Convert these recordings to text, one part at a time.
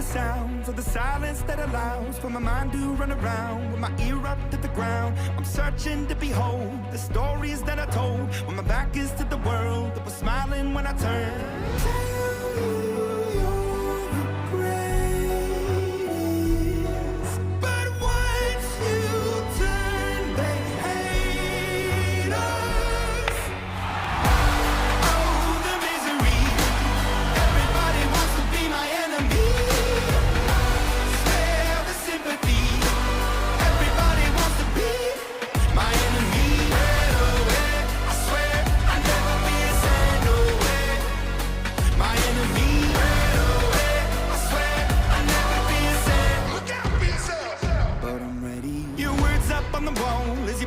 the sounds of the silence that allows for my mind to run around with my ear up to the ground. I'm searching to behold the stories that I told when my back is to the world that was smiling when I turned.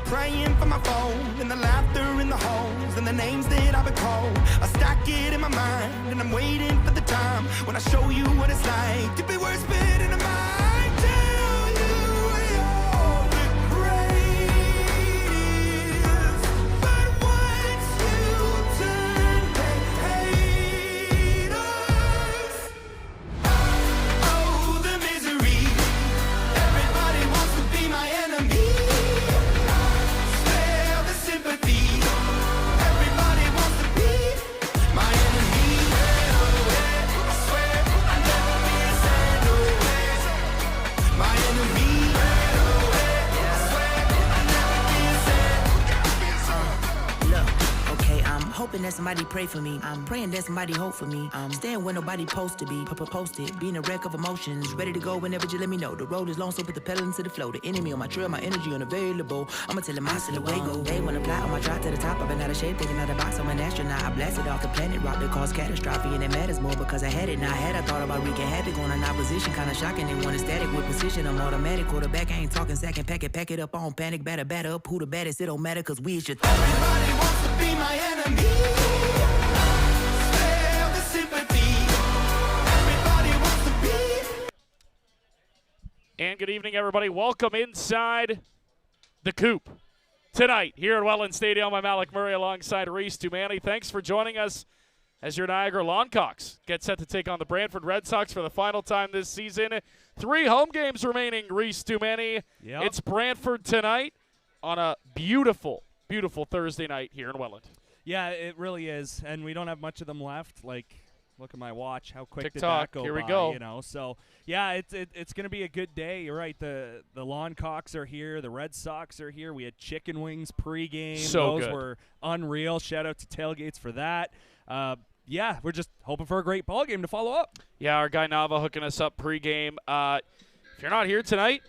Praying for my phone and the laughter in the halls and the names that I've been called. I stack it in my mind and I'm waiting for the time when I show you what it's like to be worse fit in a mind. Tell you you're the greatest, but once you turn, they hate us. Oh, the misery. Everybody wants to be my enemy. Hoping that somebody pray for me. I'm praying that somebody hope for me. I'm staying where nobody supposed to be. Posted, being a wreck of emotions. Ready to go whenever you let me know. The road is long, so put the pedal into the flow. The enemy on my trail, my energy unavailable. I'ma tell him I still away go. They wanna fly on my drive to the top. I've been out of shape, thinking out of box. I'm an astronaut. I blasted off the planet rock that caused catastrophe, and it matters more because I had it. Now I had. I thought about wreaking havoc on an opposition, kinda shocking. They want a static with precision. I'm automatic quarterback. I ain't talking second pack it up on panic. Batter up. Who the baddest? It don't matter, cause we is your everybody wants to be my enemy. And good evening, everybody. Welcome inside the Coop tonight here at Welland Stadium. I'm Alec Murray alongside Reese Dumani. Thanks for joining us as your Niagara Longcocks get set to take on the Brantford Red Sox for the final time this season. 3 home games remaining, Reese Dumani. Yep. It's Brantford tonight on a beautiful, beautiful Thursday night here in Welland. Yeah, it really is, and we don't have much of them left. Like, look at my watch. How quick TikTok, did that go here we by, go. You know, so yeah, it's going to be a good day. You're right. The Longcocks are here. The Red Sox are here. We had chicken wings pregame. So Those good. were unreal. Shout out to Tailgates for that. Yeah, we're just hoping for a great ball game to follow up. Yeah, our guy Nava hooking us up pregame. If you're not here tonight,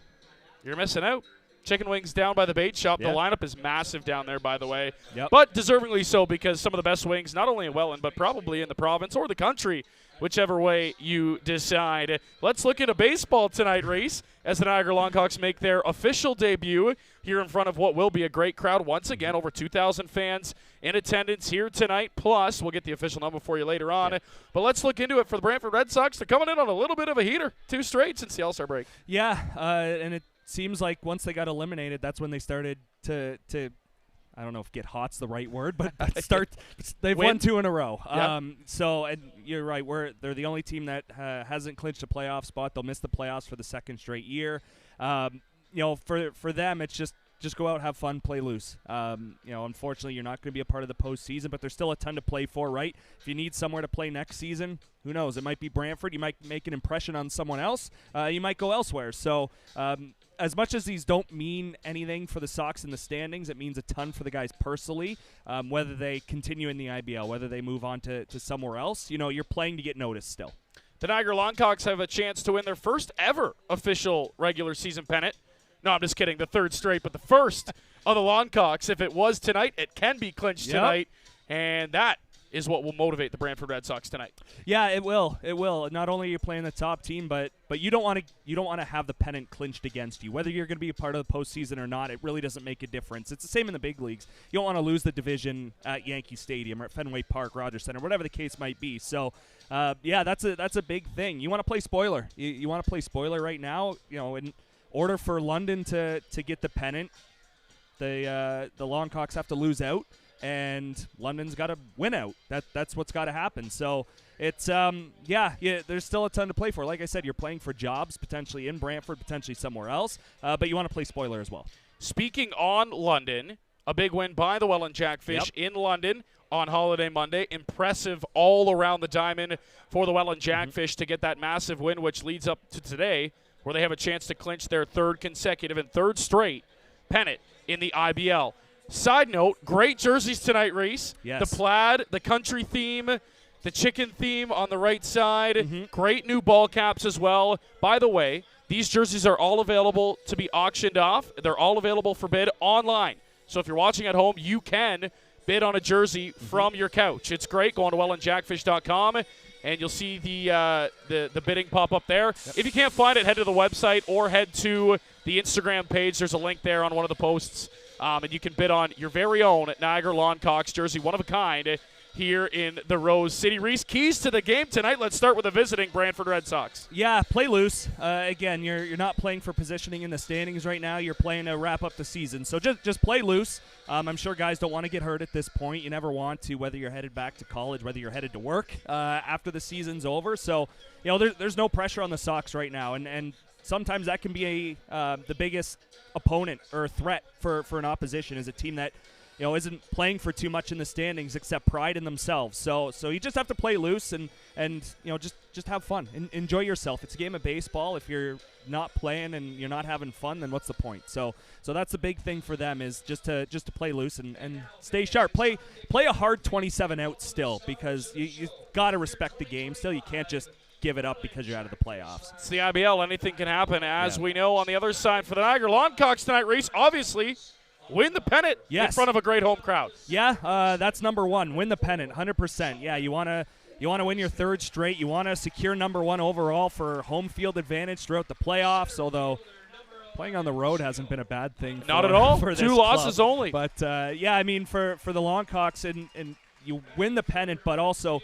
you're missing out. Chicken wings down by the bait shop. Yep. The lineup is massive down there, by the way. Yep. But deservingly so, because some of the best wings, not only in Welland, but probably in the province or the country, whichever way you decide. Let's look at a baseball tonight, Reese, as the Niagara Longcocks make their official debut here in front of what will be a great crowd. Once again, over 2,000 fans in attendance here tonight. Plus, we'll get the official number for you later on. Yep. But let's look into it for the Brantford Red Sox. They're coming in on a little bit of a heater. 2 straight since the All-Star break. Yeah, and it seems like once they got eliminated, that's when they started to I don't know if get hot's the right word, but they've won 2 in a row. Yep. So, and you're right, they're the only team that hasn't clinched a playoff spot. They'll miss the playoffs for the 2nd straight year. You know, for them, it's just go out, have fun, play loose. You know, unfortunately, you're not going to be a part of the postseason, but there's still a ton to play for, right? If you need somewhere to play next season, who knows? It might be Brantford. You might make an impression on someone else. You might go elsewhere. So, as much as these don't mean anything for the Sox in the standings, it means a ton for the guys personally, whether they continue in the IBL, whether they move on to somewhere else. You know, you're playing to get noticed still. The Niagara Longcocks have a chance to win their first ever official regular season pennant. No, I'm just kidding. The 3rd straight, but the first of the Longcocks. If it was tonight, it can be clinched tonight, and that is what will motivate the Brantford Red Sox tonight. Yeah, it will. It will. Not only are you playing the top team, but you don't want to have the pennant clinched against you. Whether you're going to be a part of the postseason or not, it really doesn't make a difference. It's the same in the big leagues. You don't want to lose the division at Yankee Stadium or at Fenway Park, Rogers Center, whatever the case might be. So, yeah, that's a big thing. You want to play spoiler. You want to play spoiler right now. You know, in order for London to get the pennant, the Longcocks have to lose out. and London's got to win out. That's what's got to happen. So it's there's still a ton to play for. Like I said, you're playing for jobs potentially in Brantford, potentially somewhere else, but you want to play spoiler as well. Speaking on London, a big win by the Welland Jackfish in London on Holiday Monday. Impressive all around the diamond for the Welland Jackfish to get that massive win, which leads up to today, where they have a chance to clinch their third consecutive and third straight pennant in the IBL. Side note, great jerseys tonight, Reese. Yes. The plaid, the country theme, the chicken theme on the right side. Great new ball caps as well. By the way, these jerseys are all available to be auctioned off. They're all available for bid online. So if you're watching at home, you can bid on a jersey from your couch. It's great. Go on to wellandjackfish.com, and you'll see the bidding pop up there. If you can't find it, head to the website or head to the Instagram page. There's a link there on one of the posts, and you can bid on your very own Niagara Longcocks jersey, one of a kind, here in the Rose City. Reese, keys to the game tonight. Let's start with the visiting Brantford Red Sox. Yeah, play loose. Again, you're not playing for positioning in the standings right now. You're playing to wrap up the season. So just play loose. I'm sure guys don't want to get hurt at this point. You never want to, whether you're headed back to college, whether you're headed to work after the season's over. So, there's no pressure on the Sox right now. And sometimes that can be the biggest opponent or threat for an opposition is a team that isn't playing for too much in the standings except pride in themselves. So you just have to play loose and just have fun. Enjoy yourself. It's a game of baseball. If you're not playing and you're not having fun, then what's the point? So that's the big thing for them is just to play loose and stay sharp. Play a hard 27 outs still, because you got to respect the game still. You can't just give it up because you're out of the playoffs. It's the IBL. Anything can happen, as we know. On the other side for the Niagara Longcocks tonight, Reese, obviously win the pennant in front of a great home crowd. Yeah, that's number one. Win the pennant, 100%. Yeah, you want to win your third straight. You want to secure number one overall for home field advantage throughout the playoffs, although playing on the road hasn't been a bad thing. Not at all. For 2 losses club. only. But, for the Longcocks, and you win the pennant, but also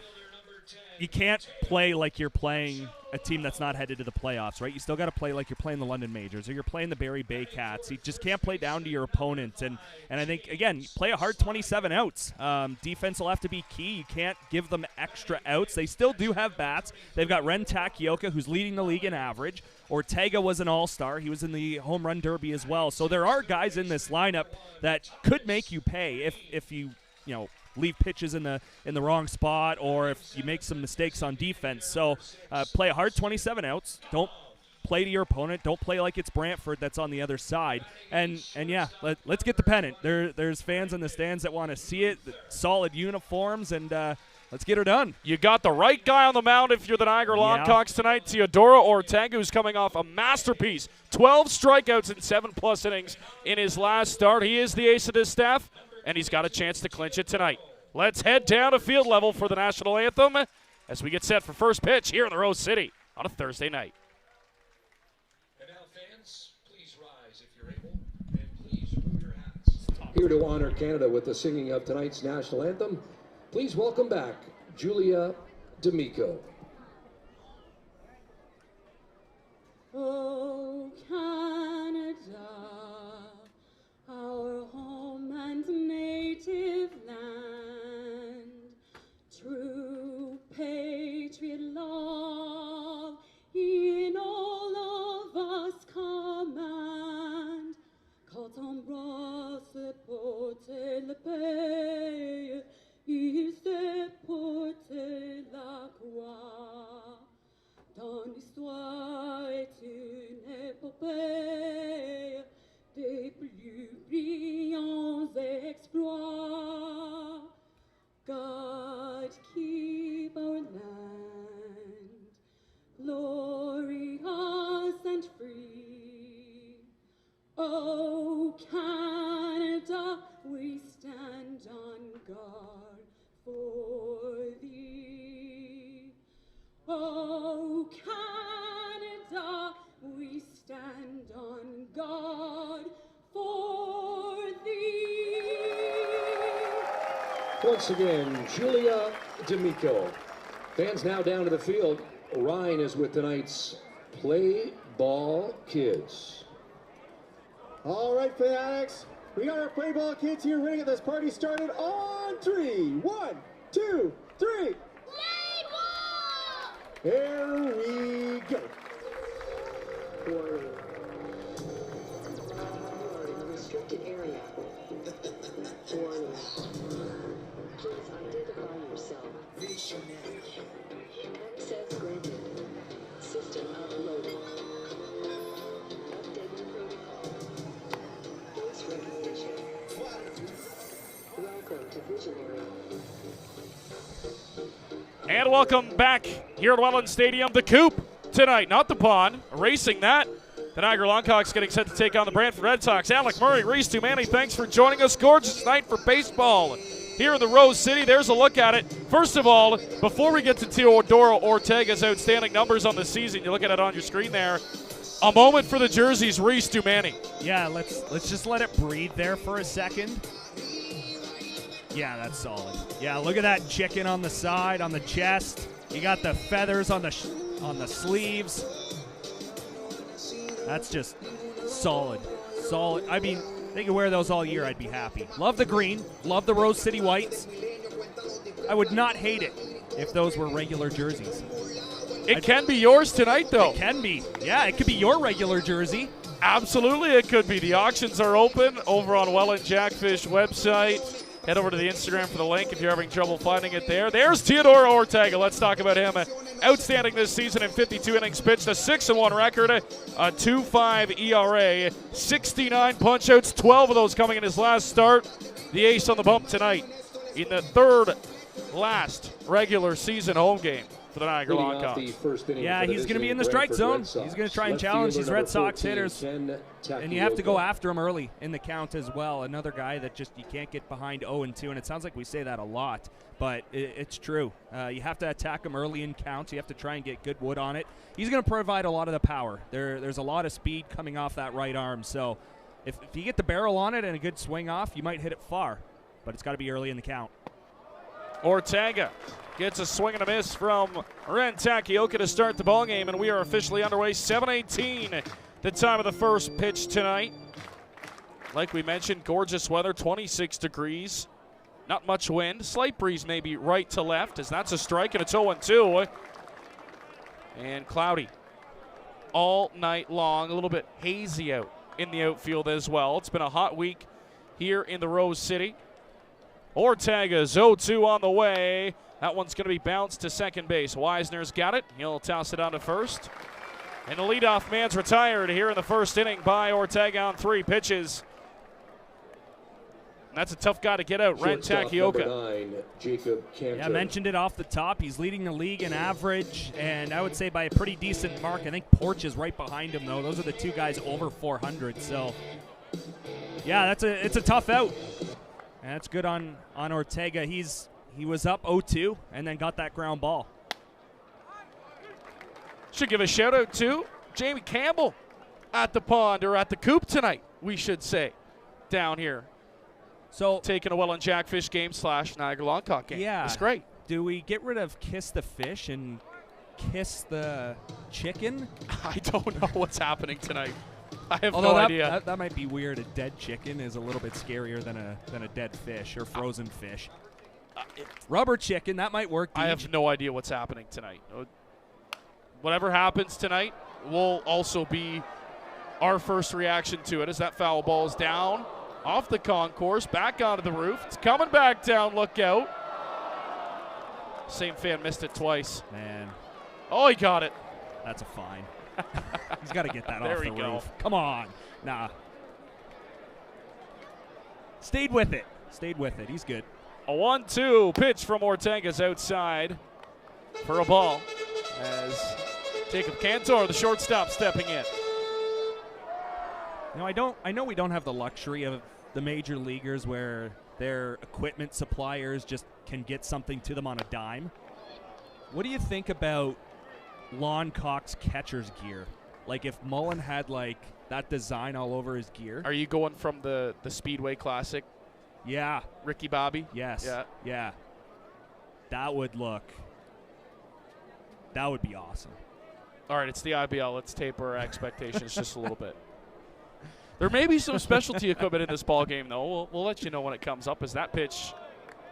you can't play like you're playing a team that's not headed to the playoffs, right? You still got to play like you're playing the London Majors or you're playing the Barrie Bay Cats. You just can't play down to your opponent. And I think, again, play a hard 27 outs. Defense will have to be key. You can't give them extra outs. They still do have bats. They've got Ren Takioka, who's leading the league in average. Ortega was an all-star. He was in the home run derby as well. So there are guys in this lineup that could make you pay if you leave pitches in the wrong spot, or if you make some mistakes on defense. So play a hard 27 outs. Don't play to your opponent. Don't play like it's Brantford that's on the other side. And let's get the pennant. There's fans in the stands that want to see it. Solid uniforms, and let's get her done. You got the right guy on the mound if you're the Niagara Longcocks tonight. Teodoro Ortega, who's coming off a masterpiece. 12 strikeouts in 7+ innings in his last start. He is the ace of this staff, and he's got a chance to clinch it tonight. Let's head down to field level for the national anthem as we get set for first pitch here in the Rose City on a Thursday night. And now, fans, please rise if you're able, and please remove your hats. Here to honor Canada with the singing of tonight's national anthem, please welcome back Julia D'Amico. Oh, Canada, our home and native land, true patriot love in all of us command. Quand embrasse porter le pays, il s'est porté la croix. Dans l'histoire est une épopée des plus brillants exploits. God keep our land glorious and free. Oh, Canada, we stand on guard for thee. Oh, Canada, we stand on guard for thee. Once again, Julia D'Amico. Fans now down to the field. Ryan is with tonight's Play Ball Kids. All right, fanatics, We got our play ball kids here ready to get this party started on 3. 1, 2, 3. Here we go. Warning. You are in a restricted area. Warning. Please identify yourself. Access granted. System uploaded. Updating protocol. Voice recognition. Welcome to Visionary. And welcome back here at Welland Stadium. The Coop tonight, not the Pond. Racing that. The Niagara Longcocks getting set to take on the Brantford Red Sox. Alec Murray, Reese Tumani, thanks for joining us. Gorgeous night for baseball here in the Rose City. There's a look at it. First of all, before we get to Teodoro Ortega's outstanding numbers on the season, you're looking at it on your screen there. A moment for the jerseys, Reese Tumani. Yeah, let's just let it breathe there for a second. Yeah, that's solid. Yeah, look at that chicken on the side, on the chest. You got the feathers on the sleeves. That's just solid. Solid. I mean, they could wear those all year. I'd be happy. Love the green. Love the Rose City whites. I would not hate it if those were regular jerseys. It can be yours tonight, though. It can be. Yeah, it could be your regular jersey. Absolutely, it could be. The auctions are open over on Welland Jackfish website. Head over to the Instagram for the link if you're having trouble finding it there. There's Teodoro Ortega. Let's talk about him. Outstanding this season in 52 innings pitched, a 6-1 record, a 2.5 ERA, 69 punch-outs, 12 of those coming in his last start. The ace on the bump tonight in the third last regular season home game for the Niagara Longcocks. Yeah, he's going to be in the strike zone. He's going to try and challenge these Red Sox hitters. And you have to go after him early in the count as well. Another guy that just you can't get behind 0-2, and it sounds like we say that a lot, but it's true. You have to attack him early in counts. You have to try and get good wood on it. He's going to provide a lot of the power. There's a lot of speed coming off that right arm, so if you get the barrel on it and a good swing off, you might hit it far, but it's got to be early in the count. Ortega gets a swing and a miss from Ren Takioka to start the ballgame, and we are officially underway. 7:18, the time of the first pitch tonight. Like we mentioned, gorgeous weather, 26 degrees. Not much wind. Slight breeze maybe right to left, as that's a strike, and it's 0-2. And cloudy all night long. A little bit hazy out in the outfield as well. It's been a hot week here in the Rose City. Ortega's 0-2 on the way. That one's going to be bounced to second base. Weisner's got it. He'll toss it on to first. And the leadoff man's retired here in the first inning by Ortega on 3 pitches. And that's a tough guy to get out, Ren Takioka. Yeah, I mentioned it off the top. He's leading the league in average, and I would say by a pretty decent mark. I think Porch is right behind him, though. Those are the 2 guys over 400. So, yeah, it's a tough out. And that's good on Ortega. He was up 0-2 and then got that ground ball. Should give a shout out to Jamie Campbell at the Pond, or at the Coop tonight, we should say, down here. So taking a Welland Jackfish game / Niagara Longcock game. Yeah. It's great. Do we get rid of kiss the fish and kiss the chicken? I don't know what's happening tonight. I have Although no idea. That might be weird. A dead chicken is a little bit scarier than a dead fish or frozen fish. Rubber chicken, that might work. I have no idea what's happening tonight. Whatever happens tonight will also be our first reaction to it, as that foul ball is down off the concourse, back onto the roof. It's coming back down. Look out. Same fan missed it twice. Man. Oh, he got it. That's a fine. He's got to get that there off the we go. roof. Come on. Nah. Stayed with it. He's good. A 1-2 pitch from Ortega's outside for a ball, as Jacob Cantor, the shortstop, stepping in. Now, I know we don't have the luxury of the major leaguers where their equipment suppliers just can get something to them on a dime. What do you think about Longcock's catcher's gear? Like if Mullen had like that design all over his gear. Are you going from the Speedway Classic? Yeah. Ricky Bobby? Yes. Yeah. That would be awesome. All right, it's the IBL. Let's taper our expectations just a little bit. There may be some specialty equipment in this ball game, though. We'll let you know when it comes up as that pitch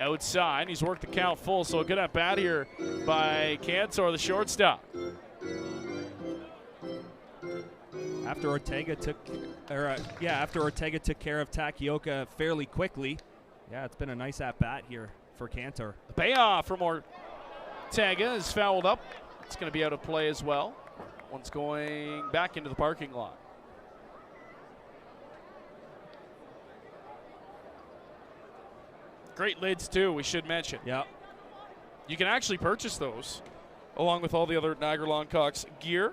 outside. He's worked the count full, so a good at bat here by Cantor, the shortstop. After Ortega took care of Takioka fairly quickly, yeah, it's been a nice at bat here for Cantor. The payoff from Ortega is fouled up. It's going to be out of play as well. One's going back into the parking lot. Great lids, too, we should mention. Yeah. You can actually purchase those along with all the other Niagara Longcocks gear.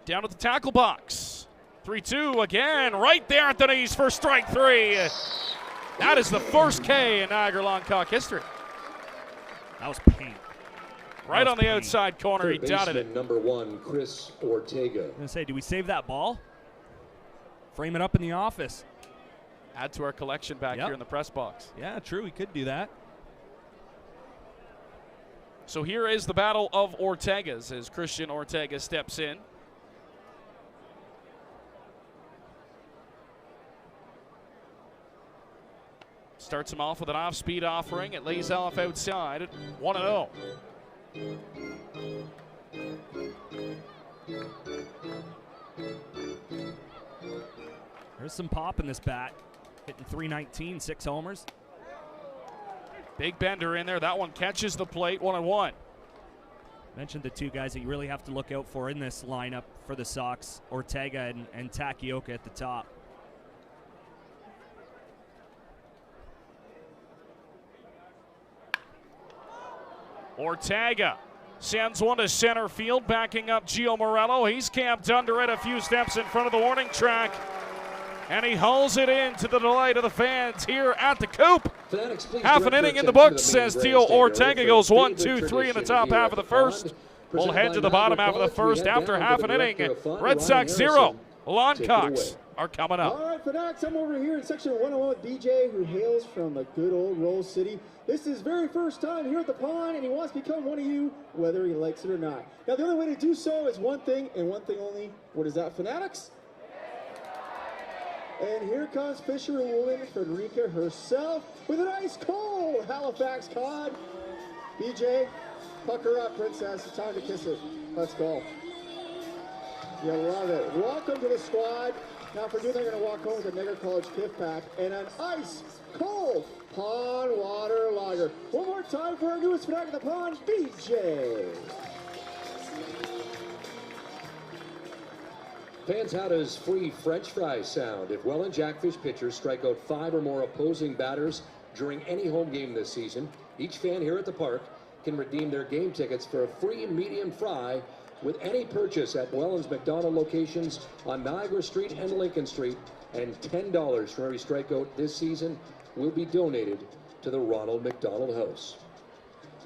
Down at the tackle box. 3-2 again, right there at the knees for strike 3. That is the first K in Niagara Longcock history. That was pain. Right on the outside corner, he dotted it. Number 1, Chris Ortega. I was going to say, do we save that ball? Frame it up in the office. Add to our collection back here in the press box. Yeah, true, we could do that. So here is the battle of Ortegas as Christian Ortega steps in. Starts him off with an off-speed offering. It lays off outside at 1-0. There's some pop in this bat. Hitting .319, 6 homers. Big bender in there. That one catches the plate, 1-1. Mentioned the two guys that you really have to look out for in this lineup for the Sox, Ortega and Takioka at the top. Ortega sends one to center field, backing up Gio Morello. He's camped under it a few steps in front of the warning track. And he hauls it in to the delight of the fans here at the Coop. Half an inning in the books, says Tio Ortega. Goes 1, 2, 3 in the top half of the first. We'll head to the bottom half of the first after half an inning. Red Sox 0, Longcocks are coming up. All right, Fanatics, I'm over here in section 101 with BJ, who hails from a good old Rose City. This is his very first time here at the pond, and he wants to become one of you, whether he likes it or not. Now, the only way to do so is one thing, and one thing only. What is that, Fanatics? And here comes fisherwoman Frederica herself with an ice cold Halifax cod. BJ, pucker up, princess. It's time to kiss it. Let's go. You love it. Welcome to the squad. Now, for you, they're going to walk home with a Niagara College gift pack and an ice cold pond water lager. One more time for our newest fanatic of the pond, BJ. Fans, how does free French fries sound if Welland Jackfish pitchers strike out 5 or more opposing batters during any home game this season? Each fan here at the park can redeem their game tickets for a free medium fry with any purchase at Welland's McDonald locations on Niagara Street and Lincoln Street, and $10 for every strikeout this season will be donated to the Ronald McDonald House.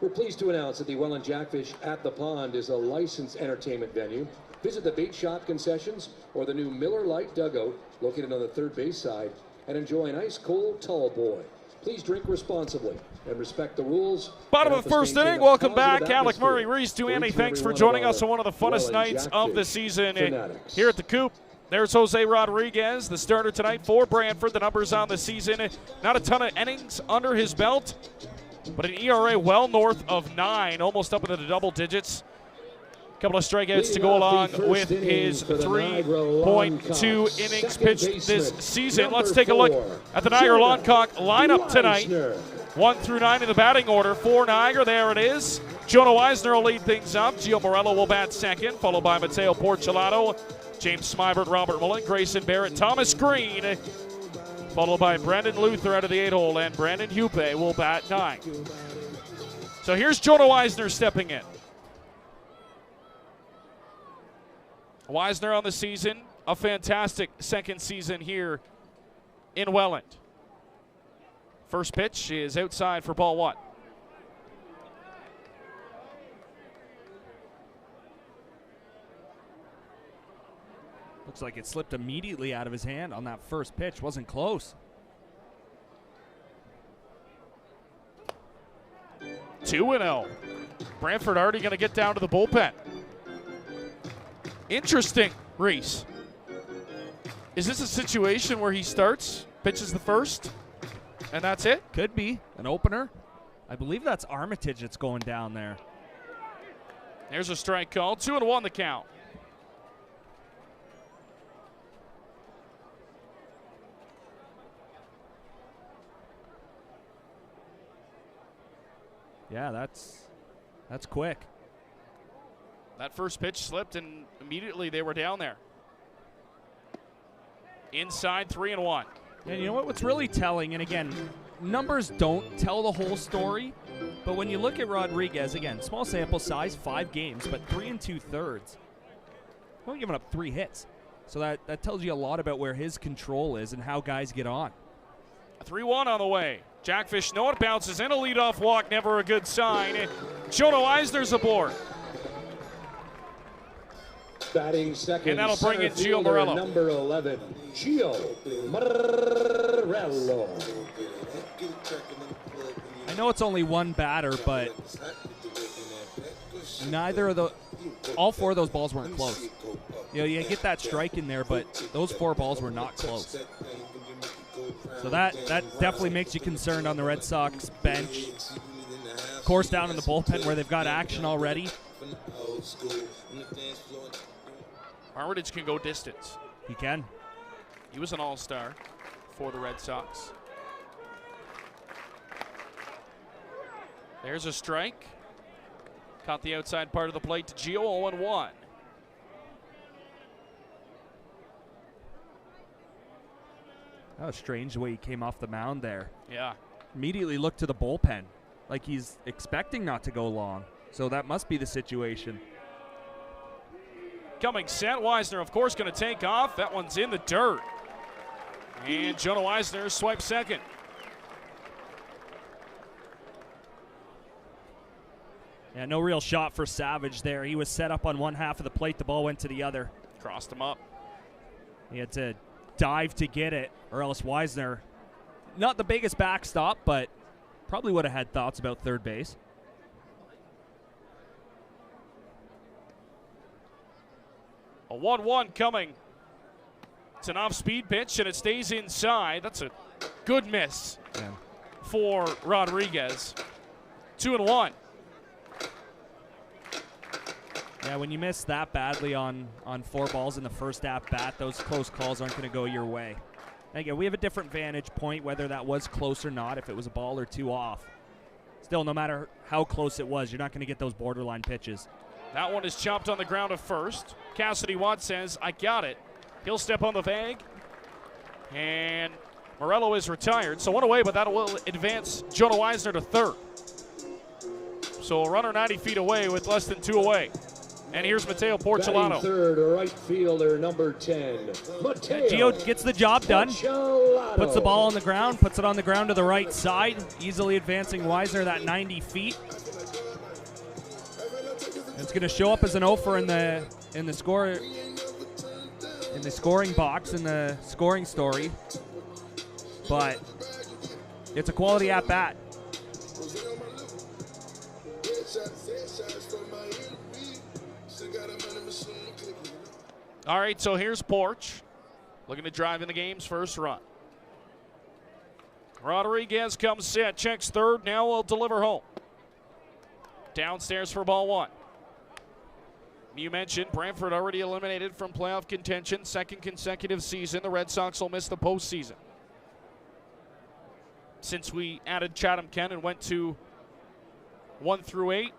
We're pleased to announce that the Welland Jackfish at the Pond is a licensed entertainment venue. Visit the bait shop concessions or the new Miller Lite dugout located on the third base side and enjoy an ice cold tall boy. Please drink responsibly and respect the rules. Bottom of the first inning. Welcome back. Alec Murray, Reese Duanny, thanks for joining us on one of the funnest nights of the season here at the Coop. There's Jose Rodriguez, the starter tonight for Brantford. The numbers on the season, not a ton of innings under his belt, but an ERA well north of 9, almost up into the double digits. A couple of strikeouts to go along with his 3.2 innings pitched this season. Let's take a look at the Niagara Longcock lineup tonight. 1 through 9 in the batting order for Niagara. There it is. Jonah Weisner will lead things up. Gio Morello will bat second, followed by Mateo Porcelato, James Smybert, Robert Mullen, Grayson Barrett, Thomas Green, followed by Brandon Luther out of the 8-hole, and Brandon Hupe will bat 9. So here's Jonah Weisner stepping in. Weisner on the season, a fantastic second season here in Welland. First pitch is outside for ball 1. Looks like it slipped immediately out of his hand on that first pitch. Wasn't close. 2-0. Brantford already going to get down to the bullpen. Interesting, Reese. Is this a situation where he starts, pitches the first, and that's it? Could be an opener. I believe that's Armitage that's going down there. There's a strike call. 2-1 the count. Yeah, that's quick. That first pitch slipped, and immediately they were down there. Inside, 3-1. And you know what's really telling, and again, numbers don't tell the whole story, but when you look at Rodriguez, again, small sample size, 5 games, but 3 2/3. Only giving up 3 hits. So that tells you a lot about where his control is and how guys get on. A 3-1 on the way. Jackfish, no, it bounces in. A leadoff walk, never a good sign. Jonah Eisner's aboard. Batting second, and that'll bring in Gio fielder, Morello. number 11, Gio Morello. I know it's only one batter, but all 4 of those balls weren't close. You know, you get that strike in there, but those 4 balls were not close. So that definitely makes you concerned on the Red Sox bench. Of course, down in the bullpen where they've got action already. Armitage can go distance. He can. He was an all-star for the Red Sox. There's a strike. Caught the outside part of the plate to Gio, 0-1. That was strange the way he came off the mound there. Yeah. Immediately looked to the bullpen like he's expecting not to go long. So that must be the situation. Coming set, Wisner, of course, going to take off. That one's in the dirt. And Jonah Wisner swipes second. Yeah, no real shot for Savage there. He was set up on one half of the plate. The ball went to the other. Crossed him up. He had to dive to get it, or else Wisner, not the biggest backstop, but probably would have had thoughts about third base. A 1-1 coming. It's an off-speed pitch, and it stays inside. That's a good miss for Rodriguez. 2-1. Yeah, when you miss that badly on 4 balls in the first at-bat, those close calls aren't going to go your way. And again, we have a different vantage point, whether that was close or not, if it was a ball or 2 off. Still, no matter how close it was, you're not going to get those borderline pitches. That one is chopped on the ground at first. Cassidy Watt says, I got it. He'll step on the bag. And Morello is retired. So 1 away, but that will advance Jonah Wisner to third. So a runner 90 feet away with less than 2 away. And here's Mateo Porcelano. Batting third, right fielder, number 10, Mateo. Gio gets the job done. Porcelano. Puts the ball on the ground, puts it on the ground to the right side, easily advancing Wisner that 90 feet. It's going to show up as an offer in the scoring box, in the scoring story, but it's a quality at bat. All right, so here's Porch, looking to drive in the game's first run. Rodriguez comes set, checks third, now will deliver home. Downstairs for ball 1. You mentioned Brantford already eliminated from playoff contention, 2nd consecutive season. The Red Sox will miss the postseason. Since we added Chatham Kent and went to 1 through 8,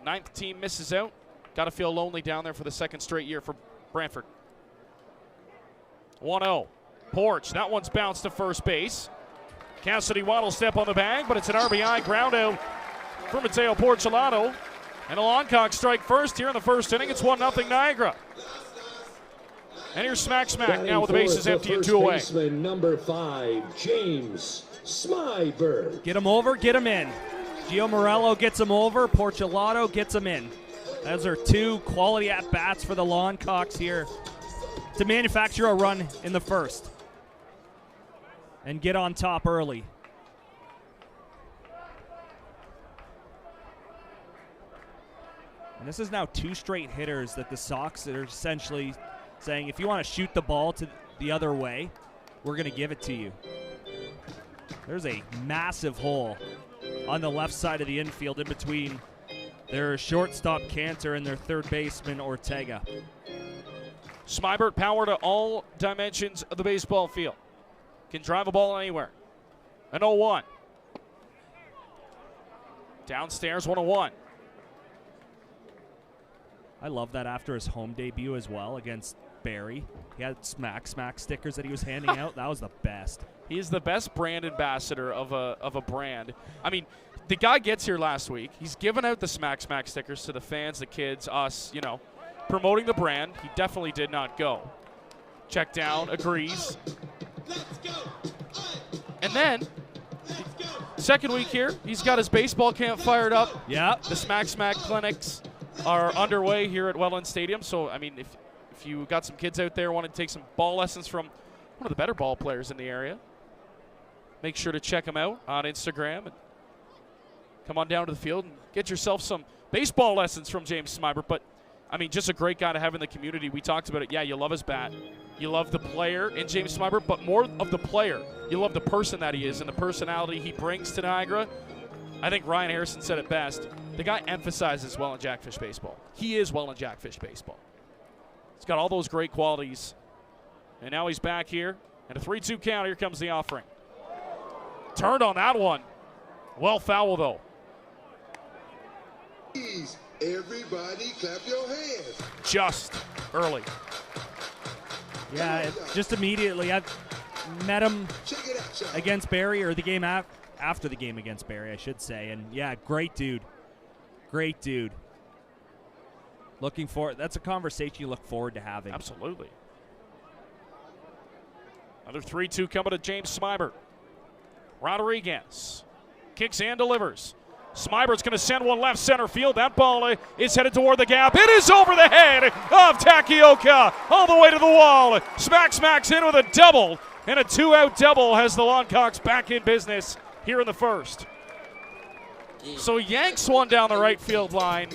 9th team misses out. Got to feel lonely down there for the 2nd straight year for Brantford. 1-0. Porch, that one's bounced to first base. Cassidy Watt will step on the bag, but it's an RBI ground out for Mateo Porcelano. And a Longcock strike first here in the first inning. It's 1-0 Niagara. And here's Smack now with the bases empty and 2 away. Baseman, number 5, James Smyberg. Get him over, get him in. Gio Morello gets him over, Porcelano gets him in. Those are 2 quality at-bats for the Longcocks here to manufacture a run in the first and get on top early. And this is now 2 straight hitters that the Sox are essentially saying, if you want to shoot the ball to the other way, we're going to give it to you. There's a massive hole on the left side of the infield in between their shortstop Cantor and their third baseman Ortega. Smybert, power to all dimensions of the baseball field. Can drive a ball anywhere. An 0-1. Downstairs, 1-1. I love that after his home debut as well against Barrie. He had smack stickers that he was handing out. That was the best. He is the best brand ambassador of a brand. I mean, the guy gets here last week. He's given out the smack stickers to the fans, the kids, us, you know, promoting the brand. He definitely did not go. Check down, agrees. And then, second week here, he's got his baseball camp fired up. Yeah. The Smack clinics are underway here at Welland Stadium. So, I mean, if you got some kids out there wanting to take some ball lessons from one of the better ball players in the area, make sure to check him out on Instagram and come on down to the field and get yourself some baseball lessons from James Smybert. But, I mean, just a great guy to have in the community. We talked about it. Yeah, you love his bat. You love the player in James Smybert, but more of the player. You love the person that he is and the personality he brings to Niagara. I think Ryan Harrison said it best. The guy emphasizes Welland Jackfish Baseball. He is Welland Jackfish Baseball. He's got all those great qualities. And now he's back here. And a 3-2 count. Here comes the offering. Turned on that one. Well foul, though. Please, everybody clap your hands. Just early. Yeah, just immediately. I met him against Barrie, or the game after the game against Barrie, I should say. And, yeah, great dude. Great dude. Looking forward. That's a conversation you look forward to having. Absolutely. Another 3-2 coming to James Smybert. Rodriguez kicks and delivers. Smybert's going to send one left center field. That ball is headed toward the gap. It is over the head of Takioka all the way to the wall. Smacks in with a double, and a 2-out double has the Longcocks back in business here in the first. So yanks one down the right field line.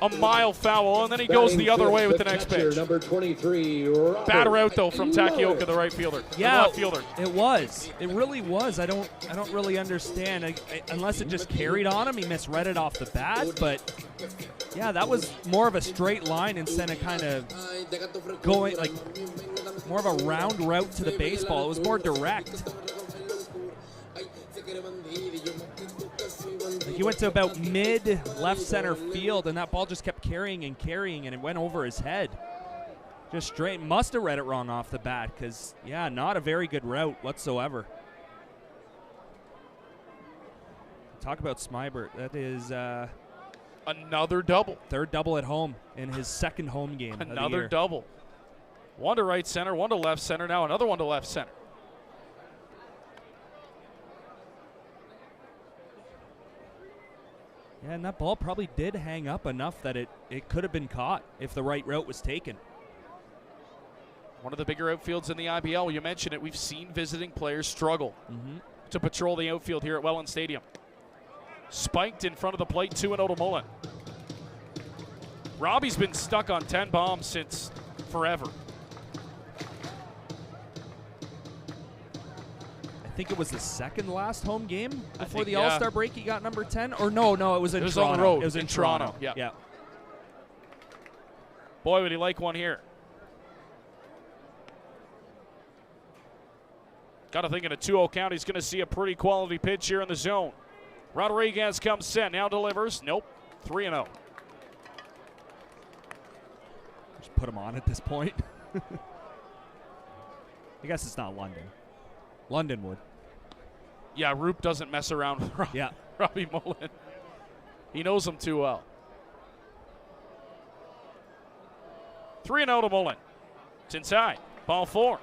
A mile foul, and then he goes the other way with the next pitch. Number 23, Batter out though from Takioka, the right fielder. Yeah, left fielder. It was. It really was. I don't really understand. Unless it just carried on him, he misread it off the bat. But yeah, that was more of a straight line instead of kind of going like more of a round route to the baseball. It was more direct. He went to about mid left center field, and that ball just kept carrying, and it went over his head. Just straight. Must have read it wrong off the bat because, yeah, not a very good route whatsoever. Talk about Smybert. That is another double. Third double at home in his second home game. Another double. One to right center, one to left center, now another one to left center. Yeah, and that ball probably did hang up enough that it could have been caught if the right route was taken. One of the bigger outfields in the IBL. You mentioned it. We've seen visiting players struggle to patrol the outfield here at Welland Stadium. Spiked in front of the plate, 2-0 to Mullen. Robbie's been stuck on 10 bombs since forever. I think it was the second last home game before the All-Star break. He got number 10, or no, it was in Toronto. On the road. It was in Toronto. Yeah. Boy, would he like one here. Got to think in a 2-0 count, he's going to see a pretty quality pitch here in the zone. Rodriguez comes set, now delivers. Nope, 3-0. Just put him on at this point. I guess it's not London. London would. Yeah, Roop doesn't mess around with Robbie Mullen. He knows him too well. 3-0 to Mullen. It's inside. Ball 4.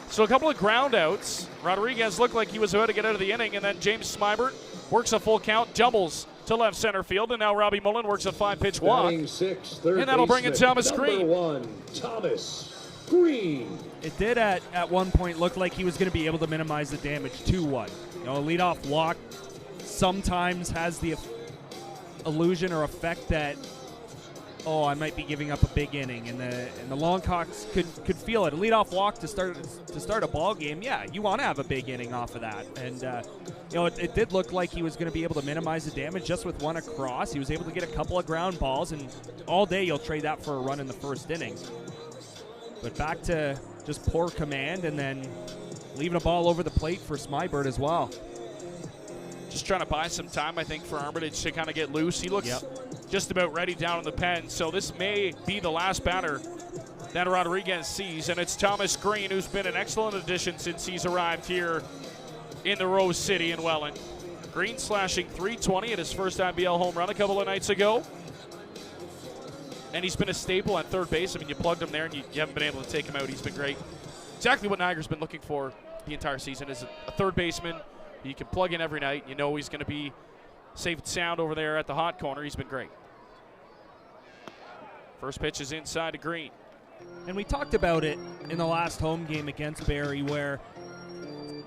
So a couple of ground outs. Rodriguez looked like he was about to get out of the inning, and then James Smybert works a full count, doubles to left center field, and now Robbie Mullen works a 5-pitch walk. And that'll bring in Thomas Green. Number 1, Thomas Green. It did at one point look like he was going to be able to minimize the damage 2-1. You know, a leadoff walk sometimes has the illusion or effect that oh, I might be giving up a big inning, and the Longcocks could feel it. A leadoff walk to start a ball game. Yeah, you want to have a big inning off of that, and it did look like he was going to be able to minimize the damage just with one across. He was able to get a couple of ground balls, and all day you'll trade that for a run in the first inning. But back to just poor command, and then leaving a ball over the plate for Smybert as well. Just trying to buy some time, I think, for Armitage to kind of get loose. He looks just about ready down in the pen, so this may be the last batter that Rodriguez sees, and it's Thomas Green, who's been an excellent addition since he's arrived here in the Rose City in Welland. Green slashing .320 at his first IBL home run a couple of nights ago, and he's been a staple at third base. I mean, you plugged him there, and you haven't been able to take him out. He's been great. Exactly what Niagara's been looking for the entire season is a third baseman you can plug in every night. You know he's going to be safe and sound over there at the hot corner. He's been great. First pitch is inside to Green. And we talked about it in the last home game against Barrie, where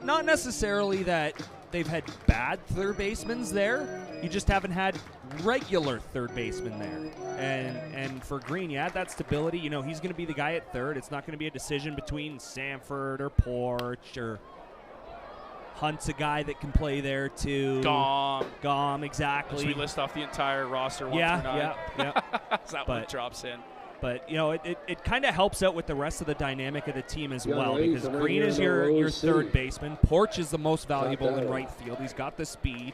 not necessarily that they've had bad third basemen there, you just haven't had regular third basemen there. And for Green, you add that stability. You know, he's going to be the guy at third. It's not going to be a decision between Sanford or Porch, or Hunt's a guy that can play there too. Gom, exactly. As we list off the entire roster, 1 through 9. Yeah. Is that what drops in? But, you know, it kind of helps out with the rest of the dynamic of the team as well, because Green is your third baseman. Porch is the most valuable in right field. He's got the speed.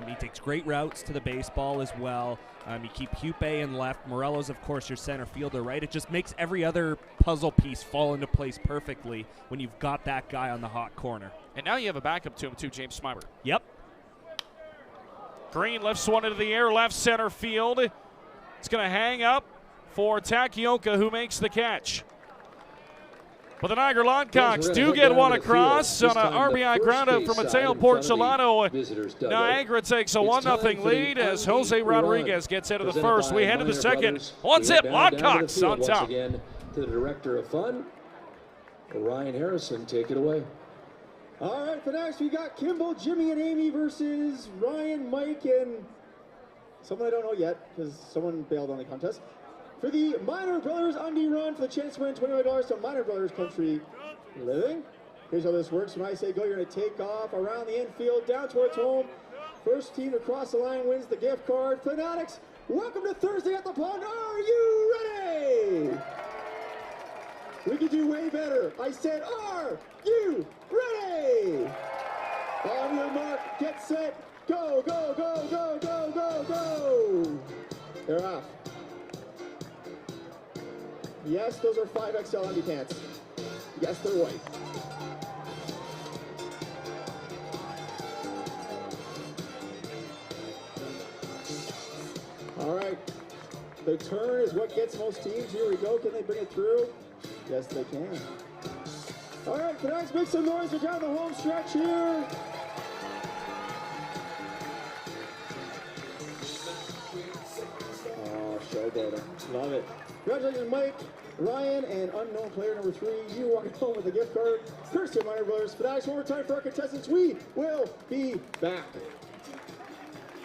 He takes great routes to the baseball as well. You keep Hupe in left. Morello's, of course, your center fielder, right? It just makes every other puzzle piece fall into place perfectly when you've got that guy on the hot corner. And now you have a backup to him, too, James Smybert. Yep. Green lifts one into the air, left center field. It's going to hang up for Takioka, who makes the catch. But the Niagara Longcocks do get one across on an RBI groundout from Mateo Porcelano. Niagara takes a 1-0 lead as Jose Rodriguez gets into the first. We head to the second. One zip, Longcocks on top. Again to the director of fun, Ryan Harrison, take it away. All right, for next we got Kimball, Jimmy, and Amy versus Ryan, Mike, and someone I don't know yet because someone bailed on the contest. For the Minor Brothers Undie Run for the chance to win $25 to Minor Brothers Country Living. Here's how this works. When I say go, you're going to take off around the infield, down towards home. First team to cross the line wins the gift card. Fanatics, welcome to Thursday at the Pond. Are you ready? We can do way better. I said, are you ready? On your mark, get set, go, go, go, go, go, go, go. They're off. Yes, those are 5XL undie pants. Yes, they're white. All right. The turn is what gets most teams. Here we go. Can they bring it through? Yes, they can. All right, Canucks, make some noise. We're down the home stretch here. Oh, showboating. Love it. Congratulations, Mike, Ryan, and unknown player number 3. You walk home with a gift card. First to Minor Brothers. Fanatics, one more time for our contestants. We will be back.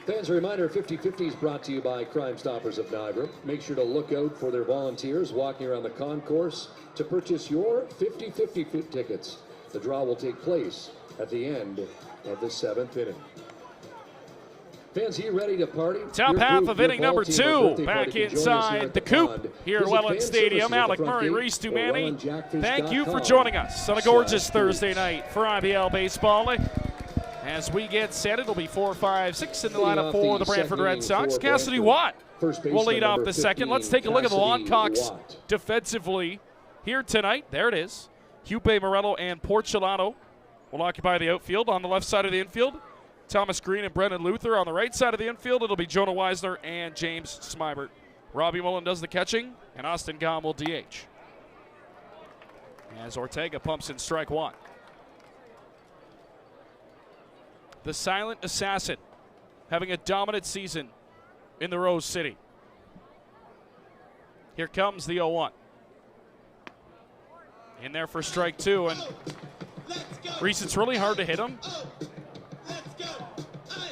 Fans, a reminder, 50/50 is brought to you by Crime Stoppers of Niagara. Make sure to look out for their volunteers walking around the concourse to purchase your 50/50 tickets. The draw will take place at the end of the 7th inning. Fans, are you ready to party? Top half of inning number 2. Back inside the coop here at Welland Stadium. Alec Murray, Reese Dumani, thank you for joining us on a gorgeous Thursday night for IBL Baseball. As we get set, it'll be 4, 5, 6 in the lineup for the Brantford Red Sox. Cassidy Watt will lead off the second. Let's take a look at the Longcocks defensively here tonight. There it is. Hupe, Morello, and Porcelano will occupy the outfield. On the left side of the infield, Thomas Green and Brendan Luther. On the right side of the infield, it'll be Jonah Weisner and James Smybert. Robbie Mullen does the catching, and Austin Gom will DH. As Ortega pumps in strike 1. The silent assassin having a dominant season in the Rose City. Here comes the 0-1. In there for strike 2, and Reese, it's really hard to hit him.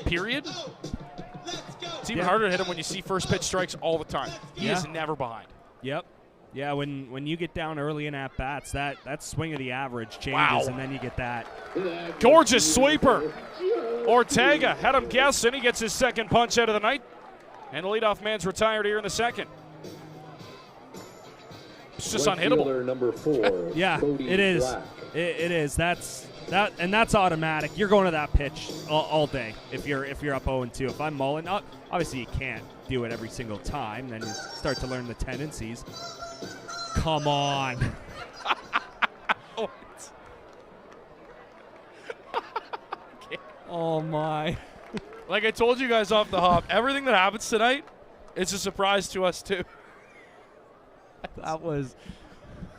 Period. It's even harder to hit him when you see first pitch strikes all the time. He is never behind. Yep. Yeah, when you get down early in at-bats, that swing of the average changes, and then you get that. Gorgeous sweeper. Ortega had him guessing. He gets his second punch out of the night. And the leadoff man's retired here in the second. It's just unhittable. Number 4. Yeah, Cody it is. Black. It is. That's automatic. You're going to that pitch all day if you're up 0-2. If I'm mulling, obviously you can't do it every single time. Then you start to learn the tendencies. Come on. Oh my. Like I told you guys off the hop, everything that happens tonight is a surprise to us too. That was.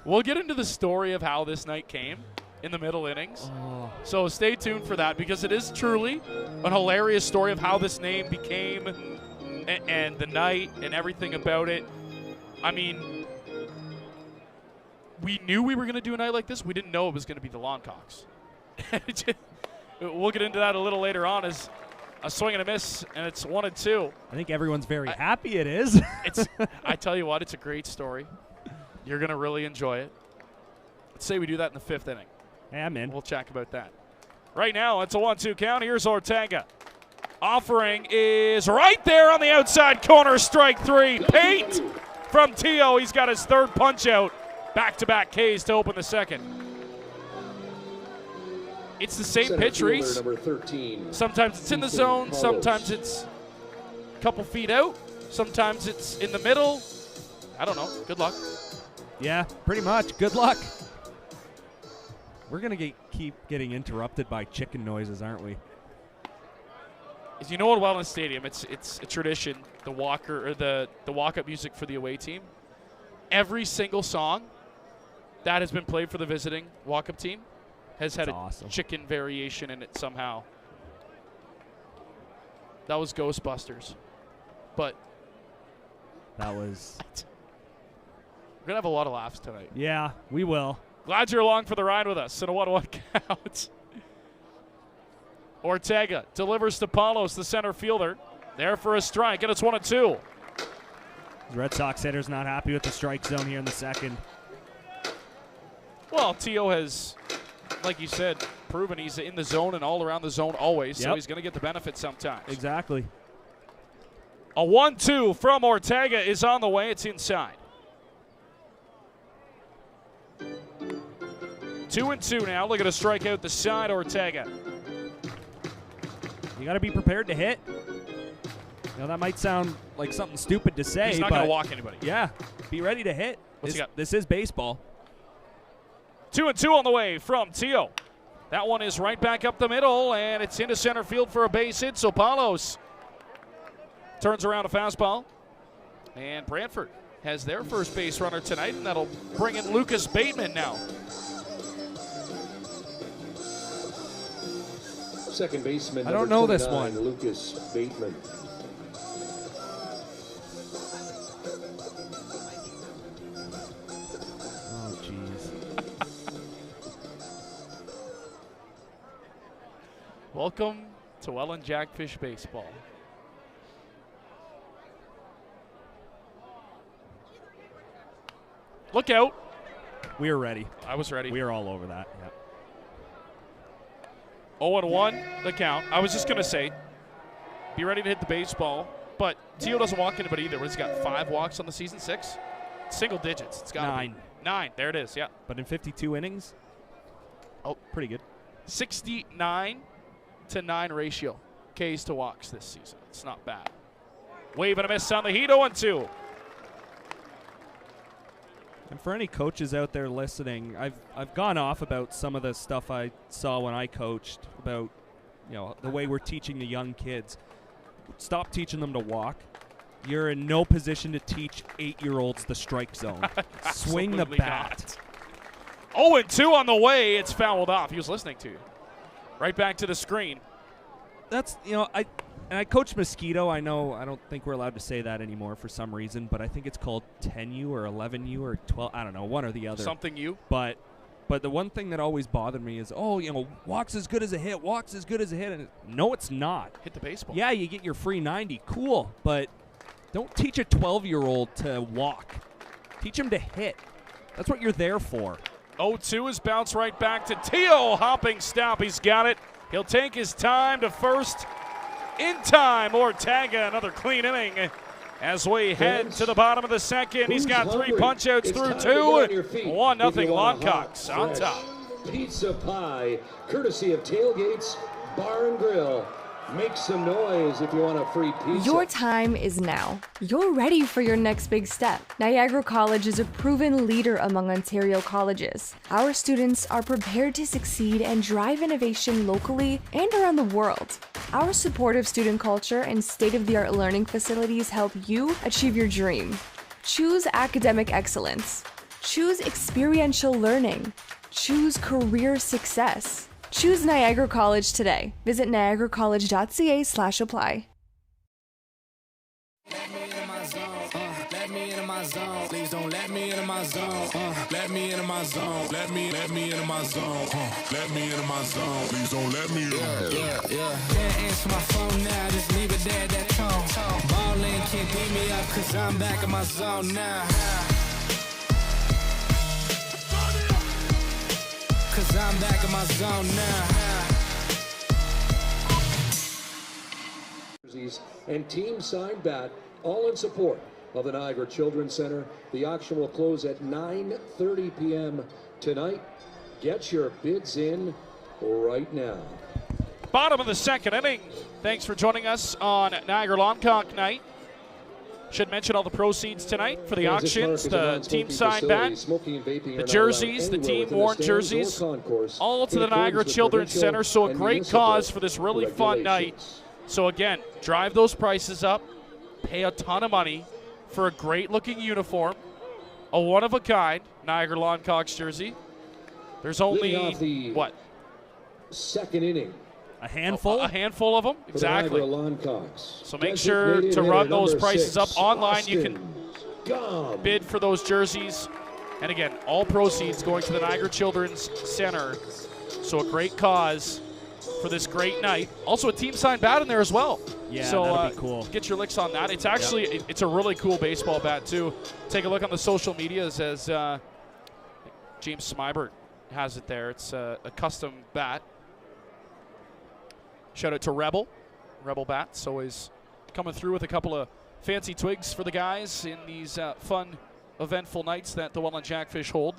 We'll get into the story of how this night came in the middle innings. Oh. So stay tuned for that because it is truly an hilarious story of how this name became and the night and everything about it. I mean, we knew we were going to do a night like this. We didn't know it was going to be the Longcocks. We'll get into that a little later on as a swing and a miss, and it's 1-2. I think everyone's very happy it is. I tell you what, it's a great story. You're going to really enjoy it. Let's say we do that in the 5th inning. Hey, I'm in. We'll chat about that. Right now, it's a 1-2 count. Here's Ortega. Offering is right there on the outside corner, strike 3. Paint from Tio. He's got his 3rd punch out. Back-to-back Ks to open the second. It's the same pitch, Reese. Number 13. Sometimes it's in the zone. Sometimes it's a couple feet out. Sometimes it's in the middle. I don't know. Good luck. Yeah, pretty much. Good luck. We're going to keep getting interrupted by chicken noises, aren't we? As you know, at Welland Stadium, it's a tradition, the walk-up music for the away team. Every single song that has been played for the visiting walk-up team has had a chicken variation in it somehow. That was Ghostbusters. But that was... We're going to have a lot of laughs tonight. Yeah, we will. Glad you're along for the ride with us in a 1-1 count. Ortega delivers to Palos, the center fielder. There for a strike, and it's 1-2. The Red Sox hitter's not happy with the strike zone here in the second. Well, Tio has, like you said, proven he's in the zone and all around the zone always, so he's going to get the benefit sometimes. Exactly. A 1-2 from Ortega is on the way. It's inside. 2-2 now. Look at a strikeout the side, Ortega. You got to be prepared to hit. That might sound like something stupid to say. He's not going to walk anybody. Yeah, be ready to hit. This is baseball. 2-2 on the way from Tio. That one is right back up the middle, and it's into center field for a base hit. So Palos turns around a fastball. And Brantford has their first base runner tonight, and that'll bring in Lucas Bateman now. Second baseman. I don't know this one. Lucas Bateman. Oh, jeez. Welcome to Welland Jackfish Baseball. Look out. We are ready. I was ready. We are all over that. Yep. 0-1 the count. I was just going to say, be ready to hit the baseball, but Tio doesn't walk anybody either. He's got 5 walks on the season, 6? Single digits. It's got 9. 9. There it is, yeah. But in 52 innings? Oh, pretty good. 69-9 ratio. Ks to walks this season. It's not bad. Wave and a miss on the heat, 0-2. And for any coaches out there listening, I've gone off about some of the stuff I saw when I coached about, the way we're teaching the young kids. Stop teaching them to walk. You're in no position to teach 8-year-olds the strike zone. Swing the bat. 0-2 on the way. It's fouled off. He was listening to you. Right back to the screen. That's, I coach Mosquito. I know I don't think we're allowed to say that anymore for some reason, but I think it's called 10U or 11U or 12. I don't know, one or the other. Something U. But But the one thing that always bothered me is, walk's as good as a hit, walk's as good as a hit. And no, it's not. Hit the baseball. Yeah, you get your free 90. Cool. But don't teach a 12-year-old to walk. Teach him to hit. That's what you're there for. 0-2 is bounced right back to Teo. Hopping stop. He's got it. He'll take his time to first in time. Ortega, another clean inning. As we head to the bottom of the second, he's got 3 punch-outs through 2. 1-0 Longcocks on top. Pizza pie, courtesy of Tailgates Bar and Grill. Make some noise if you want a free pizza. Your time is now. You're ready for your next big step. Niagara College is a proven leader among Ontario colleges. Our students are prepared to succeed and drive innovation locally and around the world. Our supportive student culture and state-of-the-art learning facilities help you achieve your dream. Choose academic excellence. Choose experiential learning. Choose career success. Choose Niagara College today. Visit niagaracollege.ca/apply. Let me into my zone. Let me into my zone. Please don't let me into my zone. Let me into my zone. Let me into my zone. Let me into my zone. Please don't let me in. Yeah. Can't answer my phone now. Just leave it there. That tone. Ballin' can't beat me up 'cause I'm back in my zone now. 'Cause I'm back in my zone now. And team signed bat, all in support of the Niagara Children's Center. The auction will close at 9:30 p.m. tonight. Get your bids in right now. Bottom of the second inning. Thanks for joining us on Niagara Longcock Night. Should mention all the proceeds tonight for the auctions, the team signed bat, the jerseys, the team worn jerseys, all to the Niagara Children's Center. So a great cause for this really fun night. So again, drive those prices up, pay a ton of money for a great looking uniform, a one-of-a-kind Niagara Longcocks jersey. There's only, what? Second inning. A handful? A handful of them, exactly. Longcocks. So make sure to run those prices up online. You can bid for those jerseys. And again, all proceeds going to the Niagara Children's Center. So a great cause for this great night. Also a team signed bat in there as well. Yeah, so, that'd be cool. Get your licks on that. It's actually, it's a really cool baseball bat too. Take a look on the social medias as James Smybert has it there. It's a custom bat. Shout out to Rebel Bats, always coming through with a couple of fancy twigs for the guys in these fun, eventful nights that the Welland Jackfish hold.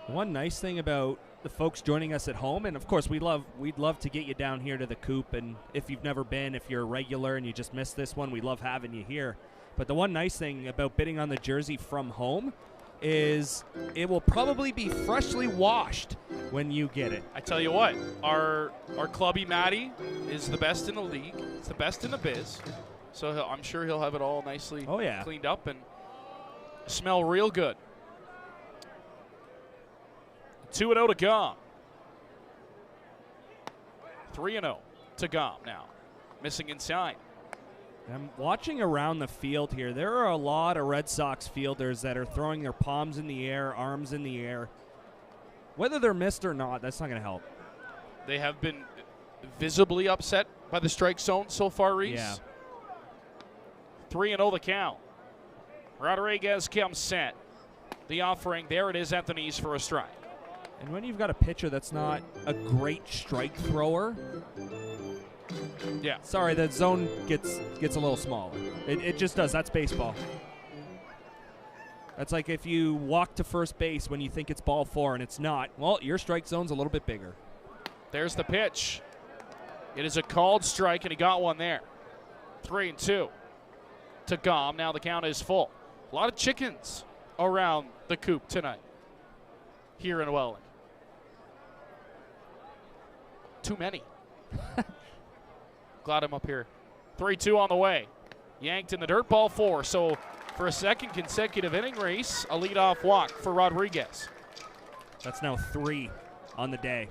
One nice thing about the folks joining us at home, and of course we'd love to get you down here to the Coop, and if you've never been, if you're a regular and you just missed this one, we love having you here. But the one nice thing about bidding on the jersey from home is it will probably be freshly washed when you get it. I tell you what, our clubby Matty is the best in the league. It's the best in the biz. So I'm sure he'll have it all nicely cleaned up and smell real good. 2-0 to Gom. 3-0 to Gom now. Missing inside. I'm watching around the field here. There are a lot of Red Sox fielders that are throwing their palms in the air, arms in the air. Whether they're missed or not, that's not going to help. They have been visibly upset by the strike zone so far, Reese. Yeah. 3-0 the count. Rodriguez comes set. The offering, there it is at the knees for a strike. And when you've got a pitcher that's not a great strike thrower, yeah. Sorry, that zone gets a little smaller. It just does. That's baseball. That's like if you walk to first base when you think it's ball 4 and it's not. Well, your strike zone's a little bit bigger. There's the pitch. It is a called strike, and he got one there. 3-2 to Gom. Now the count is full. A lot of chickens around the Coop tonight here in Welland. Too many. Glad I'm up here. 3-2 on the way. Yanked in the dirt, ball 4. So for a second consecutive inning race, a leadoff walk for Rodriguez. That's now 3 on the day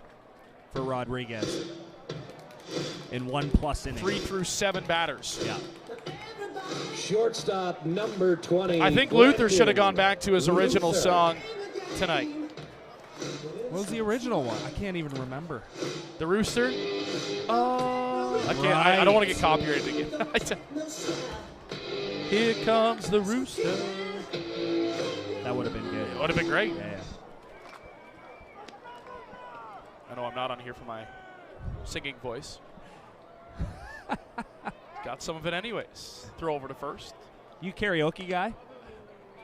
for Rodriguez in 1+ innings. 3 through 7 batters. Yeah. Shortstop number 20. I think Luther should have gone back to his original song tonight. What was the original one? I can't even remember. The Rooster? I can't. I don't want to get copyrighted again. Here comes the rooster. That would have been good. It would have been great. Yeah. I know I'm not on here for my singing voice. Got some of it anyways. Throw over to first. You karaoke guy?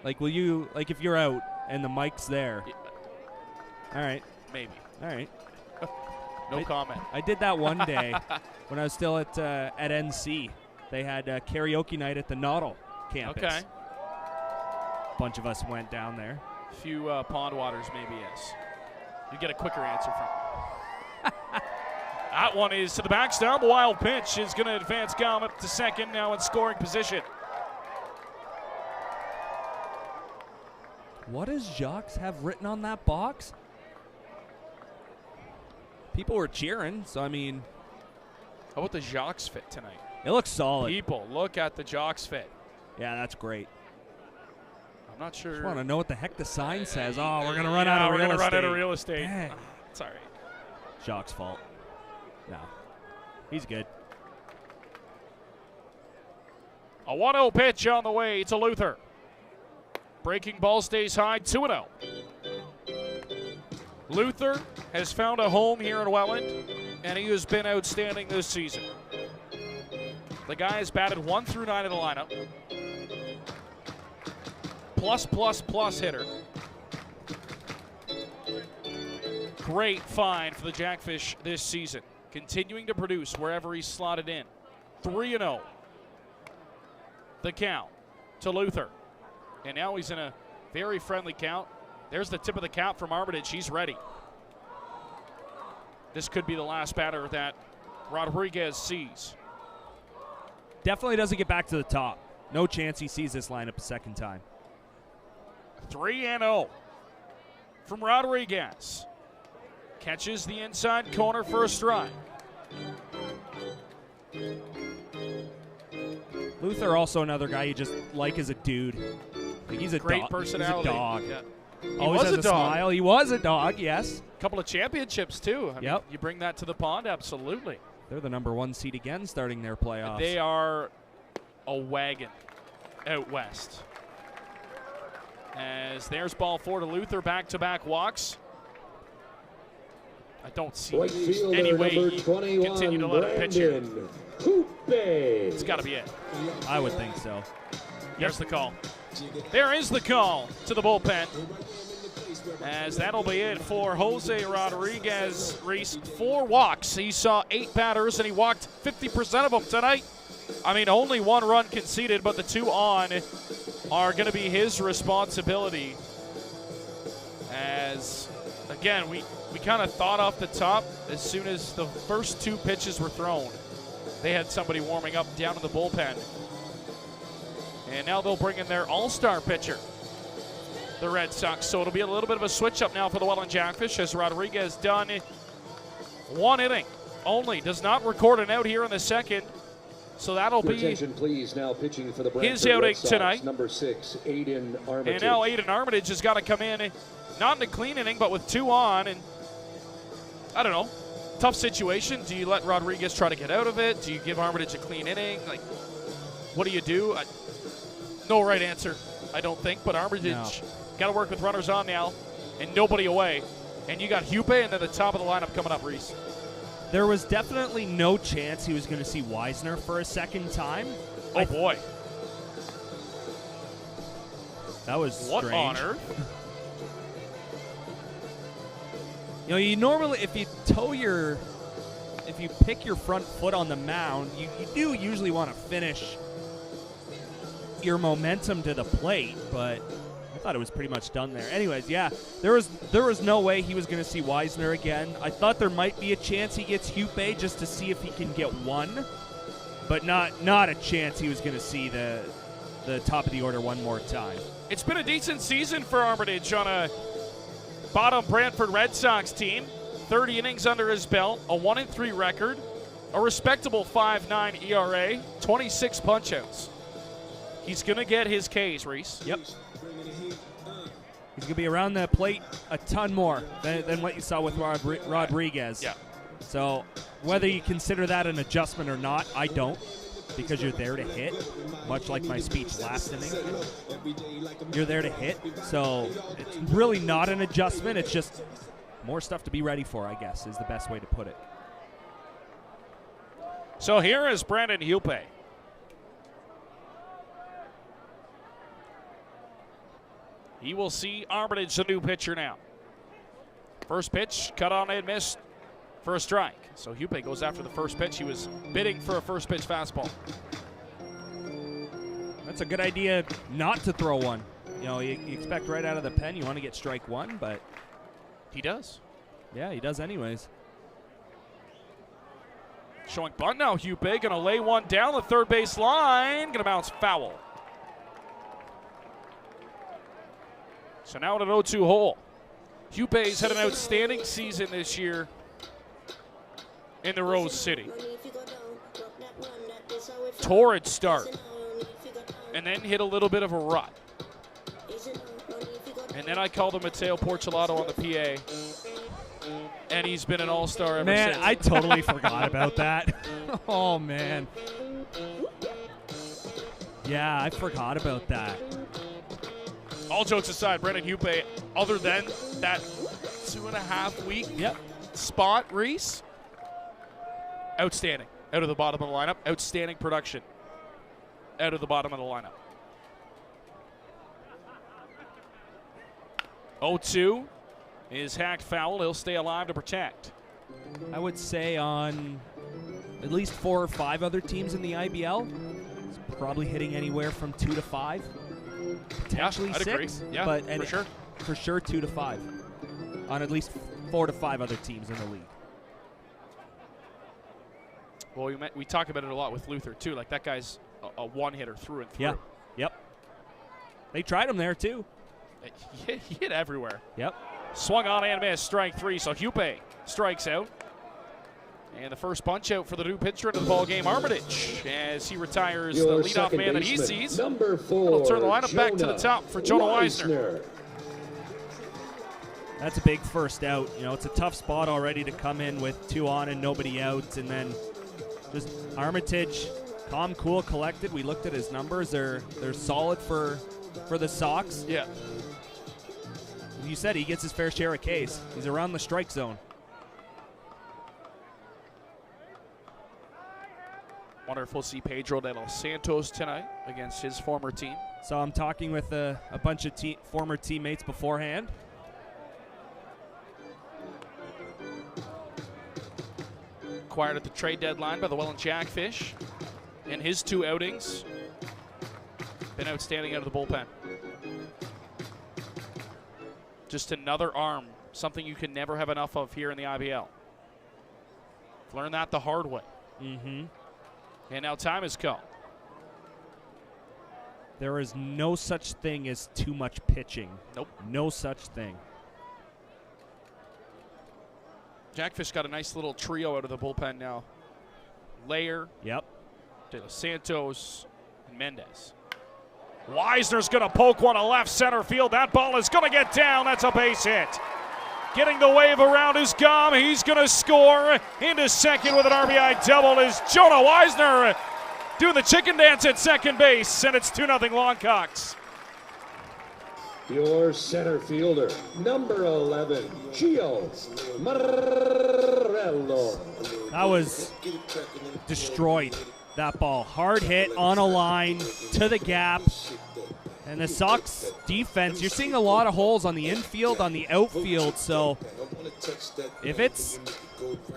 Like, will you, like, if you're out and the mic's there? Yeah. All right. Maybe. All right. No comment. I did that one day when I was still at NC. They had karaoke night at the Noddle campus. Okay. A bunch of us went down there. A few pond waters, maybe, yes. You get a quicker answer from That one is to the backstop. A wild pitch is going to advance Gallum up to second, now in scoring position. What does Jacques have written on that box? People were cheering, so I mean. How about the Jacques fit tonight? It looks solid. People, look at the Jacques fit. Yeah, that's great. I'm not sure. Just want to know what the heck the sign says. Oh, we're going to run out of real estate. We're going to run out of real estate. Dang. It's all right. Jacques' fault. No. He's good. A 1-0 pitch on the way to Luther. Breaking ball stays high, 2-0. Luther has found a home here in Welland, and he has been outstanding this season. The guy has batted 1 through 9 in the lineup. Plus hitter. Great find for the Jackfish this season. Continuing to produce wherever he's slotted in. 3-0. The count to Luther. And now he's in a very friendly count. There's the tip of the cap from Armitage. He's ready. This could be the last batter that Rodriguez sees. Definitely doesn't get back to the top. No chance he sees this lineup a second time. 3-0 from Rodriguez. Catches the inside corner for a strike. Luther also another guy you just like as a dude. Like he's a great personality. He's a dog. Yeah. Always has a smile. He was a dog, yes. A couple of championships too. I mean, you bring that to the pond, absolutely. They're the #1 seed again starting their playoffs. They are a wagon out west. As there's ball 4 to Luther, back-to-back walks. I don't see any way he can continue to let him pitch here. It's got to be it. I would think so. Here's the call. There is the call to the bullpen. As that'll be it for Jose Rodriguez. Reese, 4 walks. He saw 8 batters, and he walked 50% of them tonight. I mean, only 1 run conceded, but the 2 on are going to be his responsibility. As, again, we kind of thought off the top as soon as the first 2 pitches were thrown. They had somebody warming up down in the bullpen. And now they'll bring in their all-star pitcher, the Red Sox. So it'll be a little bit of a switch-up now for the Welland Jackfish as Rodriguez done 1 inning only. Does not record an out here in the second. So that'll be attention, please. Now pitching for the Brantford his outing Red Sox, tonight. Number 6, Aiden Armitage. And now Aiden Armitage has got to come in, not in a clean inning, but with 2 on. And I don't know, tough situation. Do you let Rodriguez try to get out of it? Do you give Armitage a clean inning? Like, what do you do? No right answer, I don't think. But Armitage got to work with runners on now and nobody away. And you got Hupe and then the top of the lineup coming up, Reese. There was definitely no chance he was going to see Weisner for a second time. Oh, boy. That was strange. What on earth? You know, you normally, if you pick your front foot on the mound, you do usually want to finish your momentum to the plate, but I thought it was pretty much done there. Anyways, yeah, there was no way he was going to see Weisner again. I thought there might be a chance he gets Hupe just to see if he can get 1, but not a chance he was going to see the top of the order one more time. It's been a decent season for Armitage on a bottom Brantford Red Sox team. 30 innings under his belt, a 1-3 record, a respectable 5.9 ERA, 26 punch-outs. He's going to get his Ks, Reese. Yep. He's going to be around the plate a ton more than what you saw with Rodriguez. Yeah. So whether you consider that an adjustment or not, I don't, because you're there to hit, much like my speech last inning. You're there to hit, so it's really not an adjustment. It's just more stuff to be ready for, I guess, is the best way to put it. So here is Brandon Hupe. He will see Armitage, the new pitcher now. First pitch, cut on and missed for a strike. So Hupe goes after the first pitch. He was bidding for a first pitch fastball. That's a good idea not to throw one. You know, you expect right out of the pen you want to get strike one, but he does. Yeah, he does anyways. Showing bunt now, Hupe going to lay one down the third base line. Going to bounce foul. So now in an 0-2 hole. Hupe's had an outstanding season this year in the Rose City. Torrid start. And then hit a little bit of a rut. And then I called him Mateo Porcelato on the PA. And he's been an all-star ever since. Man, I totally forgot about that. Oh, man. Yeah, I forgot about that. All jokes aside, Brandon Hupe, other than that 2.5 week spot, Reese, outstanding. Out of the bottom of the lineup. Outstanding production. Out of the bottom of the lineup. 0-2 is hacked foul. He'll stay alive to protect. I would say on at least 4 or 5 other teams in the IBL, it's probably hitting anywhere from 2 to 5. Potentially I'd 6. Agree. Yeah, but for sure. For sure 2 to 5 on at least 4 to 5 other teams in the league. Well, we talk about it a lot with Luther, too. Like, that guy's a one-hitter through and through. Yeah. Yep. They tried him there, too. He hit everywhere. Yep. Swung on and missed. Strike 3. So Hupe strikes out. And the first punch out for the new pitcher into the ball game, Armitage, as he retires the leadoff man that he sees. Number 4. He'll turn the lineup back to the top for Jonah Weisner. That's a big first out. You know, it's a tough spot already to come in with 2 on and nobody out, and then just Armitage, calm, cool, collected. We looked at his numbers. They're solid for the Sox. Yeah. You said he gets his fair share of Ks. He's around the strike zone. Wonderful to see Pedro de los Santos tonight against his former team. So I'm talking with a bunch of former teammates beforehand. Acquired at the trade deadline by the Welland Jackfish. In his 2 outings, been outstanding out of the bullpen. Just another arm, something you can never have enough of here in the IBL. Learned that the hard way. Mm-hmm. And now time has come. There is no such thing as too much pitching. Nope. No such thing. Jackfish got a nice little trio out of the bullpen now. Layer. Yep. De los Santos and Mendez. Weisner's going to poke one to left center field. That ball is going to get down. That's a base hit. Getting the wave around his gum. He's going to score into second with an RBI double is Jonah Weisner doing the chicken dance at second base, and it's 2-0 Longcocks. Your center fielder, number 11, Gio Marrello. That was destroyed, that ball. Hard hit on a line to the gap. And the Sox defense, you're seeing a lot of holes on the infield, on the outfield. So if it's,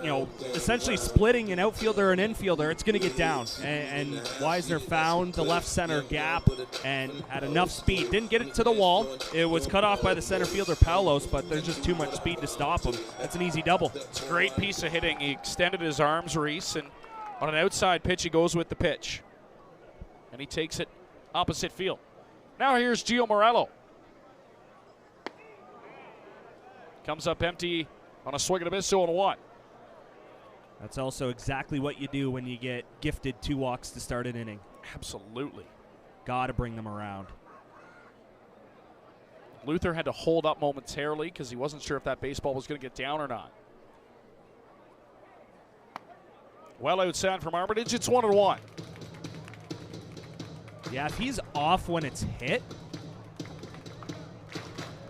you know, essentially splitting an outfielder and infielder, it's going to get down. And Weisner found the left center gap and had enough speed. Didn't get it to the wall. It was cut off by the center fielder, Paulos, but there's just too much speed to stop him. That's an easy double. It's a great piece of hitting. He extended his arms, Reese, and on an outside pitch, he goes with the pitch. And he takes it opposite field. Now here's Gio Morello. Comes up empty on a swing and a miss, 0-1. That's also exactly what you do when you get gifted 2 walks to start an inning. Absolutely. Got to bring them around. Luther had to hold up momentarily because he wasn't sure if that baseball was going to get down or not. Well outside from Armitage, it's 1-1. Yeah, if he's off when it's hit,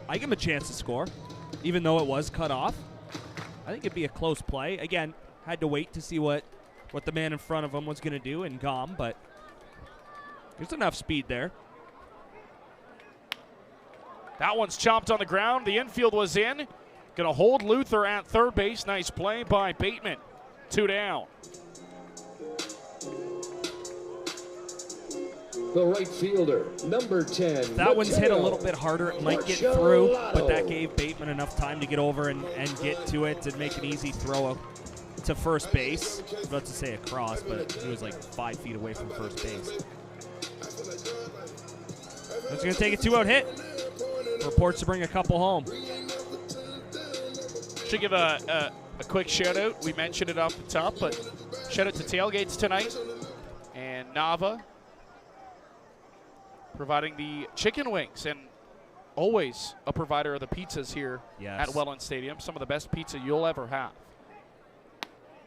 I give him a chance to score, even though it was cut off. I think it'd be a close play. Again, had to wait to see what the man in front of him was going to do in Gom, but there's enough speed there. That one's chopped on the ground. The infield was in. Going to hold Luther at third base. Nice play by Bateman. 2 down. The right fielder, number 10. That one's hit a Mateo little bit harder. It might get through, but that gave Bateman enough time to get over and get to it and make an easy throw to first base. I was about to say across, but he was like 5 feet away from first base. That's going to take a 2-out hit. Reports to bring a couple home. Should give a quick shout out. We mentioned it off the top, but shout out to Tailgates tonight and Nava providing the chicken wings, and always a provider of the pizzas here at Welland Stadium. Some of the best pizza you'll ever have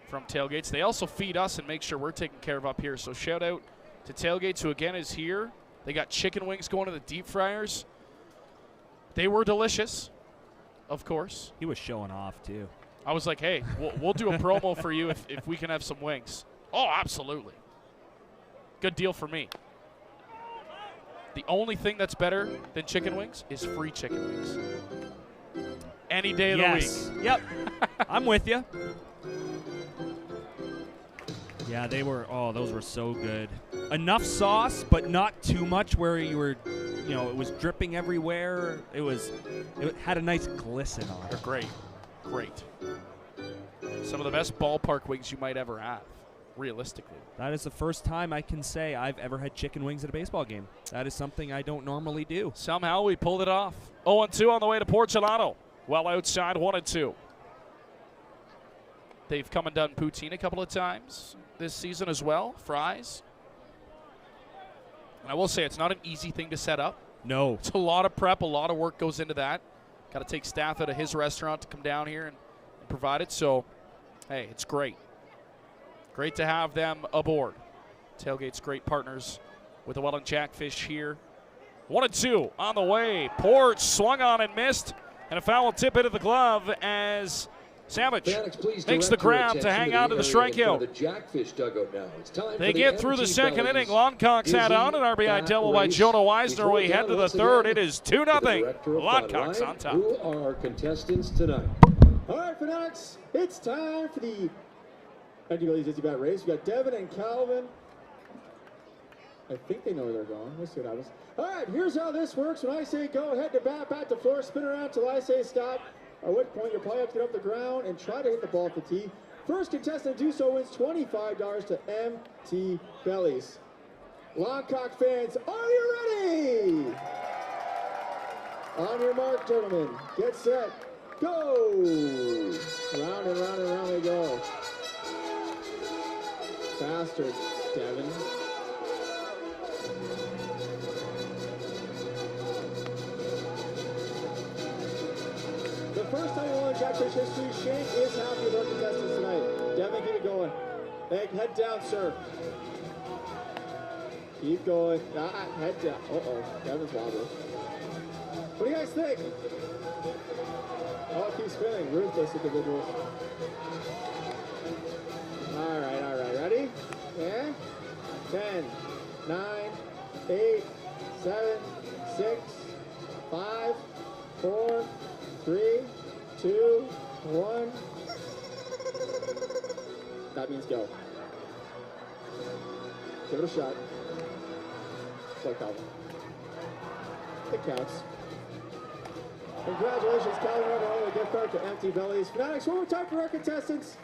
from Tailgates. They also feed us and make sure we're taken care of up here. So shout out to Tailgates, who again is here. They got chicken wings going to the deep fryers. They were delicious, of course. He was showing off too. I was like, hey, we'll do a promo for you if we can have some wings. Oh, absolutely. Good deal for me. The only thing that's better than chicken wings is free chicken wings. Any day of the week. Yep. I'm with you. Yeah, they were, those were so good. Enough sauce, but not too much where you were, it was dripping everywhere. It had a nice glisten on it. They're great. Great. Some of the best ballpark wings you might ever have, realistically. That is the first time I can say I've ever had chicken wings at a baseball game. That is something I don't normally do. Somehow we pulled it off. 0-2 on the way to Porcelano. Well outside, 1-2. They've come and done poutine a couple of times this season as well, fries. And I will say it's not an easy thing to set up. No. It's a lot of prep, a lot of work goes into that. Got to take staff out of his restaurant to come down here and provide it. So, hey, it's great. Great to have them aboard. Tailgate's great partners with the Welland Jackfish here. 1-2 on the way. Porch swung on and missed. And a foul tip into the glove as Savage makes the grab to hang on to the strikeout. They get through the second inning. Longcocks had on an RBI double by Jonah Weisner. We head to the third. It is 2-0. Longcocks on top. Who are our contestants tonight? All right, Fanatics, it's time for the NWL's Dizzy Bat race. We got Devin and Calvin. I think they know where they're going. Let's see what happens. All right, here's how this works. When I say go, head to bat to floor, spin around till I say stop. At what point you'll probably have to get up the ground and try to hit the ball at the tee. First contestant to do so wins $25 to empty bellies. Longcock fans, are you ready? On your mark, gentlemen. Get set. Go! Round and round and round they go. Faster, Devin. The first time in Welland Jackfish history, Shane is happy with our contestants tonight. Devin, keep it going. Hey, head down, sir. Keep going. Head down. Uh-oh, Devin's wobbling. What do you guys think? Oh, keep spinning. Ruthless individuals. All right. Ready? Yeah? 10, 9, 8, 7, 6, 5, 4, 3, 2, 1. That means go. Give it a shot. Look out. It counts. Congratulations, Calvin. Overall, a gift card to Empty Bellies. Fanatics, one more time for our contestants.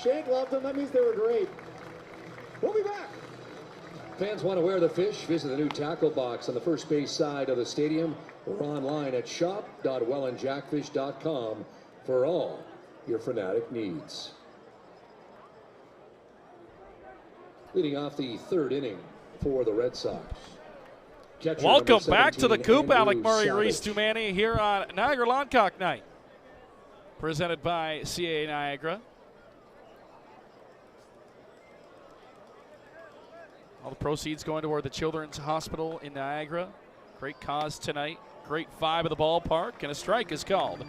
Shane loved them. That means they were great. We'll be back. Fans want to wear the fish? Visit the new tackle box on the first base side of the stadium or online at shop.wellandjackfish.com for all your Fanatic needs. Leading off the third inning for the Red Sox. Catcher Welcome number back to the 17, coop, Alec Andrew Murray, Savage. Reese Dumani here on Niagara Longcock Night. Presented by CA Niagara. All the proceeds going toward the Children's Hospital in Niagara. Great cause tonight. Great vibe of the ballpark, and a strike is called.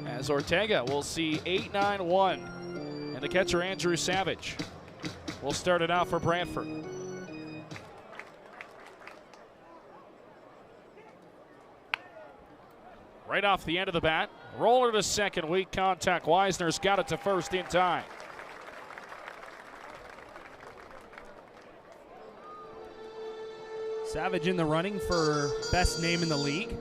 As Ortega will see 8-9-1. And the catcher, Andrew Savage, will start it out for Brantford. Right off the end of the bat. Roller to second, weak contact. Weisner's got it to first in time. Savage in the running for best name in the league,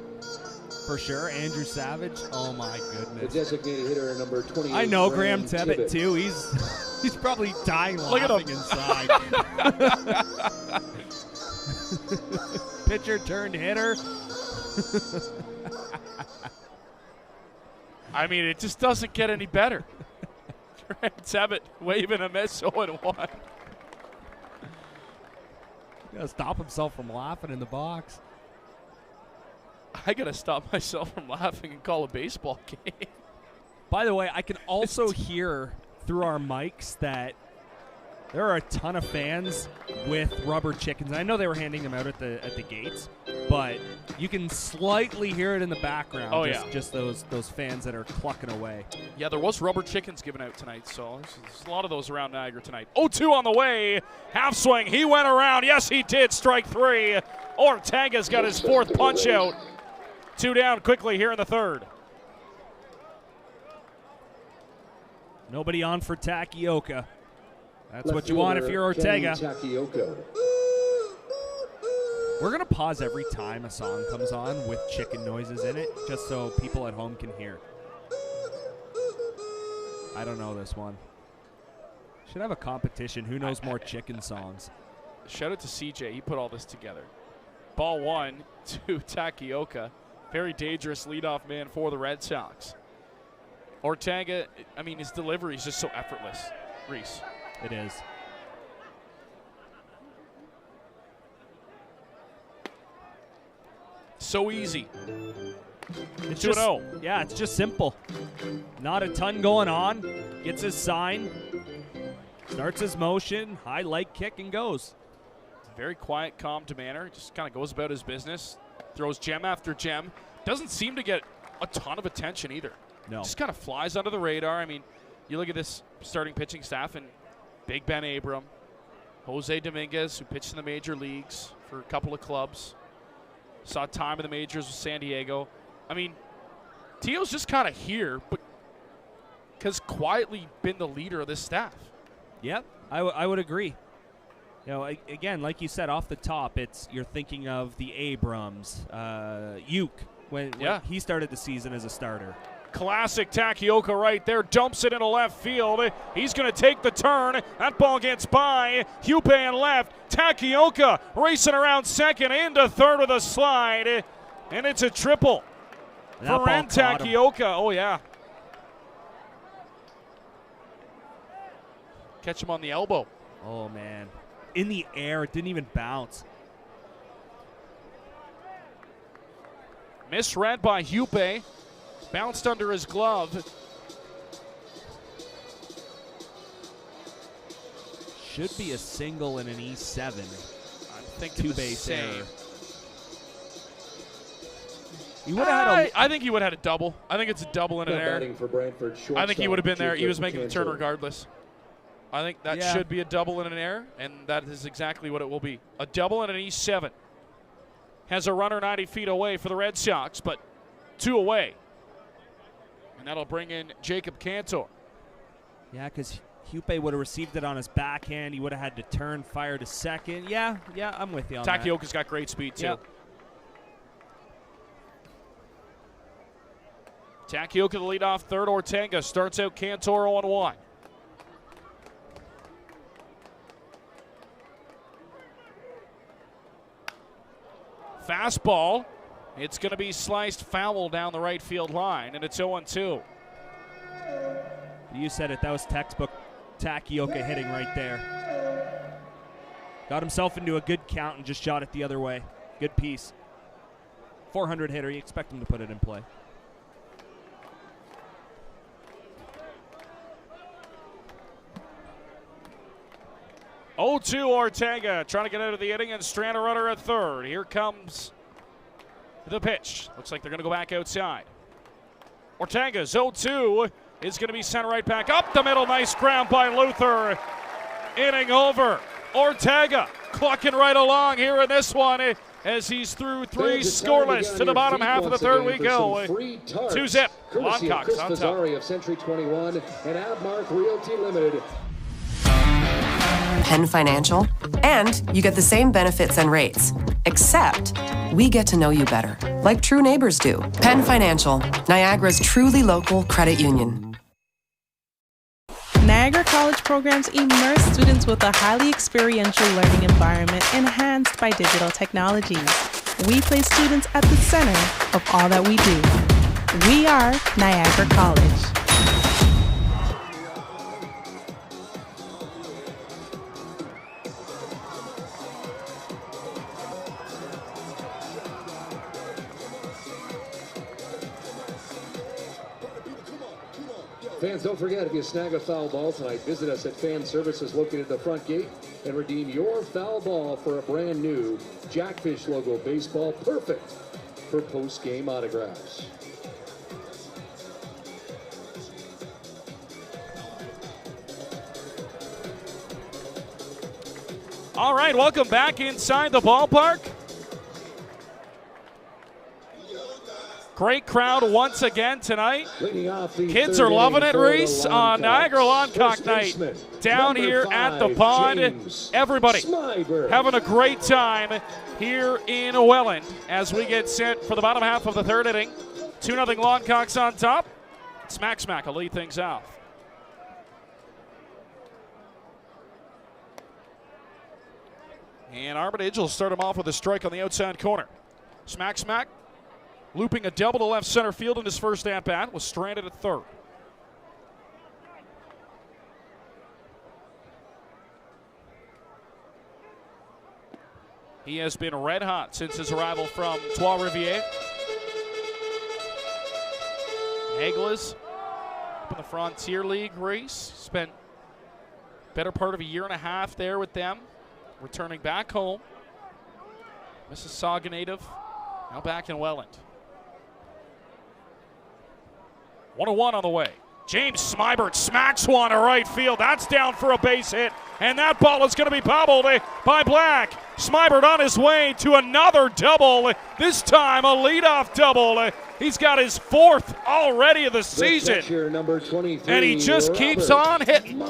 for sure. Andrew Savage. Oh my The goodness. designated hitter, number 28. I know Graham Graham Tebbett too. He's probably dying Look at laughing him. inside. Pitcher turned hitter. I mean, it just doesn't get any better. Graham Tebbett waving a miss 0-1. Gotta stop himself from laughing in the box. I got to stop myself from laughing and call a baseball game. By the way, I can also hear through our mics that there are a ton of fans with rubber chickens. I know they were handing them out at the gates, but you can slightly hear it in the background. Oh, just those fans that are clucking away. Yeah, there was rubber chickens given out tonight, so there's a lot of those around Niagara tonight. 0-2 on the way. Half swing. He went around. Yes, he did. Strike three. Ortega's got his fourth punch out. 2 down quickly here in the third. Nobody on for Takioka. That's Left what you want if fielder, you're Ortega. Kenny Takioka. We're going to pause every time a song comes on with chicken noises in it, just so people at home can hear. I don't know this one. Should have a competition. Who knows more chicken songs? Shout out to CJ. He put all this together. Ball 1 to Takioka. Very dangerous leadoff man for the Red Sox. Ortega, I mean, his delivery is just so effortless. Reese. It is. So easy. It's 2-0. Yeah, it's just simple. Not a ton going on. Gets his sign. Starts his motion. High leg kick and goes. Very quiet, calm manner. Just kind of goes about his business. Throws gem after gem. Doesn't seem to get a ton of attention either. No. Just kind of flies under the radar. I mean, you look at this starting pitching staff and Big Ben Abram, Jose Dominguez, who pitched in the major leagues for a couple of clubs. Saw time in the majors with San Diego. I mean, Tio's just kind of here, but has quietly been the leader of this staff. Yep, I would agree. You know, again, like you said, off the top, you're thinking of the Abrams, Uke, when he started the season as a starter. Classic Takioka right there, dumps it into left field. He's going to take the turn. That ball gets by. Hupe in left. Takioka racing around second into third with a slide. And it's a triple for Ren Takioka. Oh, yeah. Catch him on the elbow. Oh, man. In the air. It didn't even bounce. Misread by Hupe. Bounced under his glove. Should be a single and an E7. I'm thinking the same. He would have had I think he would have had a double. I think it's a double in an air. Batting for Brantford, I think he would have been there. He was Jacob making the turn Cantor. regardless. I think that should be a double in an air, and that is exactly what it will be. A double and an E7. Has a runner 90 feet away for the Red Sox, but 2 away. And that'll bring in Jacob Cantor. Yeah, because Hupe would have received it on his backhand. He would have had to turn, fire to second. Yeah, I'm with you on that. Takioka's got great speed, too. Yep. Takioka the leadoff third. Ortega starts out Cantor 0-1. Fastball. It's going to be sliced foul down the right field line, and it's 0-2. You said it. That was textbook Takioka hitting right there. Got himself into a good count and just shot it the other way. Good piece. 400 hitter. You expect him to put it in play. Oh, 2 Ortega trying to get out of the inning and strand a runner at third. Here comes the pitch. Looks like they're going to go back outside. Ortega's 0-2 is going to be sent right back up the middle. Nice ground by Luther. Inning over. Ortega clucking right along here in this one as he's through 3 scoreless to the bottom half of the third we go. 2-zip. Longcocks on top. of Century 21 and Abmark Realty Limited. Penn Financial, and you get the same benefits and rates, except we get to know you better, like true neighbors do. Penn Financial, Niagara's truly local credit union. Niagara College programs immerse students with a highly experiential learning environment enhanced by digital technologies. We place students at the center of all that we do. We are Niagara College. Fans, don't forget, if you snag a foul ball tonight, visit us at Fan Services located at the front gate and redeem your foul ball for a brand new Jackfish logo baseball, perfect for post-game autographs. All right, welcome back inside the ballpark. Great crowd once again tonight. Kids are loving it, Reese, on Niagara Longcock Night. Down here at the pond, everybody having a great time here in Welland as we get set for the bottom half of the third inning. 2-0 Longcocks on top. Smack will lead things out. And Armitage will start him off with a strike on the outside corner. Smack. Looping a double to left center field in his first at-bat, was stranded at third. He has been red hot since his arrival from Trois-Rivières. Haglas up in the Frontier League race. Spent better part of a year and a half there with them. Returning back home. Mississauga native, now back in Welland. 1-1 on the way. James Smybert smacks one to right field. That's down for a base hit, and that ball is going to be bobbled by Black. Smybert on his way to another double, this time a leadoff double. He's got his 4th already of the season, catcher, number 23, and he just keeps on hitting.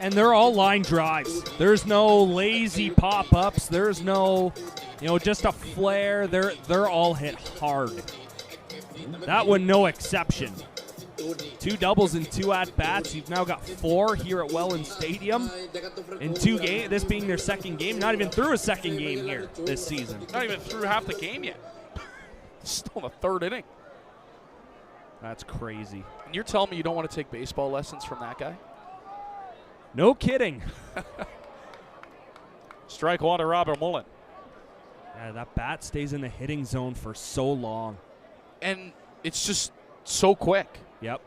And they're all line drives. There's no lazy pop-ups. There's no, just a flare. They're all hit hard. That one, no exception. 2 doubles and 2 at-bats. You've now got 4 here at Welland Stadium. In 2 games, this being their second game. Not even through a second game here this season. Not even through half the game yet. Still in the third inning. That's crazy. And you're telling me you don't want to take baseball lessons from that guy? No kidding. Strike 1 to Robert Mullen. Yeah, that bat stays in the hitting zone for so long. And it's just so quick. Yep.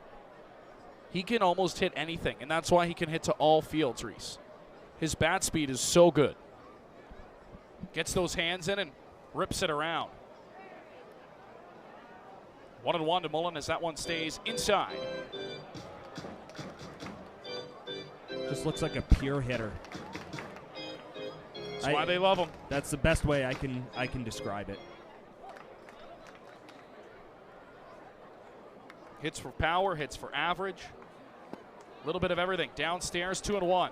He can almost hit anything, and that's why he can hit to all fields, Reese. His bat speed is so good. Gets those hands in and rips it around. 1-1 to Mullen as that one stays inside. Just looks like a pure hitter. That's why they love him. That's the best way I can describe it. Hits for power, hits for average. A little bit of everything. Downstairs, 2-1.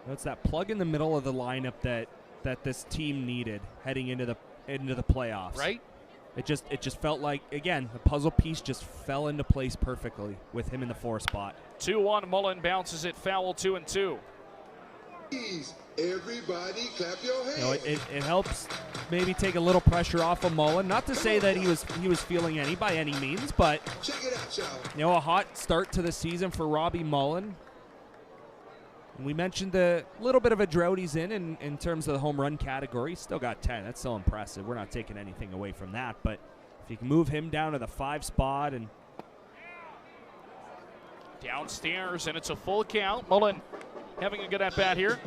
It's that plug in the middle of the lineup that this team needed heading into the playoffs. Right? It just felt like, again, the puzzle piece just fell into place perfectly with him in the 4 spot. 2-1, Mullen bounces it foul, 2-2. Please, everybody clap your hands. It helps maybe take a little pressure off of Mullen. Not to say that he was feeling any by any means, but check it out, y'all. A hot start to the season for Robbie Mullen. We mentioned the little bit of a drought he's in terms of the home run category. He's still got 10. That's still impressive. We're not taking anything away from that. But if you can move him down to the 5 spot and downstairs, and it's a full count. Mullen having a good at-bat here.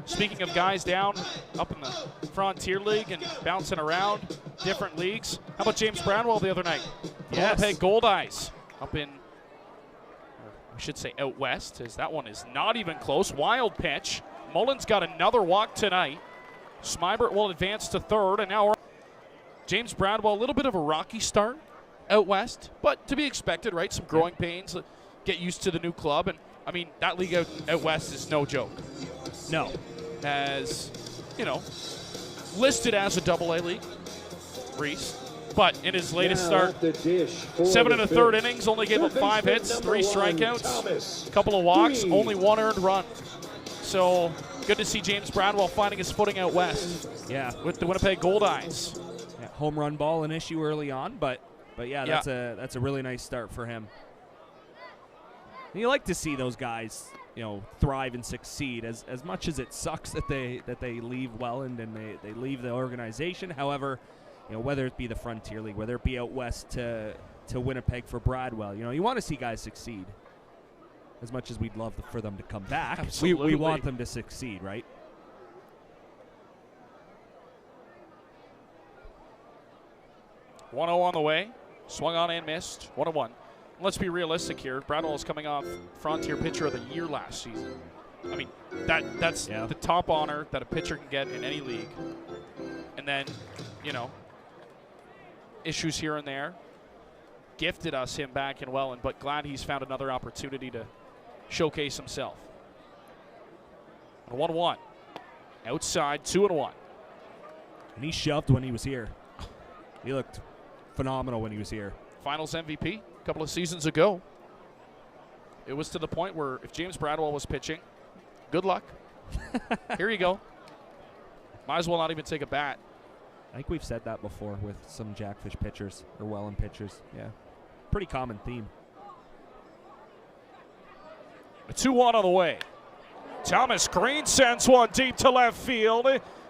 Speaking of guys down up in the Frontier League and bouncing around different leagues, how about James Brownwell the other night? Yes. Winnipeg Gold Eyes up in, I should say out west, as that one is not even close. Wild pitch. Mullen's got another walk tonight. Smybert will advance to third, and now James Brownwell, a little bit of a rocky start out west, but to be expected, right? Some growing pains, get used to the new club, and I mean, that league out west is no joke. No. As, you know, listed as a AA league, Reese. But in his latest start, 7 1/3 innings, only gave up 5 hits, 3 strikeouts, a couple of walks, only 1 earned run. So good to see James Brownwell finding his footing out west. Yeah, with the Winnipeg Gold Eyes. Yeah, home run ball an issue early on, but yeah, that's a really nice start for him. And you like to see those guys, you know, thrive and succeed. As much as it sucks that they leave Welland and they leave the organization. However, you know, whether it be the Frontier League, whether it be out west to Winnipeg for Bradwell, you know, you want to see guys succeed. As much as we'd love for them to come back, we want them to succeed, right? .1-0 on the way, swung on and missed. 1-1. Let's be realistic here. Bradwell is coming off Frontier Pitcher of the Year last season. I mean, that's the top honor that a pitcher can get in any league. And then, you know, issues here and there gifted us him back in Welland, but glad he's found another opportunity to showcase himself. 1-1. Outside, 2-1. And he shoved when he was here. He looked phenomenal when he was here. Finals MVP a couple of seasons ago. It was to the point where if James Bradwell was pitching, good luck. Here you go. Might as well not even take a bat. I think we've said that before with some Jackfish pitchers or Welland pitchers. Yeah, pretty common theme. A 2-1 on the way. Thomas Green sends one deep to left field.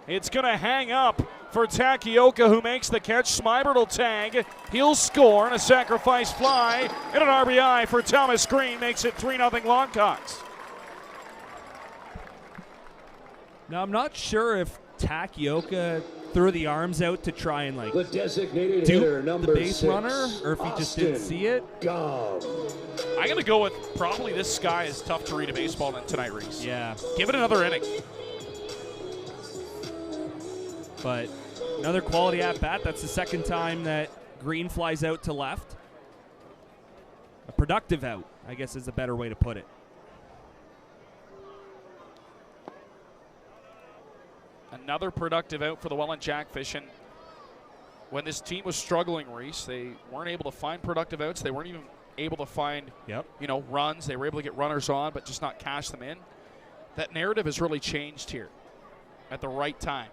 It's going to hang up for Takioka, who makes the catch. Smybert will tag. He'll score, and a sacrifice fly and an RBI for Thomas Green makes it 3-0 Longcocks. Now, I'm not sure if Takioka threw the arms out to try and like the designated dupe hitter, number the base 6, runner, or if he just didn't see it. I'm going to go with probably this guy is tough to read a baseball in tonight, Reese. Yeah. Give it another inning. But another quality at-bat. That's the second time that Green flies out to left. A productive out, I guess is a better way to put it. Another productive out for the Welland Jackfish. And when this team was struggling, Reese, they weren't able to find productive outs. They weren't even able to find, you know, runs. They were able to get runners on, but just not cash them in. That narrative has really changed here at the right time.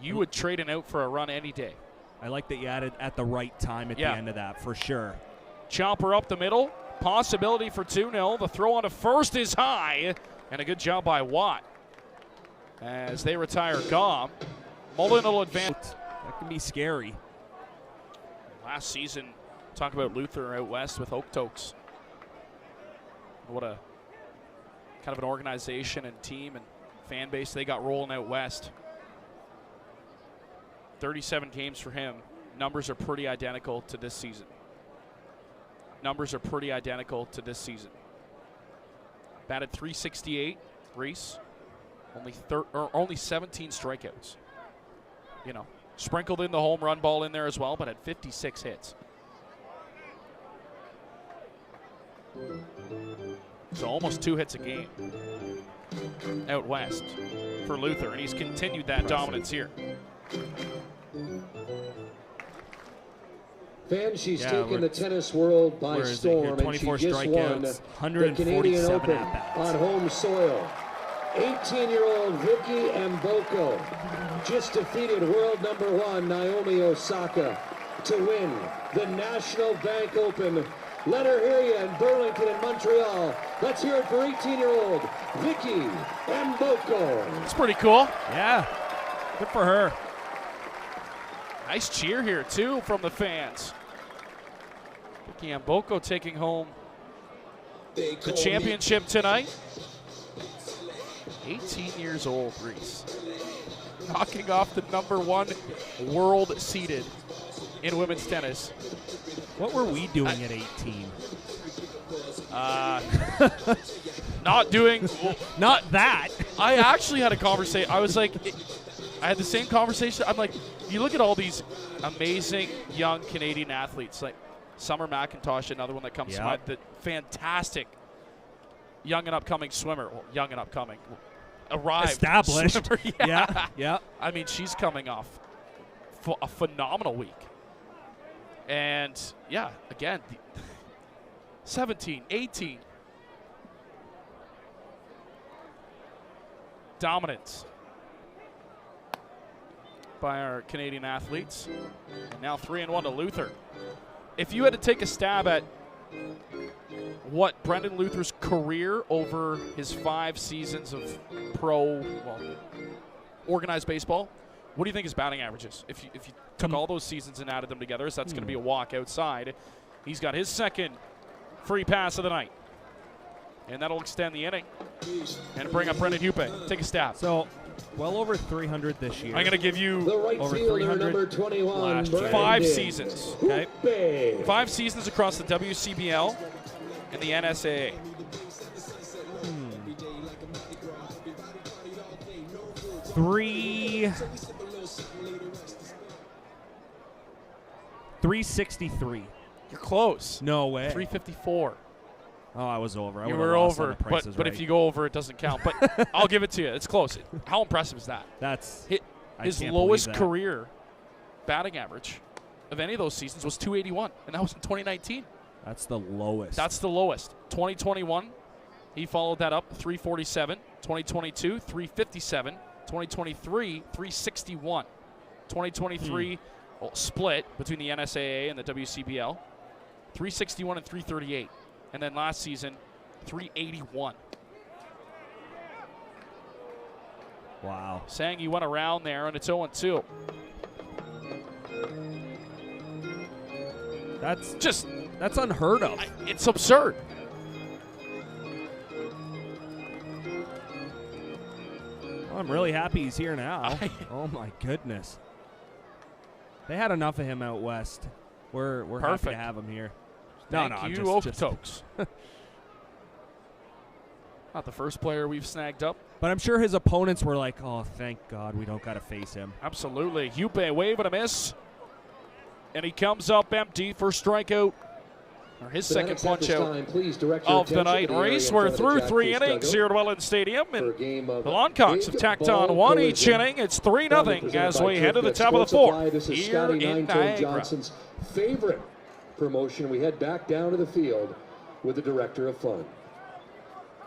You would trade an out for a run any day. I like that you added at the right time at the end of that, for sure. Chopper up the middle. Possibility for 2-0. The throw on to first is high. And a good job by Watt as they retire Gom. Mullen will advance. That can be scary. Last season, talk about Luther out west with Okotoks. What a kind of an organization and team and fan base they got rolling out west. 37 games for him. Numbers are pretty identical to this season. Batted .368, Reese. Only 17 strikeouts. You know, sprinkled in the home run ball in there as well, but had 56 hits. So almost 2 hits a game out west for Luther, and he's continued that dominance here. Fans, she's taken the tennis world by storm, and she just won the Canadian Open on home soil. 18-year-old Vicky Mboko just defeated world #1 Naomi Osaka to win the National Bank Open Let her hear you in Burlington and Montreal. Let's hear it for 18-year-old Vicky Mboko. It's pretty cool. Yeah, good for her. Nice cheer here, too, from the fans. Vicky Mboko taking home the championship tonight. 18 years old, Reese. Knocking off the #1 world seeded in women's tennis. What were we doing at 18? Not doing... Not that. I actually had a conversation. I was like... I had the same conversation. I'm like, you look at all these amazing young Canadian athletes, like Summer McIntosh, another one that comes to mind, the fantastic young and upcoming swimmer. Well, young and upcoming. Arrived. Established. Swimmer, Yeah. I mean, she's coming off a phenomenal week. And, yeah, again, 17, 18. Dominance by our Canadian athletes. And now 3-1 to Luther. If you had to take a stab at what Brendan Luther's career over his 5 seasons of organized baseball, what do you think his batting average is? If you took all those seasons and added them together, so that's going to be a walk outside. He's got his second free pass of the night. And that'll extend the inning and bring up Brendan Hupe. Take a stab. So, well over 300 this year. I'm going to give you over 300 number 21, last year. 5 seasons. Okay. 5 seasons across the WCBL and the NSAA. 363. You're close. No way. 354. Oh, I was over. You were over, but if you go over, it doesn't count. But I'll give it to you. It's close. How impressive is that? That's his lowest career batting average of any of those seasons was 281, and that was in 2019. That's the lowest. That's the lowest. 2021, he followed that up 347. 2022, 357. 2023, 361. 2023 split between the NSAA and the WCBL, 361 and 338. And then last season, 381. Wow. Saying you went around there, and it's 0-2. That's unheard of. It's absurd. Well, I'm really happy he's here now. Oh my goodness. They had enough of him out west. We're happy to have him here. Thank you, Okotoks. Not the first player we've snagged up. But I'm sure his opponents were like, oh, thank God we don't got to face him. Absolutely. Hupe wave and a miss. And he comes up empty for strikeout. Or his second punch out of the night. Race, we're through 3 innings here at Welland Stadium. And the Longcocks have tacked on 1 each inning. It's 3-0 as we head to the top of the 4th here in Niagara. Johnson's favorite promotion. We head back down to the field with the Director of Fun.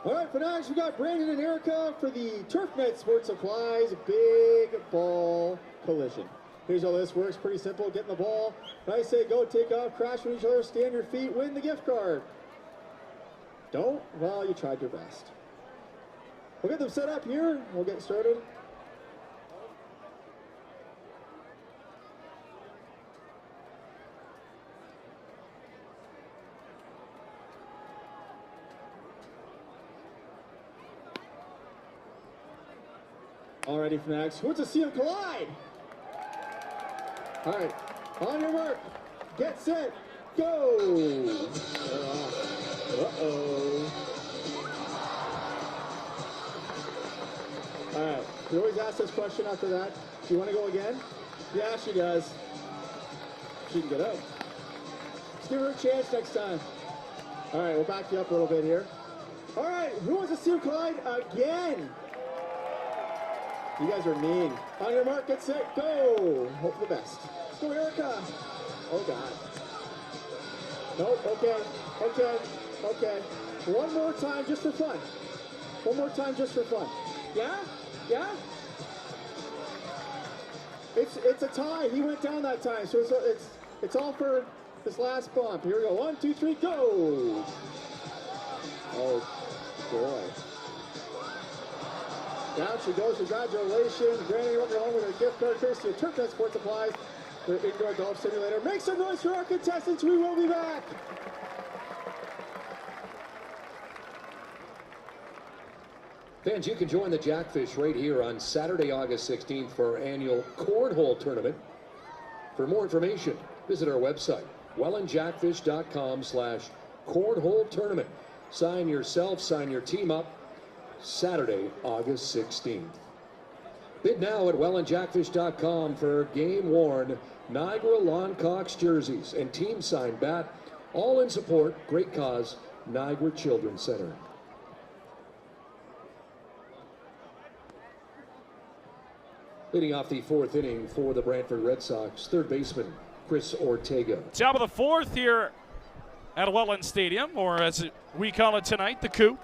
All right, for next, we got Brandon and Erica for the TurfNet Sports Supplies Big Ball Collision. Here's how this works. Pretty simple. Getting the ball. When I say go, take off, crash with each other, stay on your feet, win the gift card. Don't? Well, you tried your best. We'll get them set up here. We'll get started. Alrighty, for next. Who wants to see them collide? All right, on your mark, get set, go! Uh-oh. All right, we always ask this question after that. Do you want to go again? Yeah, she does. She can get up. Let's give her a chance next time. All right, we'll back you up a little bit here. All right, who wants to see them collide again? You guys are mean. On your mark, get set, go! Hope for the best. Let's go, Erica. Oh, God. Nope, okay. One more time, just for fun. One more time, just for fun. Yeah? It's a tie. He went down that time, so it's all for This last bump. Here we go. 1, 2, 3, go. Oh, boy. Down she goes. Congratulations. Granny walking home with a gift card courtesy of Turk Sports Supplies. Their indoor golf simulator. Make some noise for our contestants. We will be back. Fans, you can join the Jackfish right here on Saturday, August 16th for our annual cornhole tournament. For more information, visit our website, wellandjackfish.com/cornhole tournament. Sign yourself, sign your team up, Saturday, August 16th. Bid now at wellandjackfish.com for game-worn Niagara Longcocks jerseys and team-signed bat, all in support, great cause, Niagara Children's Center. Leading off the fourth inning for the Brantford Red Sox, third baseman Chris Ortega. Top of the fourth here at Welland Stadium, or as we call it tonight, the Coop.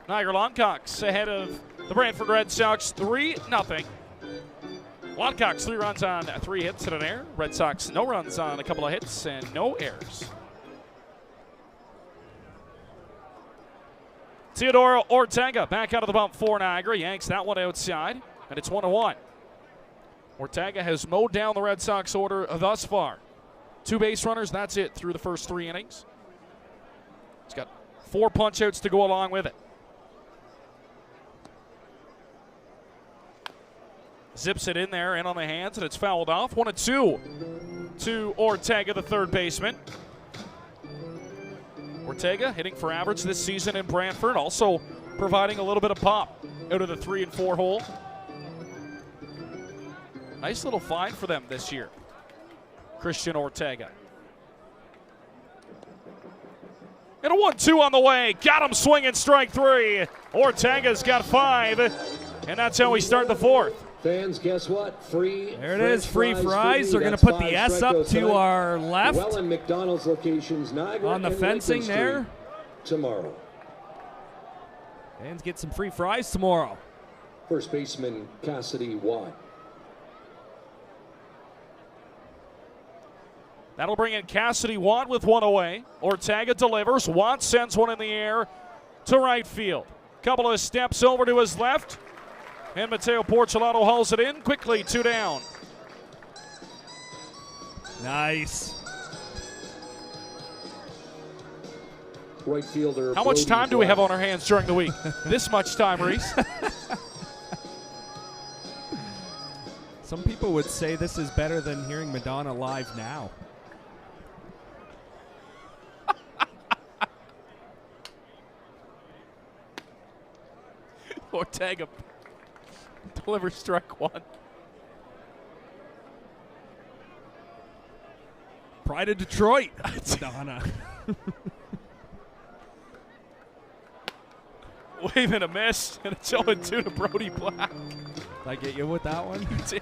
Niagara Longcocks ahead of the Brantford Red Sox 3-0. Longcocks 3 runs on 3 hits and an error. Red Sox no runs on a couple of hits and no errors. Theodoro Ortega back out of the bump for Niagara. Yanks that one outside, and it's 1-1. Ortega has mowed down the Red Sox order thus far. 2 base runners, that's it through the first 3 innings. He's got 4 punch-outs to go along with it. Zips it in there, in on the hands, and it's fouled off. 1-2 to Ortega, the third baseman. Ortega hitting for average this season in Brantford, also providing a little bit of pop out of the 3 and 4 hole. Nice little find for them this year. Christian Ortega. And a 1-2 on the way. Got him swinging strike 3. Ortega's got 5. And that's how we start the fourth. Fans, guess what? Free. There it is, free fries. They're going to put the S up to our left. Welland McDonald's locations, Niagara on the fencing there. Tomorrow. Fans get some free fries tomorrow. First baseman Cassidy Watt. That'll bring in Cassidy Watt with 1 away. Ortega delivers. Watt sends one in the air to right field. Couple of steps over to his left. And Mateo Porcelato hauls it in quickly, 2 down. Nice. Right fielder. How much time do we have on our hands during the week? This much time, Reese. Some people would say this is better than hearing Madonna live now. Ortega delivers strike 1. Pride of Detroit, Madonna. Wave and a miss, and it's 0-2 to Brody Black. Did I get you with that one? You did.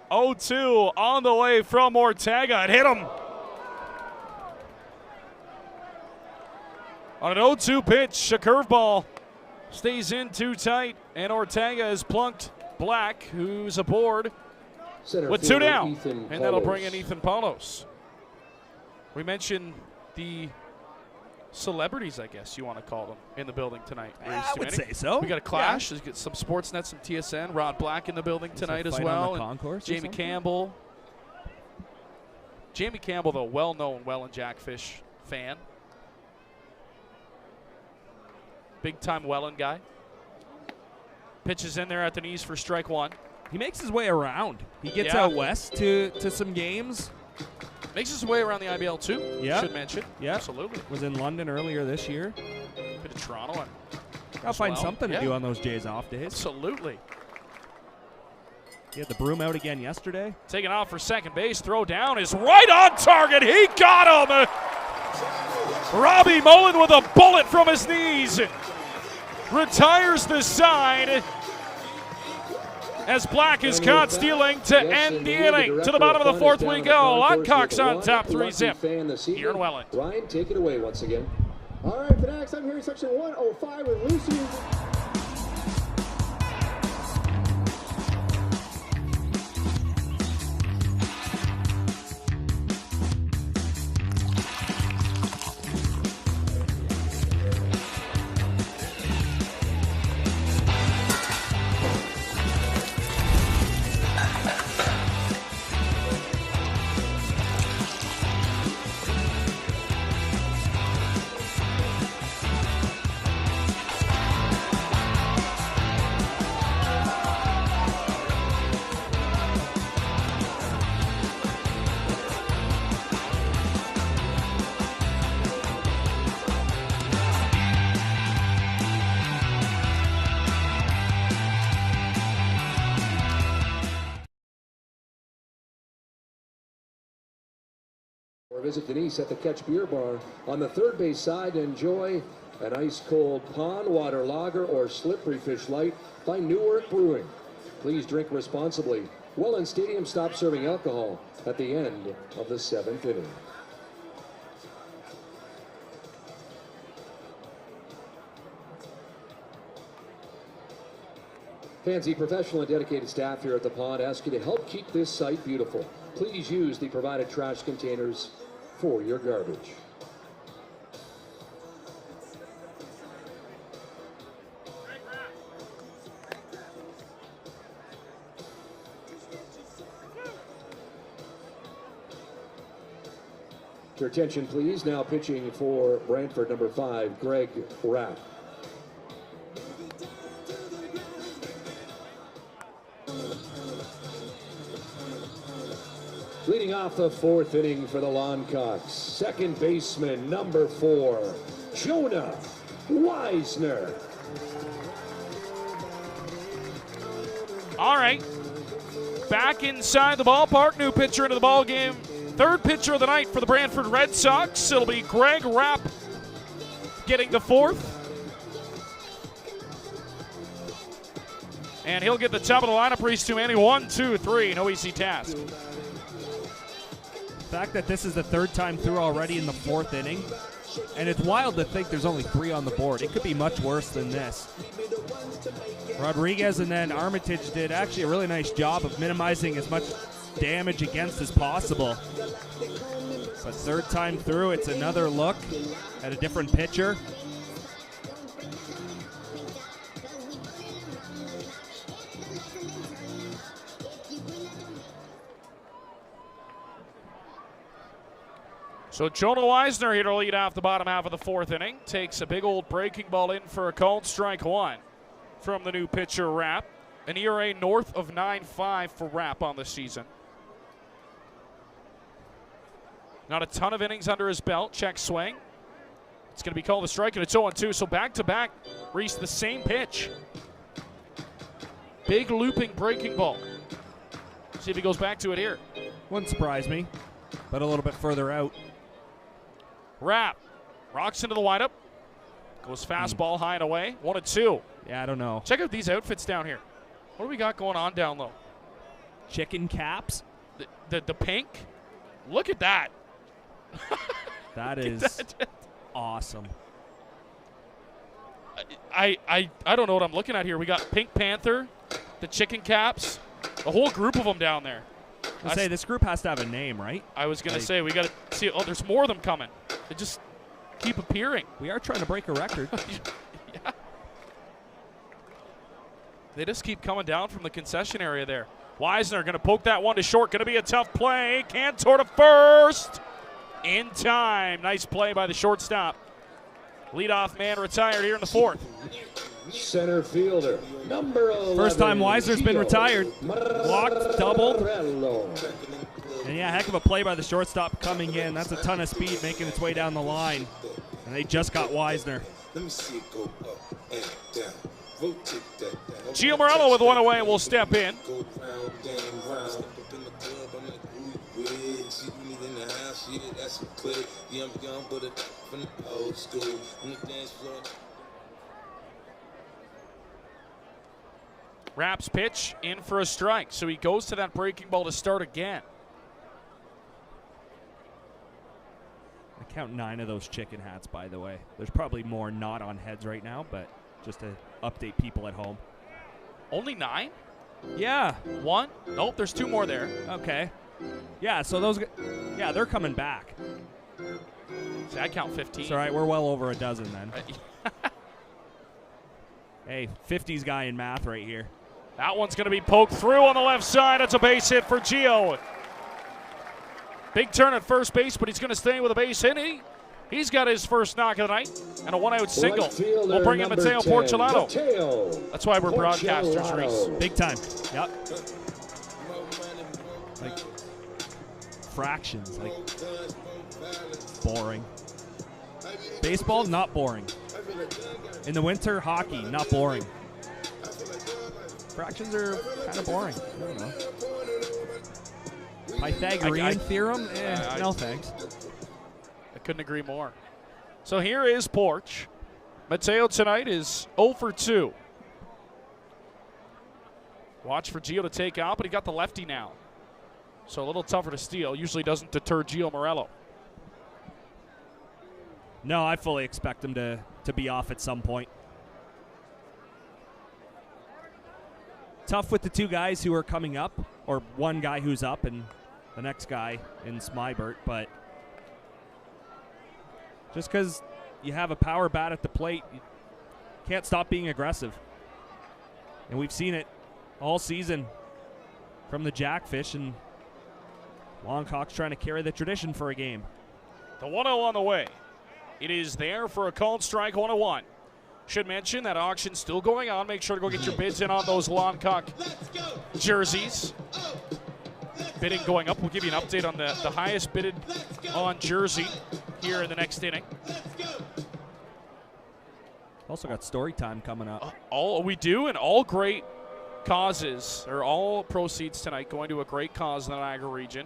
0-2 on the way from Ortega. It hit him. On an 0-2 pitch, a curveball stays in too tight, and Ortega has plunked Black, who's aboard with 2 down. And that'll bring in Ethan Paulos. We mentioned the celebrities, I guess you want to call them, in the building tonight. I would say so. We got a clash. There's some Sportsnet, some TSN. Rod Black in the building tonight as well. And Jamie Campbell. Jamie Campbell, the well-known Welland Jackfish fan. Big-time Welland guy. Pitches in there at the knees for strike 1. He makes his way around. He gets out west to some games. Makes his way around the IBL too. Yeah. Should mention. Yeah. Absolutely. Was in London earlier this year. Bit of Toronto. I'll find something to do on those Jays off days. Absolutely. He had the broom out again yesterday. Taking off for second base. Throw down is right on target. He got him. Robbie Mullen with a bullet from his knees. Retires the side. As Black is caught stealing to end the inning. To the bottom of the fourth we go. Longcocks on top 3-zip here in Welland. Ryan, take it away once again. All right, Fanatics, I'm here in section 105 with Lucy. Or visit Denise at the Catch Beer Bar on the third base side. Enjoy an ice-cold pond water lager or slippery fish light by Newark Brewing. Please drink responsibly. Welland Stadium stops serving alcohol at the end of the 7th inning. Fancy professional and dedicated staff here at the pond ask you to help keep this site beautiful. Please use the provided trash containers for your garbage. Your attention, please. Now pitching for Brantford, number 5, Greg Rapp. Leading off the 4th inning for the Longcocks, second baseman, number 4, Jonah Weisner. All right, back inside the ballpark. New pitcher into the ball game. Third pitcher of the night for the Brantford Red Sox. It'll be Greg Rapp getting the 4th. And he'll get the top of the lineup. Reese to Manny. 1, 2, 3. No easy task. The fact that this is the 3rd time through already in the 4th inning, and it's wild to think there's only 3 on the board. It could be much worse than this. Rodriguez and then Armitage did actually a really nice job of minimizing as much damage against as possible. But 3rd time through, it's another look at a different pitcher. So Jonah Weisner here to lead off the bottom half of the 4th inning. Takes a big old breaking ball in for a called strike 1 from the new pitcher Rapp. An ERA north of 9.5 for Rapp on the season. Not a ton of innings under his belt. Check swing. It's going to be called a strike, and it's 0-2. So back-to-back, Reese, the same pitch. Big looping breaking ball. See if he goes back to it here. Wouldn't surprise me, but a little bit further out. Rapp rocks into the windup. Goes fastball high and away. 1-2. Yeah, I don't know. Check out these outfits down here. What do we got going on down low? Chicken caps. The pink. Look at that. That is awesome. I don't know what I'm looking at here. We got Pink Panther, the chicken caps, a whole group of them down there. I say this group has to have a name, right? I was going to say we got to see. Oh, there's more of them coming. They just keep appearing. We are trying to break a record. Yeah. They just keep coming down from the concession area there. Weisner going to poke that one to short. Going to be a tough play. Cantor to first. In time. Nice play by the shortstop. Leadoff man retired here in the 4th. Center fielder, number 11. First time Weisner's been retired. Walked, doubled. And yeah, heck of a play by the shortstop coming in. That's a ton of speed making its way down the line. And they just got Weisner. Gio Morello with one away will step in. Rapp's pitch in for a strike, so he goes to that breaking ball to start again. I count 9 of those chicken hats, by the way. There's probably more not on heads right now, but just to update people at home. Only 9? Yeah. 1? Nope, there's 2 more there. Okay. Yeah, so those, yeah, they're coming back. See, I count 15. It's all right, we're well over a dozen then. Hey, 50s guy in math right here. That one's going to be poked through on the left side. That's a base hit for Gio. Big turn at first base, but he's going to stay with a base hit. He's got his first knock of the night and a 1-out single. Right We'll bring in Mateo 10, Porcelano. Mateo That's why we're broadcasters, Reese. Big time. Yep. Like fractions, like boring. Baseball, not boring. In the winter, hockey, not boring. Fractions are kind of boring. I don't know. Pythagorean theorem? No thanks. Couldn't agree more. So here is Porch. Mateo tonight is 0 for 2. Watch for Gio to take out, but he got the lefty now. So a little tougher to steal. Usually doesn't deter Gio Morello. No, I fully expect him to be off at some point. Tough with the two guys who are coming up, or one guy who's up and the next guy in Smybert, but just because you have a power bat at the plate, you can't stop being aggressive. And we've seen it all season from the Jackfish, and Longcocks trying to carry the tradition for a game. The 1-0 on the way. It is there for a called strike, 1-1. Should mention that auction's still going on. Make sure to go get your bids in on those Longcock jerseys. Bidding going up. We'll give you an update on the highest bidded on jersey here in the next inning. Also got story time coming up. All we do, and all great causes, or all proceeds tonight going to a great cause in the Niagara region.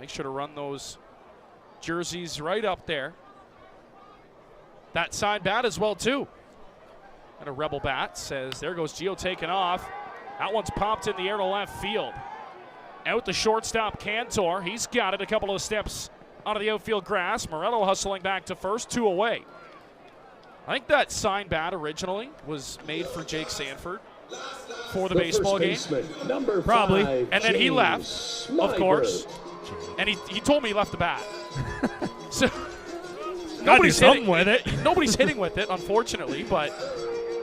Make sure to run those jerseys right up there. That side bat as well, too. And a Rebel bat says, there goes Gio taking off. That one's popped in the air to left field. Out the shortstop, Cantor. He's got it a couple of steps onto the outfield grass. Morello hustling back to first, 2 away. I think that sign bat originally was made for Jake Sanford for the baseball game. Probably. And then he left, of course. And he told me he left the bat. So nobody's hitting with it. Nobody's hitting with it, unfortunately, but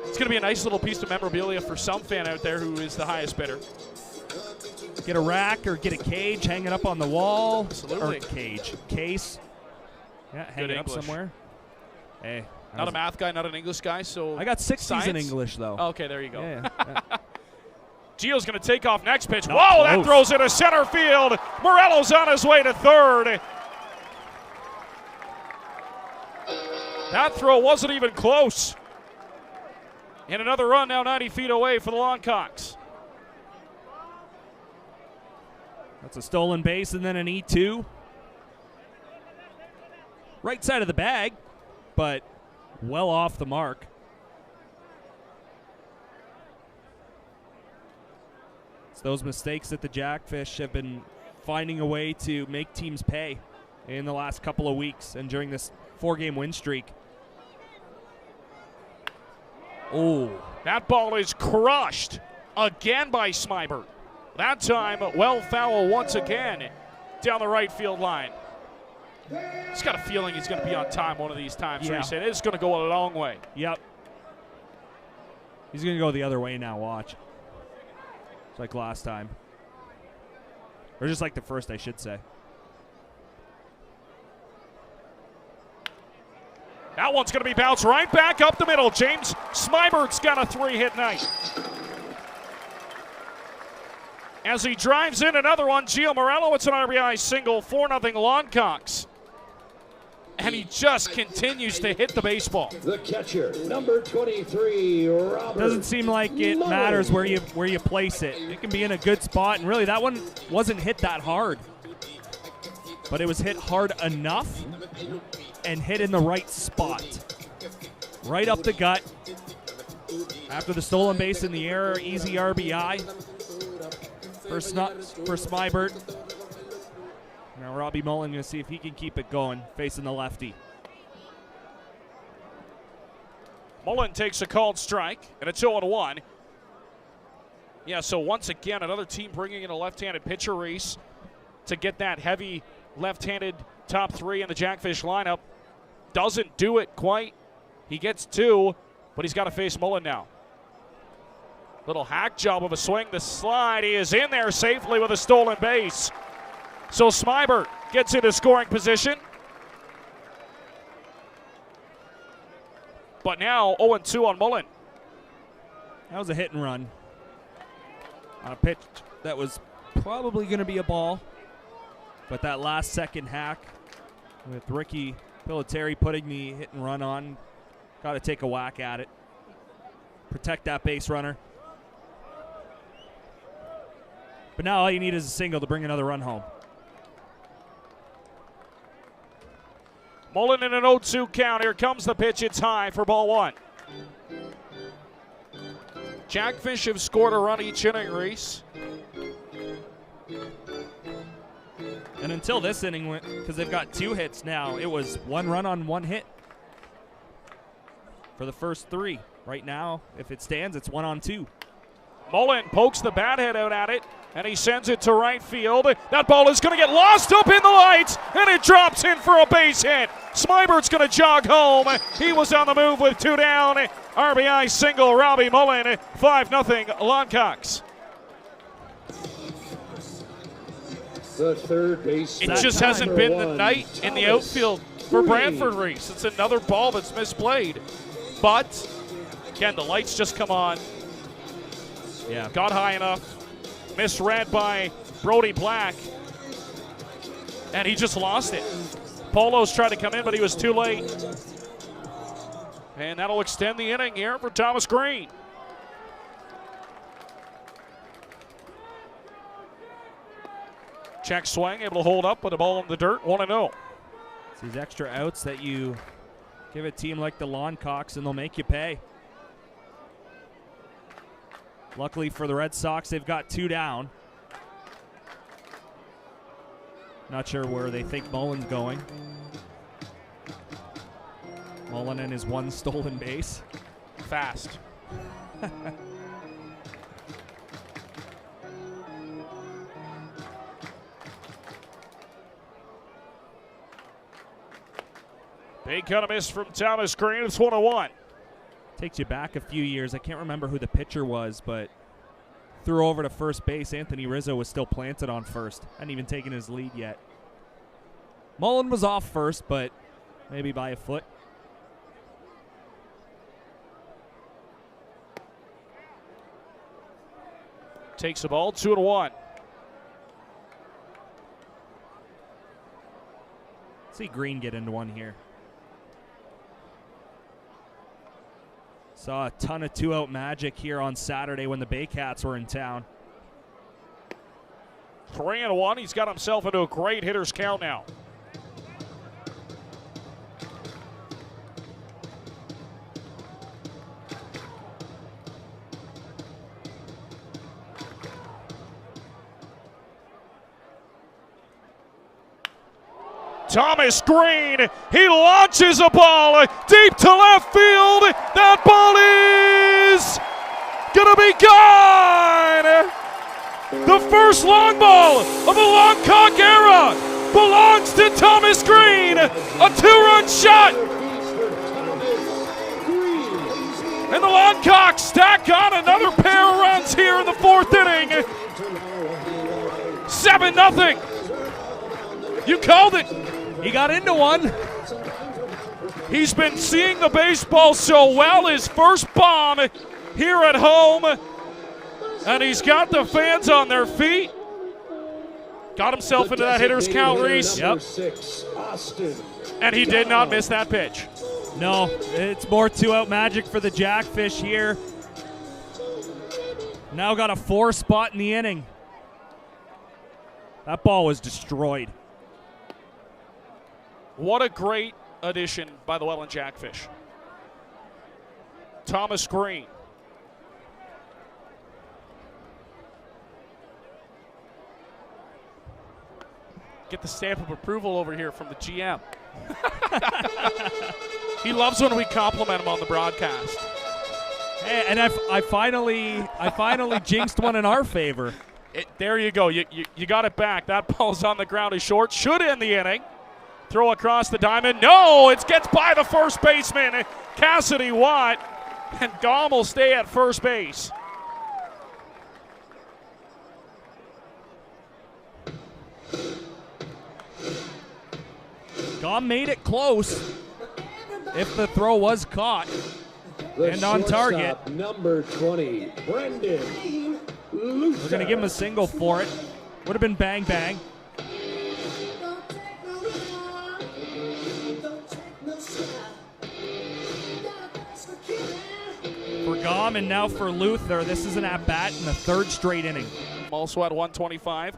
it's going to be a nice little piece of memorabilia for some fan out there who is the highest bidder. Get a rack or get a cage, hang it up on the wall. Absolutely. Or case. Yeah, hang it up somewhere. Hey. Not a math guy, not an English guy, so I got 60s science? in English, though. Okay, there you go. Yeah. Gio's going to take off next pitch. Not Whoa, close. that throws into center field. Morello's on his way to third. That throw wasn't even close. And another run now 90 feet away for the Longcocks. That's a stolen base and then an E2. Right side of the bag, but well off the mark. It's those mistakes that the Jackfish have been finding a way to make teams pay in the last couple of weeks and during this 4-game win streak. Oh, that ball is crushed again by Smybert. That time, well foul once again down the right field line. He's got a feeling he's going to be on time one of these times. Yeah. He said it's going to go a long way. Yep. He's going to go the other way now, watch. It's like last time. Or just like the first, I should say. That one's going to be bounced right back up the middle. James Smybert's got a 3-hit night. As he drives in another one, Gio Morello, it's an RBI single, 4-0 Longcocks. And he just continues to hit the baseball. The catcher, number 23, Robert. Doesn't seem like it matters where you place it. It can be in a good spot, and really that one wasn't hit that hard. But it was hit hard enough and hit in the right spot. Right up the gut. After the stolen base in the air, easy RBI for Smybert. Now Robbie Mullen going to see if he can keep it going, facing the lefty. Mullen takes a called strike, and it's 0-1. Yeah, so once again, another team bringing in a left-handed pitcher race to get that heavy left-handed top 3 in the Jackfish lineup. Doesn't do it quite. He gets 2, but he's got to face Mullen now. Little hack job of a swing. The slide, he is in there safely with a stolen base. So Smybert gets into scoring position. But now 0-2 on Mullen. That was a hit and run on a pitch that was probably going to be a ball. But that last second hack with Ricky Piliteri putting the hit and run on, got to take a whack at it. Protect that base runner. But now all you need is a single to bring another run home. Mullen in an 0-2 count. Here comes the pitch. It's high for ball one. Jackfish have scored a run each inning, Reese. And until this inning, because they've got 2 hits now, it was 1 run on 1 hit for the first 3. Right now, if it stands, it's 1 on 2. Mullen pokes the bat head out at it, and he sends it to right field. That ball is going to get lost up in the lights, and it drops in for a base hit. Smibert's going to jog home. He was on the move with 2 down. RBI single, Robbie Mullen, 5-0 Longcocks. The third base. It just hasn't been the night in the outfield for Brantford, Reese. It's another ball that's misplayed. But, again, the lights just come on. Yeah. Got high enough. Misread by Brody Black. And he just lost it. Polo's tried to come in, but he was too late. And that'll extend the inning here for Thomas Green. Check swing, able to hold up with the ball in the dirt, 1-0. It's these extra outs that you give a team like the Longcocks, and they'll make you pay. Luckily for the Red Sox, they've got 2 down. Not sure where they think Mullen's going. Mullen and his 1 stolen base. Fast. Big cut of miss from Thomas Green. It's 1-1. Takes you back a few years. I can't remember who the pitcher was, but threw over to first base. Anthony Rizzo was still planted on first. Hadn't even taken his lead yet. Mullen was off first, but maybe by a foot. Takes the ball, 2-1. See Green get into one here. Saw a ton of 2-out magic here on Saturday when the Baycats were in town. 3-1. He's got himself into a great hitter's count now. Thomas Green, he launches a ball deep to left field. That ball is gonna be gone. The first long ball of the Longcock era belongs to Thomas Green. A 2-run shot. And the Longcocks stack on another pair of runs here in the 4th inning. 7-0. You called it. He got into one. He's been seeing the baseball so well. His first bomb here at home. And he's got the fans on their feet. Got himself into that hitter's count, Reese. Yep. 6, and he did not miss that pitch. No, it's more 2-out magic for the Jackfish here. Now got a 4 spot in the inning. That ball was destroyed. What a great addition by the Welland Jackfish. Thomas Green. Get the stamp of approval over here from the GM. He loves when we compliment him on the broadcast. Hey, and I finally jinxed one in our favor. There you go. You got it back. That ball's on the ground. Is short. Should end the inning. Throw across the diamond. No, it gets by the first baseman, Cassidy Watt, and Gom will stay at first base. Gom made it close if the throw was caught and on target. Number 20, Brendan Luther. We're going to give him a single for it. Would have been bang bang. For Gom and now for Luther, this is an at-bat in the 3rd straight inning. Also at 125.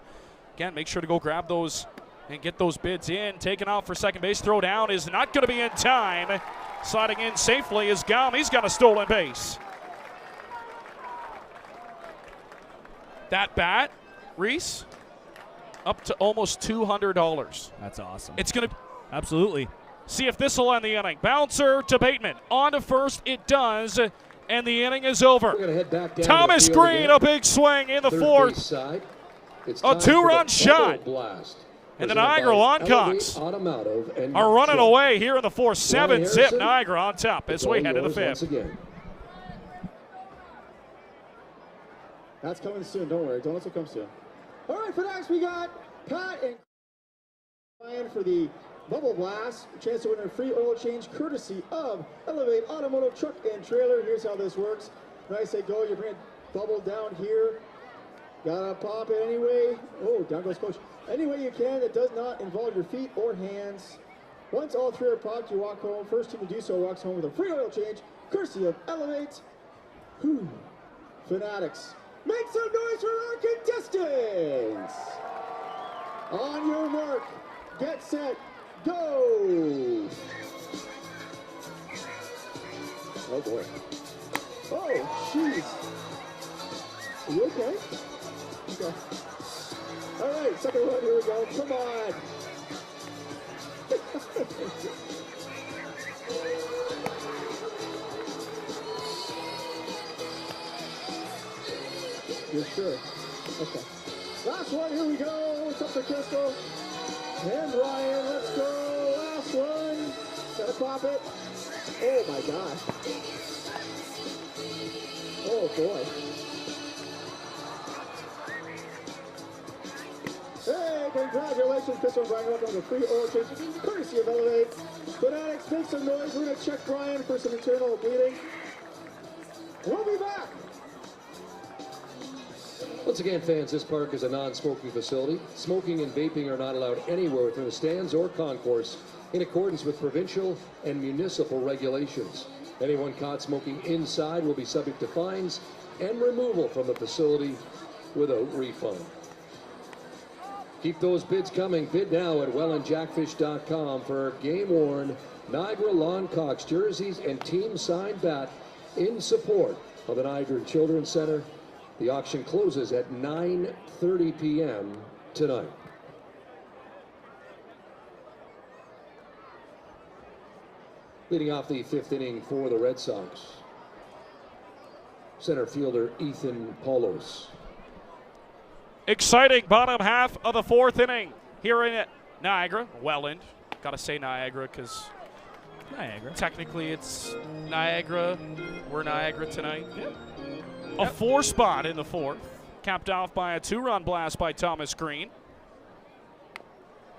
Again, make sure to go grab those and get those bids in. Taken off for second base. Throw down is not going to be in time. Sliding in safely is Gum. He's got a stolen base. That bat, Reese, up to almost $200. That's awesome. It's going to absolutely see if this will end the inning. Bouncer to Bateman. On to first, it does, and the inning is over. Head back down Thomas Green, again. a big swing in the fourth. A two-run shot. And the Niagara Longcocks are running away here in the fourth. 7-zip Niagara on top as we head to the fifth. That's coming soon. Don't worry. Donuts will come soon. All right, for next we got Pat and Ryan for the Bubble Blast. Chance to win a free oil change courtesy of Elevate Automotive Truck and Trailer. Here's how this works. When I say go, you bring a bubble down here. Gotta pop it anyway. Oh, down goes coach. Any way you can that does not involve your feet or hands. Once all three are popped, you walk home. First team to do so walks home with a free oil change courtesy of Elevate. Fanatics. Make some noise for our contestants! On your mark, get set, go! Oh boy. Oh, jeez. Are you okay? Okay. All right, second one, here we go. Come on. You're sure? Okay. Last one, here we go. It's up to Crystal. And Ryan, let's go. Last one. Gotta pop it. Oh my gosh. Oh boy. Hey, congratulations, Crystal and Brian. Welcome to free oil change, courtesy of Elevate. Fanatics, make some noise. We're gonna check Brian for some internal bleeding. We'll be back. Once again, fans, this park is a non-smoking facility. Smoking and vaping are not allowed anywhere within the stands or concourse in accordance with provincial and municipal regulations. Anyone caught smoking inside will be subject to fines and removal from the facility without refund. Keep those bids coming. Bid now at wellandjackfish.com for game-worn Niagara Longcocks jerseys and team-signed bat in support of the Niagara Children's Center. The auction closes at 9:30 p.m. tonight. Leading off the fifth inning for the Red Sox, center fielder Ethan Paulos. Exciting bottom half of the fourth inning here in Niagara. Welland. Got to say Niagara because Niagara. Technically it's Niagara. We're Niagara tonight. Yeah. A 4 spot in the fourth, capped off by a 2-run blast by Thomas Green.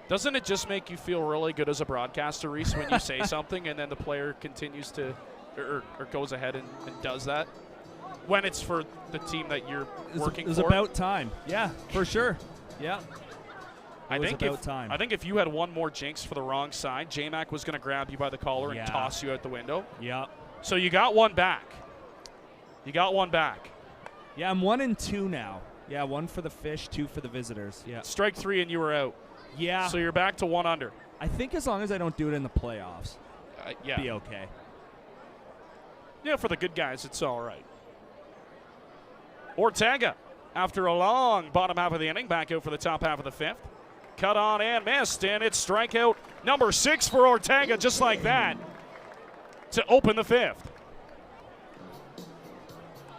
Doesn't it just make you feel really good as a broadcaster, Reese, when you say something and then the player continues to, or goes ahead and does that? When it's for the team that you're working for? It was about time. Yeah, for sure. Yeah. I think if you had one more jinx for the wrong side, J-Mac was going to grab you by the collar and toss you out the window. Yeah. So you got one back. You got one back. Yeah, I'm 1-2 now. Yeah, 1 for the Fish, 2 for the Visitors. Yeah. Strike 3 and you were out. Yeah. So you're back to 1 under. I think as long as I don't do it in the playoffs, be okay. Yeah, for the good guys, it's all right. Ortega, after a long bottom half of the inning, back out for the top half of the fifth. Cut on and missed, and it's strikeout number 6 for Ortega, just like that, to open the fifth.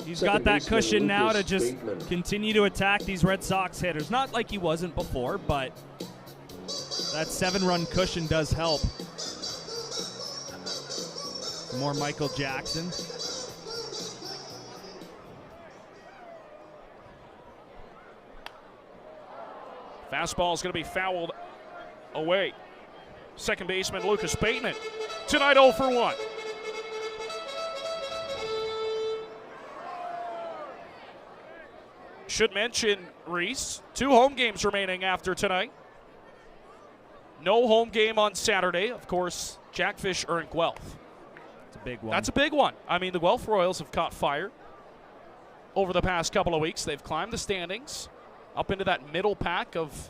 He's got that cushion now to just continue to attack these Red Sox hitters. Not like he wasn't before, but that 7-run cushion does help. More Michael Jackson. Fastball is going to be fouled away. Second baseman Lucas Bateman tonight 0 for 1. Should mention, Reese, 2 home games remaining after tonight. No home game on Saturday. Of course, Jackfish earn Guelph. It's a big one. That's a big one. I mean, the Guelph Royals have caught fire over the past couple of weeks. They've climbed the standings up into that middle pack of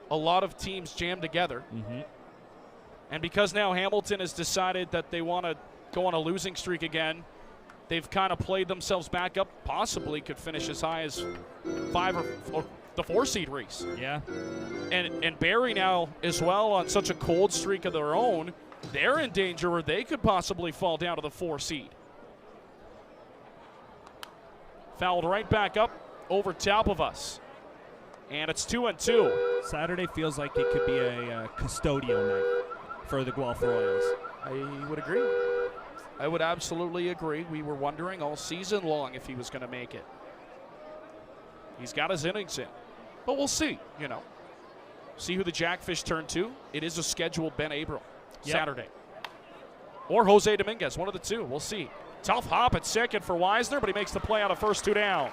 a lot of teams jammed together. And because now Hamilton has decided that they want to go on a losing streak again, they've kind of played themselves back up, possibly could finish as high as 5 or the 4 seed race. Yeah. And Barrie now as well on such a cold streak of their own, they're in danger where they could possibly fall down to the 4 seed. Fouled right back up over top of us. And it's 2-2. Saturday feels like it could be a custodial night for the Guelph Royals. I would agree. I would absolutely agree. We were wondering all season long if he was going to make it. He's got his innings in. But we'll see, you know. See who the Jackfish turn to. It is a scheduled Ben Abram Saturday. Or Jose Dominguez, one of the two. We'll see. Tough hop at second for Weisner, but he makes the play on a first 2 down.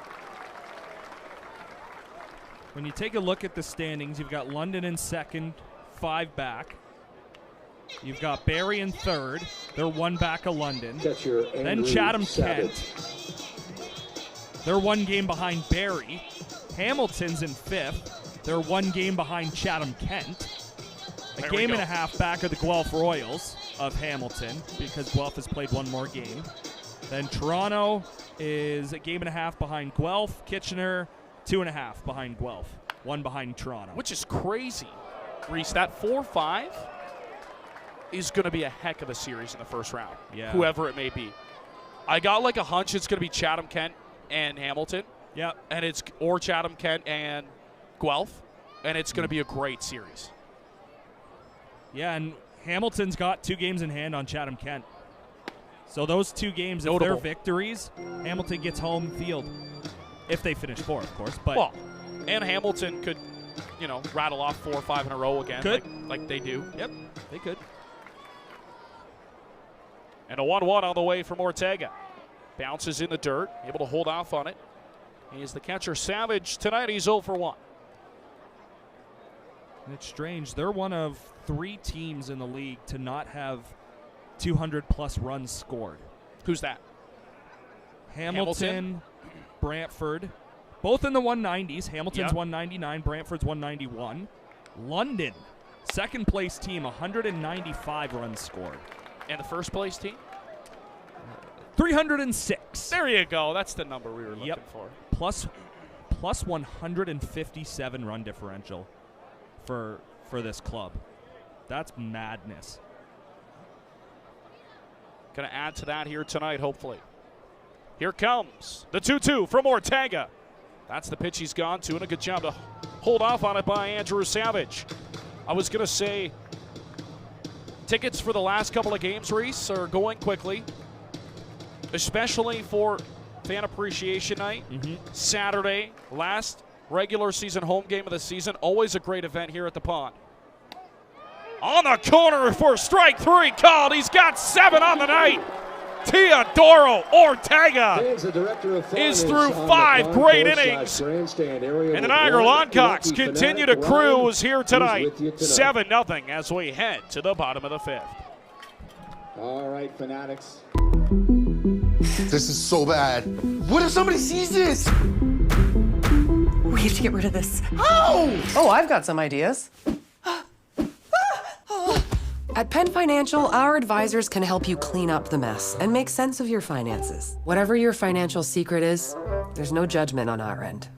When you take a look at the standings, you've got London in second, 5 back. You've got Barrie in third. They're 1 back of London. Then Chatham-Kent. They're 1 game behind Barrie. Hamilton's in 5th. They're 1 game behind Chatham-Kent. A game and a half back of the Guelph Royals of Hamilton because Guelph has played 1 more game. Then Toronto is a game and a half behind Guelph. Kitchener, 2.5 behind Guelph. 1 behind Toronto. Which is crazy. Reese, that 4-5 is going to be a heck of a series in the first round. Yeah. Whoever it may be. I got like a hunch it's going to be Chatham-Kent and Hamilton. Yep. And it's or Chatham-Kent and Guelph. And it's going to be a great series. Yeah, and Hamilton's got 2 games in hand on Chatham-Kent. So those 2 games, if they're victories, Hamilton gets home field. If they finish 4, of course. But well, and Hamilton could, you know, rattle off 4 or 5 in a row again. Like they do. Yep, they could. And a 1-1 on the way from Ortega. Bounces in the dirt, able to hold off on it. He's the catcher Savage tonight. He's 0 for 1. And it's strange. They're one of 3 teams in the league to not have 200-plus runs scored. Who's that? Hamilton, Brantford, both in the 190s. Hamilton's 199, Brantford's 191. London, second-place team, 195 runs scored. And the first-place team? 306. There you go. That's the number we were looking for. Plus 157 run differential for this club. That's madness. Going to add to that here tonight, hopefully. Here comes the 2-2 from Ortega. That's the pitch he's gone to, and a good job to hold off on it by Andrew Savage. I was going to say, tickets for the last couple of games, Reese, are going quickly, especially for Fan Appreciation Night. Saturday, last regular season home game of the season. Always a great event here at the Pond. On the corner for strike 3 called. He's got 7 on the night. Teodoro Ortega is through 5 great innings. And the Niagara Longcocks continue to cruise here tonight. 7-0 as we head to the bottom of the 5th. All right, Fanatics. This is so bad. What if somebody sees this? We have to get rid of this. How? Oh, I've got some ideas. At Penn Financial, our advisors can help you clean up the mess and make sense of your finances. Whatever your financial secret is, there's no judgment on our end.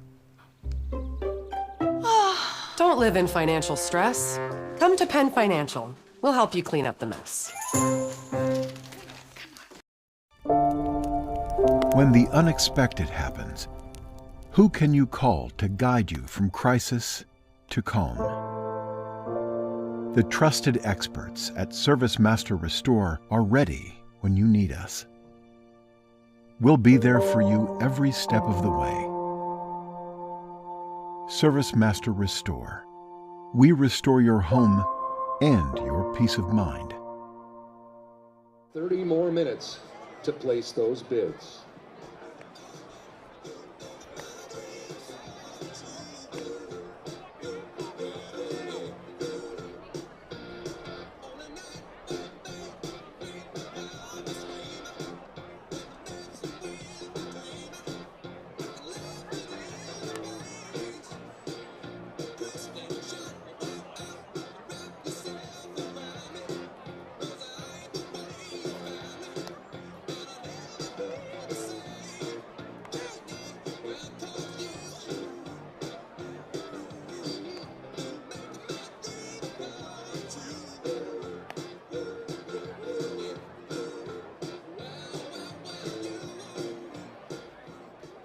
Don't live in financial stress. Come to Penn Financial. We'll help you clean up the mess. When the unexpected happens, who can you call to guide you from crisis to calm? The trusted experts at Service Master Restore are ready when you need us. We'll be there for you every step of the way. Service Master Restore. We restore your home and your peace of mind. 30 more minutes to place those bids.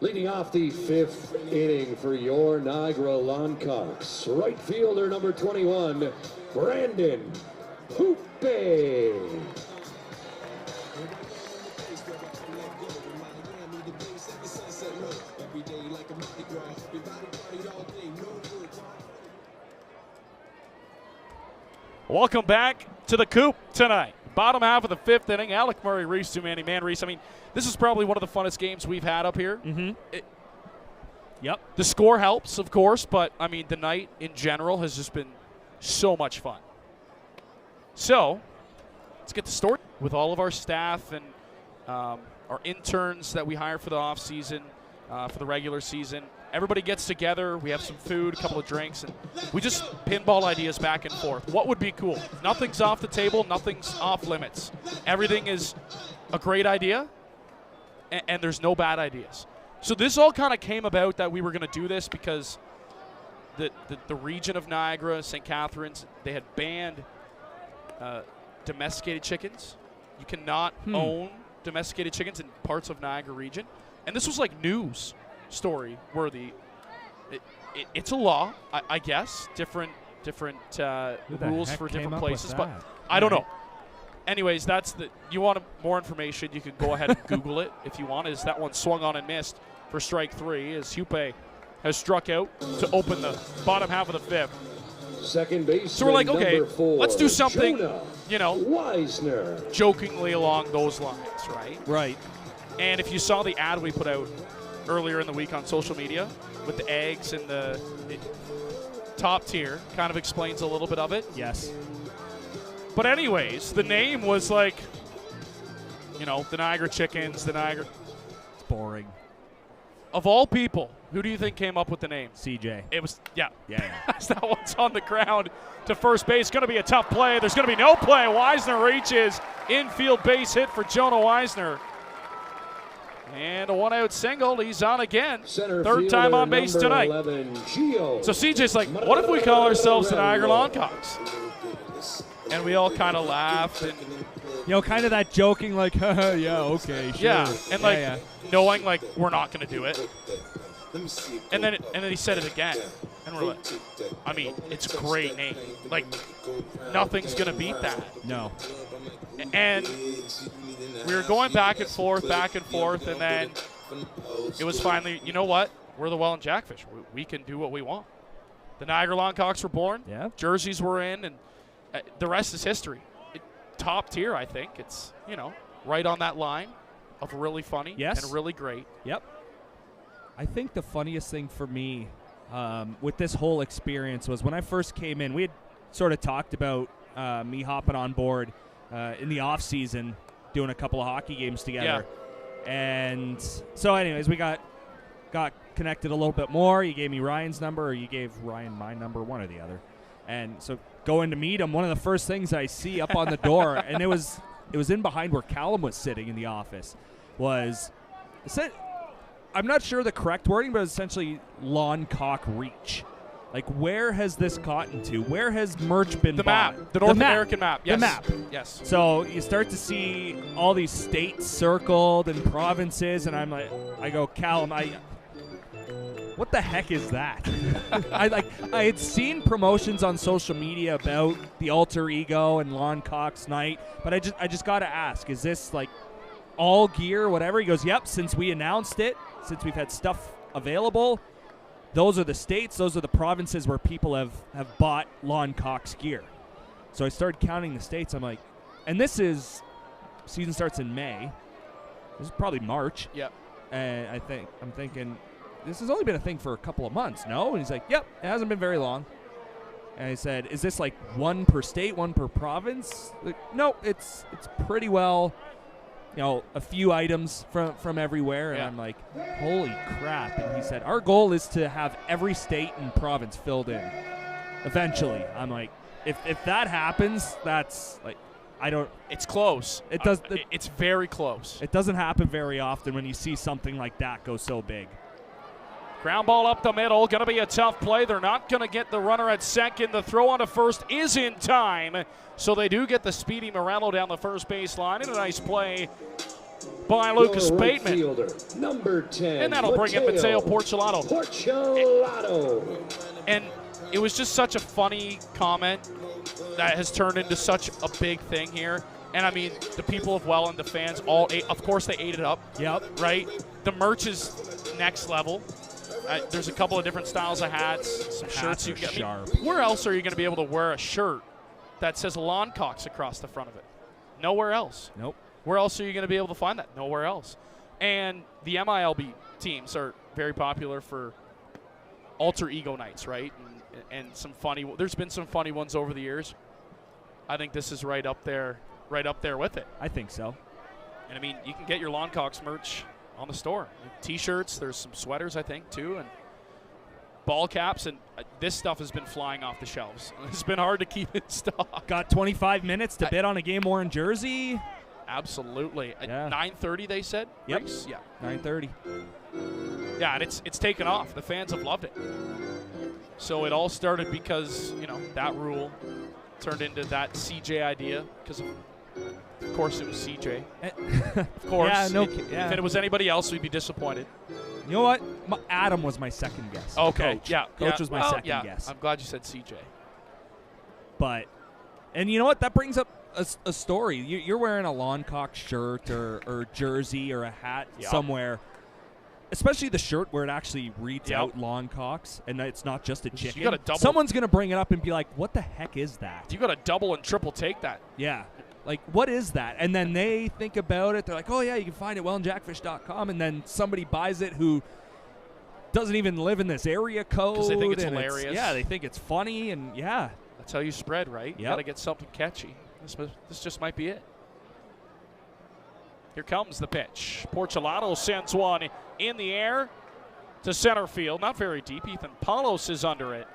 Leading off the 5th inning for your Niagara Longcocks, right fielder number 21, Brandon Hoope. Welcome back to the Coop tonight. Bottom half of the 5th inning. Alec Murray, Reese Tumani, man, Reese. I mean, this is probably one of the funnest games we've had up here. Yep. The score helps, of course, but, I mean, the night in general has just been so much fun. So, let's get the story with all of our staff and our interns that we hire for the off season, for the regular season. Everybody gets together. We have some food, a couple of drinks, and we just pinball ideas back and forth. What would be cool? Nothing's off the table. Nothing's off limits. Everything is a great idea, and there's no bad ideas. So this all kind of came about that we were going to do this because the region of Niagara, St. Catharines, they had banned domesticated chickens. You cannot own domesticated chickens in parts of Niagara region. And this was like news story worthy. It's a law, I guess. Different rules for different places, but I don't know. Anyways, you want more information, you can go ahead and Google it if you want. Is that one swung on and missed for strike 3 as Hoope has struck out to open the bottom half of the 5th. Second base. So we're like, okay, 4, let's do something, Jonah Weisner. jokingly along those lines, right? Right. And if you saw the ad we put out earlier in the week on social media with the eggs and the top tier, kind of explains a little bit of it. Yes. But anyways, the name was like, the Niagara Chickens, the Niagara. It's boring. Of all people, who do you think came up with the name? CJ. It was, yeah. Yeah. That one's on the ground to first base. Going to be a tough play. There's going to be no play. Weisner reaches. Infield base hit for Jonah Weisner. And a one-out single. He's on again. Third time on base tonight. 11, Gio. So CJ's like, what if we call ourselves the Niagara Longcocks? And we all kind of laughed. And kind of that joking, like, yeah, okay, sure. Yeah, and knowing, like, we're not going to do it. And then he said it again. And we're like, I mean, it's a great name. Like, nothing's going to beat that. No. And we were going back and forth, and then it was finally, you know what? We're the Welland Jackfish. We can do what we want. The Niagara Longcocks were born. Yeah. Jerseys were in, and the rest is history. Top tier, I think. It's, right on that line of really funny and really great. Yep. I think the funniest thing for me with this whole experience was when I first came in, we had sort of talked about me hopping on board in the off season, doing a couple of hockey games together. Yeah. And so anyways, we got connected a little bit more. You gave me Ryan's number, or you gave Ryan my number, one or the other. And so going to meet him, one of the first things I see up on the door, and it was in behind where Callum was sitting in the office, I'm not sure the correct wording, but essentially lawn cock reach. Like, where has this gotten to? Where has merch been bought? The North American map. Yes. The map. Yes. So you start to see all these states circled and provinces, and I go, Callum, what the heck is that? I had seen promotions on social media about the alter ego and Lawn Cox night, but I just got to ask, is this like all gear, whatever? He goes, yep, since we announced it, since we've had stuff available, those are the states, those are the provinces where people have bought Lawn Cox gear. So I started counting the states. I'm like, and season starts in May. This is probably March. Yep. And I'm thinking, this has only been a thing for a couple of months, no? And he's like, yep, it hasn't been very long. And I said, is this like one per state, one per province? Like, no, it's pretty well, a few items from everywhere. And I'm like, holy crap. And he said, our goal is to have every state and province filled in eventually. I'm like, if that happens, that's like, It's close. It's very close. It doesn't happen very often when you see something like that go so big. Ground ball up the middle. Going to be a tough play. They're not going to get the runner at second. The throw on to first is in time. So they do get the speedy Morello down the first baseline. And a nice play by Lucas Your right Bateman. fielder, number 10. And that'll bring in Mateo Porcelato. And it was just such a funny comment that has turned into such a big thing here. And I mean, the people of Welland, the fans, all ate, of course they ate it up. Yep. Right? The merch is next level. There's a couple of different styles of hats, some shirts you get. I mean, where else are you going to be able to wear a shirt that says Longcocks across the front of it? Nowhere else. Nope. Where else are you going to be able to find that? Nowhere else. And the MILB teams are very popular for alter ego nights, right? And some funny. There's been some funny ones over the years. I think this is right up there with it. I think so. And I mean, you can get your Longcocks merch on the store. T-shirts, there's some sweaters, I think, too, and ball caps, and this stuff has been flying off the shelves. It's been hard to keep in stock. Got 25 minutes to bid on a game-worn jersey. Absolutely. Yeah. At 9:30, they said? Yep. Reese? Yeah. 9:30. Yeah, and it's taken off. The fans have loved it. So it all started because, that rule turned into that CJ idea because of course it was CJ. Of course. If it was anybody else, we'd be disappointed. You know what? Adam was my second guess. Okay. Coach. Yeah. Coach was my second guess. I'm glad you said CJ. And you know what? That brings up a story. You're wearing a Longcock shirt or jersey or a hat somewhere. Especially the shirt where it actually reads out Longcocks, and it's not just a chicken. You gotta double. Someone's going to bring it up and be like, what the heck is that? You got to double and triple take that. Yeah. Like, what is that? And then they think about it. They're like, oh, yeah, you can find it at wellandjackfish.com. And then somebody buys it who doesn't even live in this area code. Because they think it's hilarious. They think it's funny, and That's how you spread, right? You got to get something catchy. This just might be it. Here comes the pitch. Porcelato sends one in the air to center field. Not very deep. Ethan Palos is under it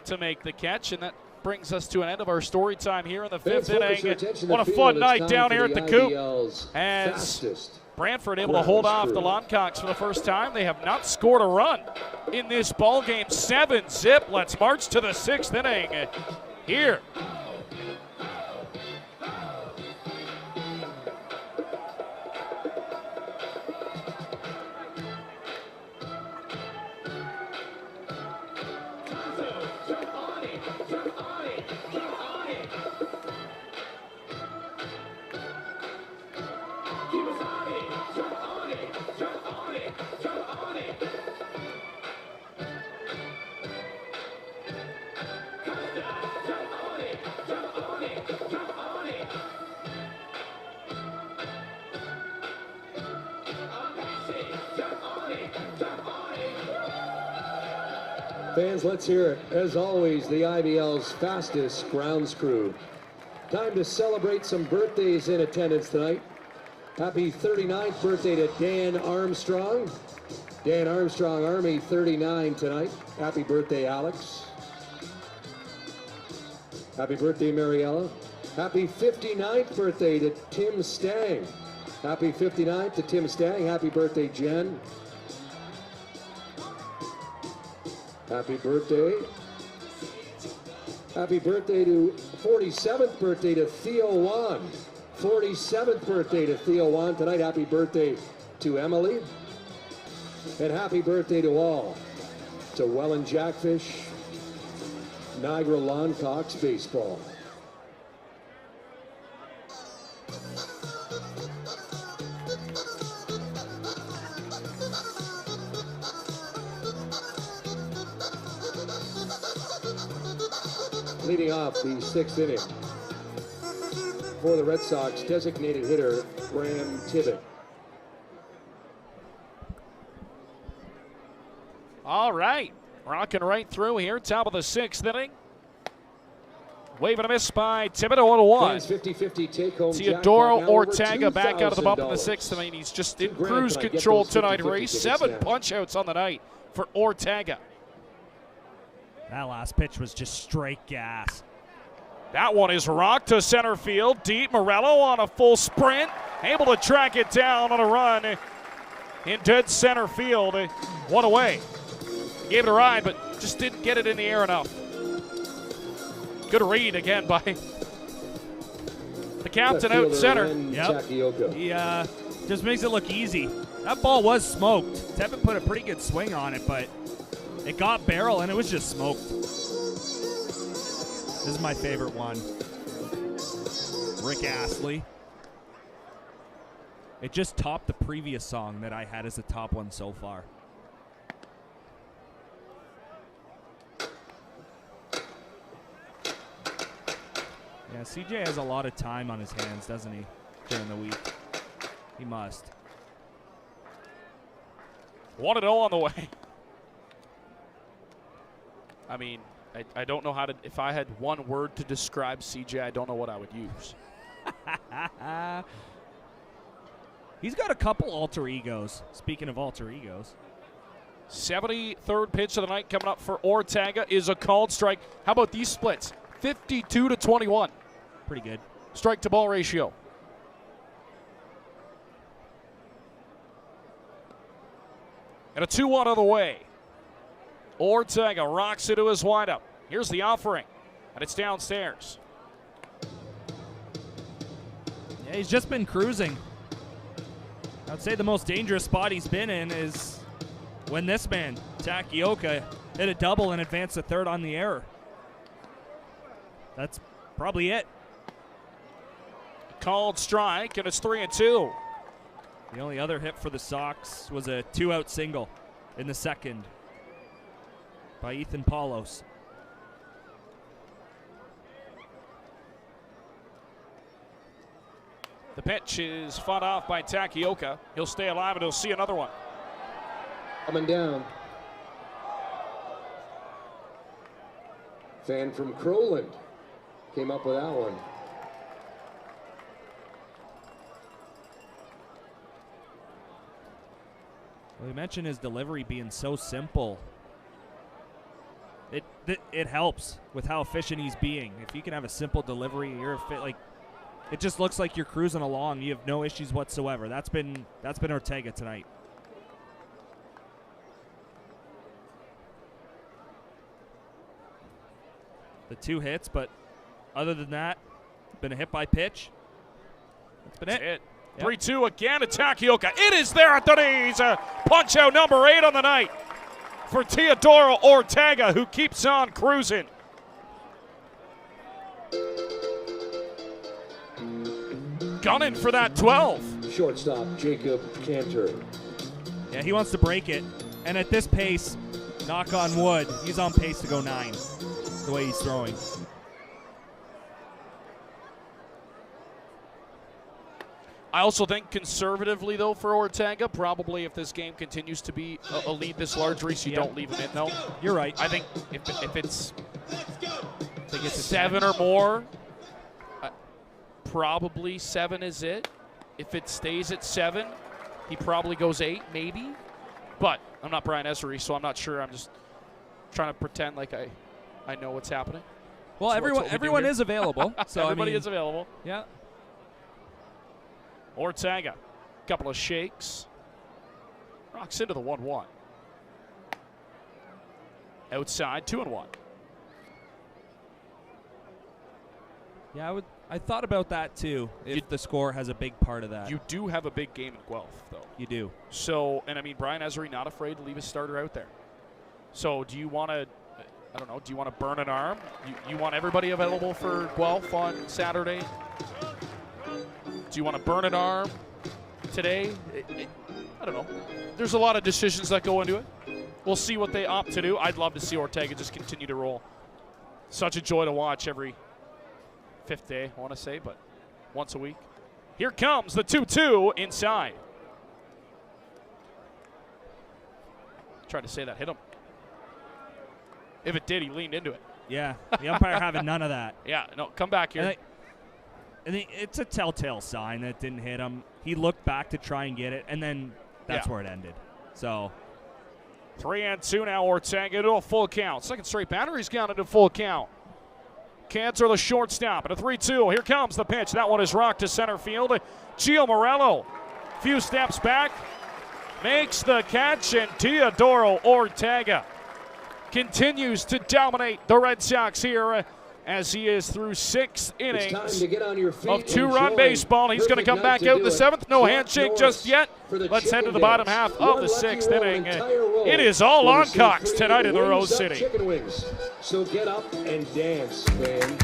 to make the catch, and that brings us to an end of our story time here in the fifth inning. What a fun night down here at the Coop. As Brantford able to hold off the Longcocks for the first time. They have not scored a run in this ball game. 7-zip. Let's march to the sixth inning here. Fans, let's hear it. As always, the IBL's fastest grounds crew. Time to celebrate some birthdays in attendance tonight. Happy 39th birthday to Dan Armstrong. Dan Armstrong, Army 39 tonight. Happy birthday, Alex. Happy birthday, Mariella. Happy 59th birthday to Tim Stang. Happy 59th to Tim Stang. Happy birthday, Jen. Happy birthday. Happy birthday to 47th birthday to Theo Wan. 47th birthday to Theo Wan tonight. Happy birthday to Emily. And happy birthday to all. To Welland Jackfish, Niagara Longcocks Baseball. Leading off the sixth inning for the Red Sox, designated hitter Graham Tibbett. All right, rocking right through here, top of the sixth inning. Wave and a miss by Tibbett, 0-1. 50-50 take-home Teodoro Ortega back out of the bump in the sixth. I mean, he's just in cruise control tonight, Reese. 7 punch-outs on the night for Ortega. That last pitch was just straight gas. That one is rocked to center field. Deep. Morello on a full sprint. Able to track it down on a run in dead center field. One away. Gave it a ride, but just didn't get it in the air enough. Good read again by the captain out center. Yep. Just makes it look easy. That ball was smoked. Tevin put a pretty good swing on it, but it got barrel and it was just smoked. This is my favorite one. Rick Astley. It just topped the previous song that I had as the top one so far. Yeah, CJ has a lot of time on his hands, doesn't he, during the week? He must. 1-0 on the way. I mean, I don't know how to, if I had one word to describe CJ, I don't know what I would use. He's got a couple alter egos. Speaking of alter egos. 73rd pitch of the night coming up for Ortega is a called strike. How about these splits? 52-21. Pretty good. Strike to ball ratio. And a 2-1 on the way. Ortega rocks into his windup. Here's the offering, and it's downstairs. Yeah, he's just been cruising. I'd say the most dangerous spot he's been in is when this man, Takioka, hit a double and advanced to third on the error. That's probably it. Called strike, and it's 3-2. The only other hit for the Sox was a 2-out single in the second by Ethan Paulos. The pitch is fought off by Takioka. He'll stay alive, and he'll see another one. Coming down. Fan from Crowland came up with that one. Well, you mentioned his delivery being so simple. It helps with how efficient he's being. If you can have a simple delivery, it just looks like you're cruising along. You have no issues whatsoever. That's been Ortega tonight. The 2 hits, but other than that, been a hit by pitch. That's been it. 3-2 again to Takioka. It is there at the knees. Punch out number 8 on the night for Teodoro Ortega, who keeps on cruising. Gunning for that 12. Shortstop Jacob Cantor. Yeah, he wants to break it. And at this pace, knock on wood, he's on pace to go 9, the way he's throwing. I also think conservatively, though, for Ortega, probably if this game continues to be a lead this large, Reese, you don't leave him in, though. You're right. I think if it's 7 or more, probably 7 is it. If it stays at 7, he probably goes 8, maybe. But I'm not Brian Essery, so I'm not sure. I'm just trying to pretend like I know what's happening. Well, So everyone is available. So everybody is available. Yeah. Ortega, couple of shakes. Rocks into the 1-1. Outside, 2-1. Yeah, I thought about that too. If the score has a big part of that. You do have a big game in Guelph, though. You do. So, and I mean, Brian Essery not afraid to leave his starter out there. So, do you want to, I don't know, do you want to burn an arm? You want everybody available for Guelph on Saturday? Do you want to burn an arm today? I don't know. There's a lot of decisions that go into it. We'll see what they opt to do. I'd love to see Ortega just continue to roll. Such a joy to watch every 5th day, I want to say, but once a week. Here comes the 2-2 inside. Tried to say that hit him. If it did, he leaned into it. Yeah, the umpire having none of that. Yeah, no, come back here. And it's a telltale sign that it didn't hit him. He looked back to try and get it, and then that's where it ended. So 3-2 now. Ortega into a full count. Second straight batter, he's gone into full count. Cantor the shortstop at a 3-2. Here comes the pitch. That one is rocked to center field. Gio Morello, few steps back, makes the catch, and Teodoro Ortega continues to dominate the Red Sox here as he is through 6 innings of 2 2-run baseball. He's going to come back out in the 7th. No handshake just yet. Let's head to the bottom half of the 6th inning. It is all Longcocks tonight in the Rose City. So get up and dance, fans.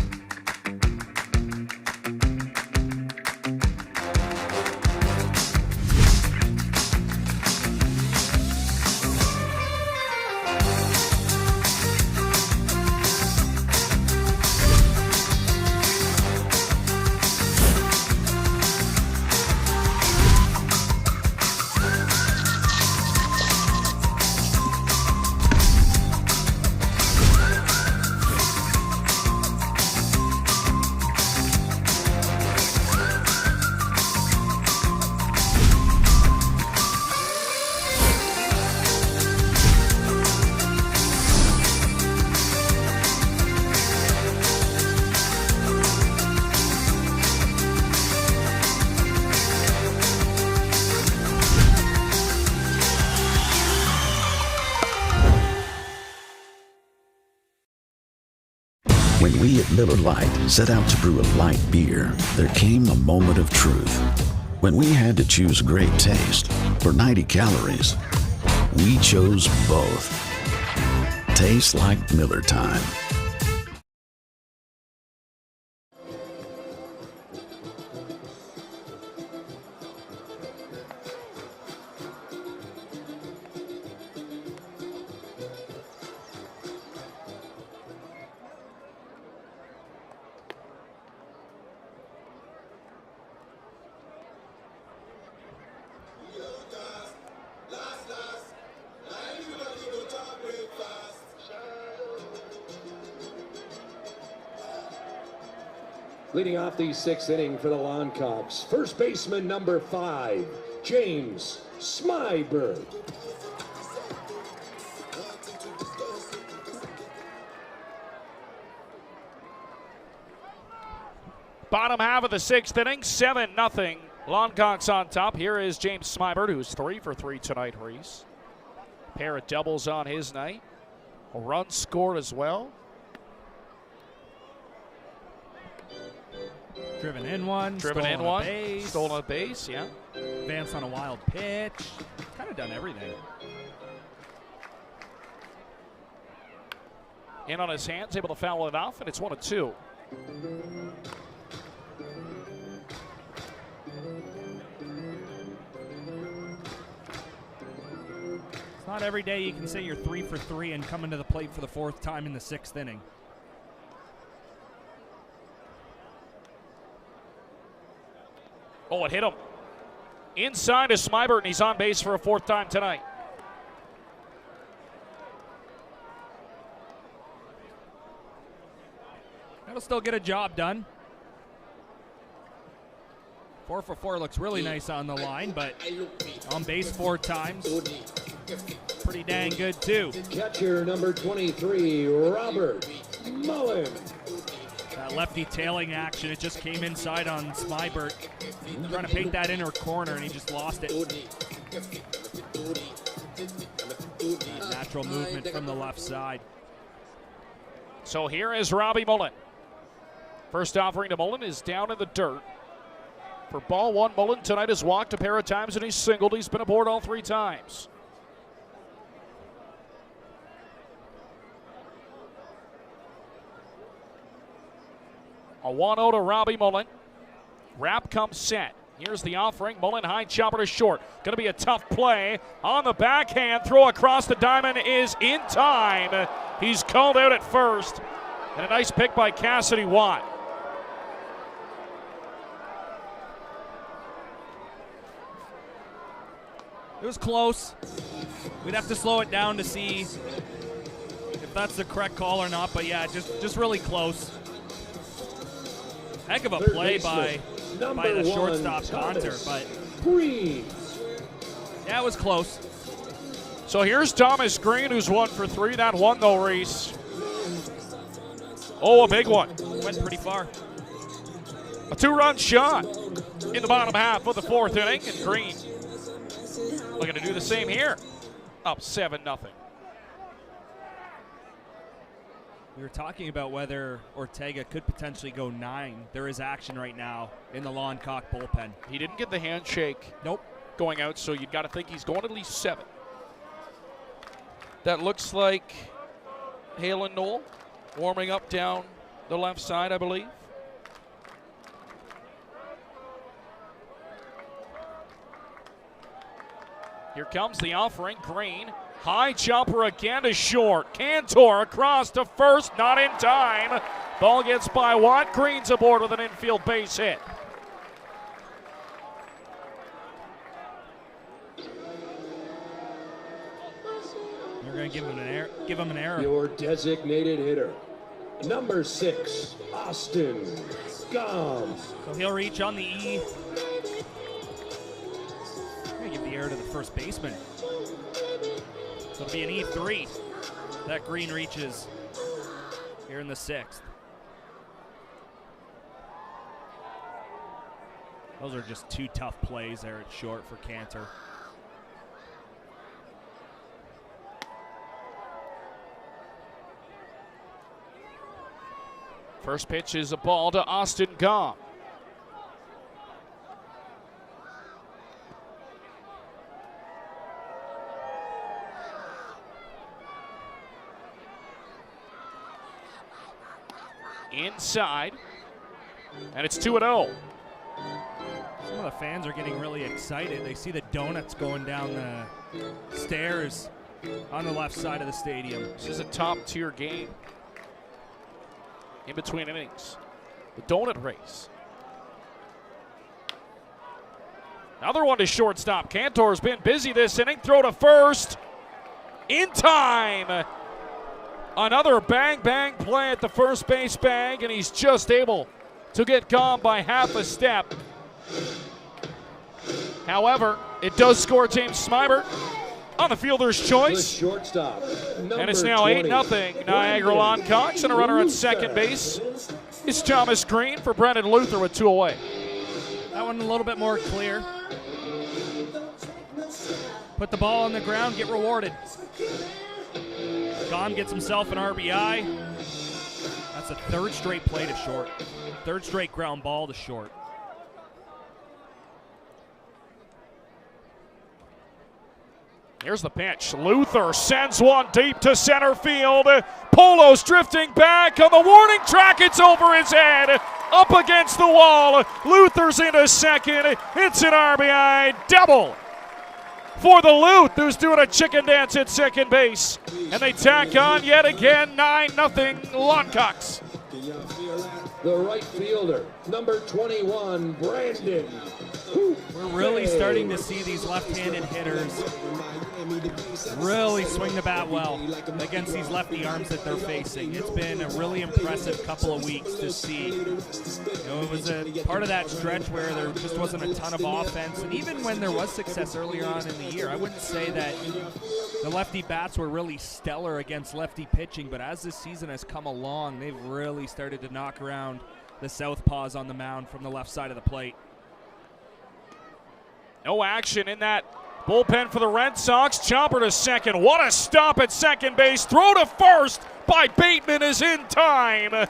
When we at Miller Lite set out to brew a light beer, there came a moment of truth. When we had to choose great taste or 90 calories, we chose both. Tastes like Miller time. Leading off the 6th inning for the Longcocks, first baseman number 5, James Smyberg. Bottom half of the 6th inning, 7-0. Longcocks on top. Here is James Smyberg, who's 3 for 3 tonight, Reese. Pair of doubles on his night. A run scored as well. Driven in one. Stolen a base, yeah. Advance on a wild pitch. Kind of done everything. In on his hands, able to foul it off, and it's 1-2. It's not every day you can say you're 3 for 3 and come into the plate for the 4th time in the 6th inning. Oh, it hit him. Inside is Smyberg, and he's on base for a 4th time tonight. That'll still get a job done. 4 for 4 looks really nice on the line, but on base 4 times. Pretty dang good, too. Catcher number 23, Robert Mullen. That lefty tailing action, it just came inside on Smyberg. Trying to paint that inner corner, and he just lost it. Natural movement from the left side. So here is Robbie Mullen. First offering to Mullen is down in the dirt. For ball 1, Mullen tonight has walked a pair of times and he's singled. He's been aboard all 3 times. A 1-0 to Robbie Mullen. Wrap comes set. Here's the offering. Mullen high chopper to short. Going to be a tough play. On the backhand, throw across the diamond is in time. He's called out at first. And a nice pick by Cassidy Watt. It was close. We'd have to slow it down to see if that's the correct call or not. But yeah, just really close. Heck of a play by the shortstop Conter, but yeah, it was close. So here's Thomas Green, who's 1 for 3. That one though, Reese. Oh, a big one. Went pretty far. A 2-run shot in the bottom half of the 4th inning, and Green looking to do the same here. Up 7-0. We were talking about whether Ortega could potentially go 9. There is action right now in the Longcock bullpen. He didn't get the handshake. Nope. Going out, so you've got to think he's going at least 7. That looks like Halen Knoll warming up down the left side, I believe. Here comes the offering, Green. High jumper again to short. Cantor across to first, not in time. Ball gets by Watt. Green's aboard with an infield base hit. You're going to give him an error. Your designated hitter, number 6, Austin Gum. So he'll reach on the E. Going to give the error to the first baseman. So it'll be an E3 that Green reaches here in the 6th. Those are just 2 tough plays there at short for Cantor. First pitch is a ball to Austin Gom. Inside, and it's 2-0. Some of the fans are getting really excited. They see the donuts going down the stairs on the left side of the stadium. This is a top-tier game. In between innings, the donut race. Another one to shortstop. Cantor's been busy this inning. Throw to first. In time. Another bang play at the first base bag, and he's just able to get gone by half a step. However, it does score James Smybert on the fielder's choice. The shortstop, and it's now 8-0 Niagara Longcocks, and a runner at second base is Thomas Green for Brendan Luther with 2 away. That one a little bit more clear. Put the ball on the ground, get rewarded. Gom gets himself an RBI. That's a 3rd straight play to short. 3rd straight ground ball to short. Here's the pitch. Luther sends one deep to center field. Polo's drifting back on the warning track. It's over his head. Up against the wall. Luther's into second. It's an RBI double for the Luth, who's doing a chicken dance at second base. And they tack on yet again 9-0 Longcocks. The right fielder, number 21, Brandon. We're really starting to see these left-handed hitters really swing the bat well against these lefty arms that they're facing. It's been a really impressive couple of weeks to see. It was a part of that stretch where there just wasn't a ton of offense, and even when there was success earlier on in the year, I wouldn't say that the lefty bats were really stellar against lefty pitching, but as this season has come along, they've really started to knock around the southpaws on the mound from the left side of the plate. No action in that bullpen for the Red Sox. Chopper to second. What a stop at second base. Throw to first by Bateman is in time.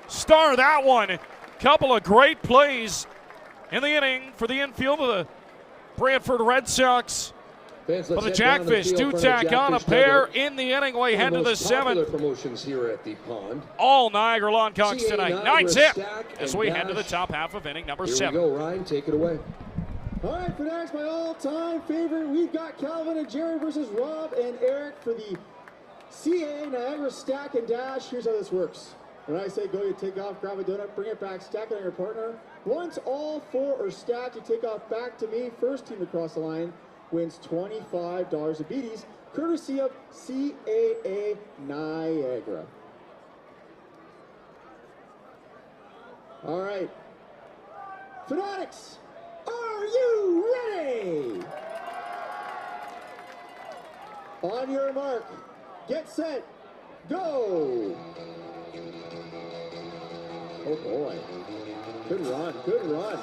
Star that one. Couple of great plays in the inning for the infield of the Brantford Red Sox. Fans, but the Jackfish do tack on a pair in the inning. We head to the 7th. Promotions here at the pond. All Niagara Longcocks tonight. 9-0 as we head to the top half of inning number 7. Here we go, Ryan. Take it away. All right, for next, my all-time favorite, we've got Calvin and Jerry versus Rob and Eric for the CA Niagara Stack and Dash. Here's how this works. When I say go, you take off, grab a donut, bring it back, stack it on your partner. Once all 4 are stacked, you take off back to me. First team across the line wins $25 of beaties, courtesy of CAA Niagara. All right. Fanatics, are you ready? On your mark, get set, go! Oh boy, good run, good run.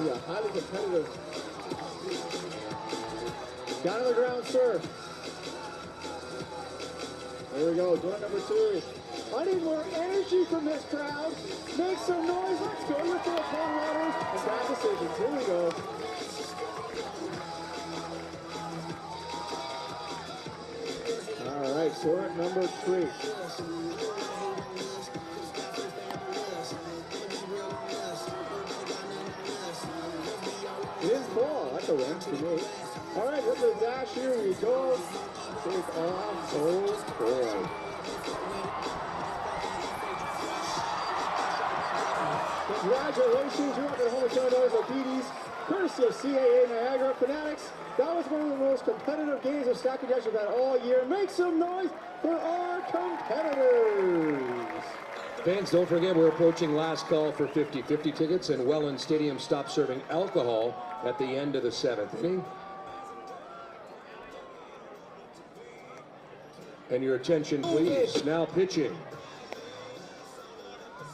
Yeah, highly competitive. Down on the ground, sir. There we go, door number 2. I need more energy from this crowd. Make some noise. Let's go with the cold waters and bad decisions. Here we go. All right, door number 3. It didn't fall. That's a win to me. All right, with the dash, here we go. Take off. Oh, boy. Congratulations, you're up at home with $10 of BD's, courtesy of CAA Niagara Fanatics. That was one of the most competitive games of Stack Against we've had all year. Make some noise for our competitors. Fans, don't forget we're approaching last call for 50-50 tickets, and Welland Stadium stopped serving alcohol at the end of the 7th inning. And your attention, please. Now pitching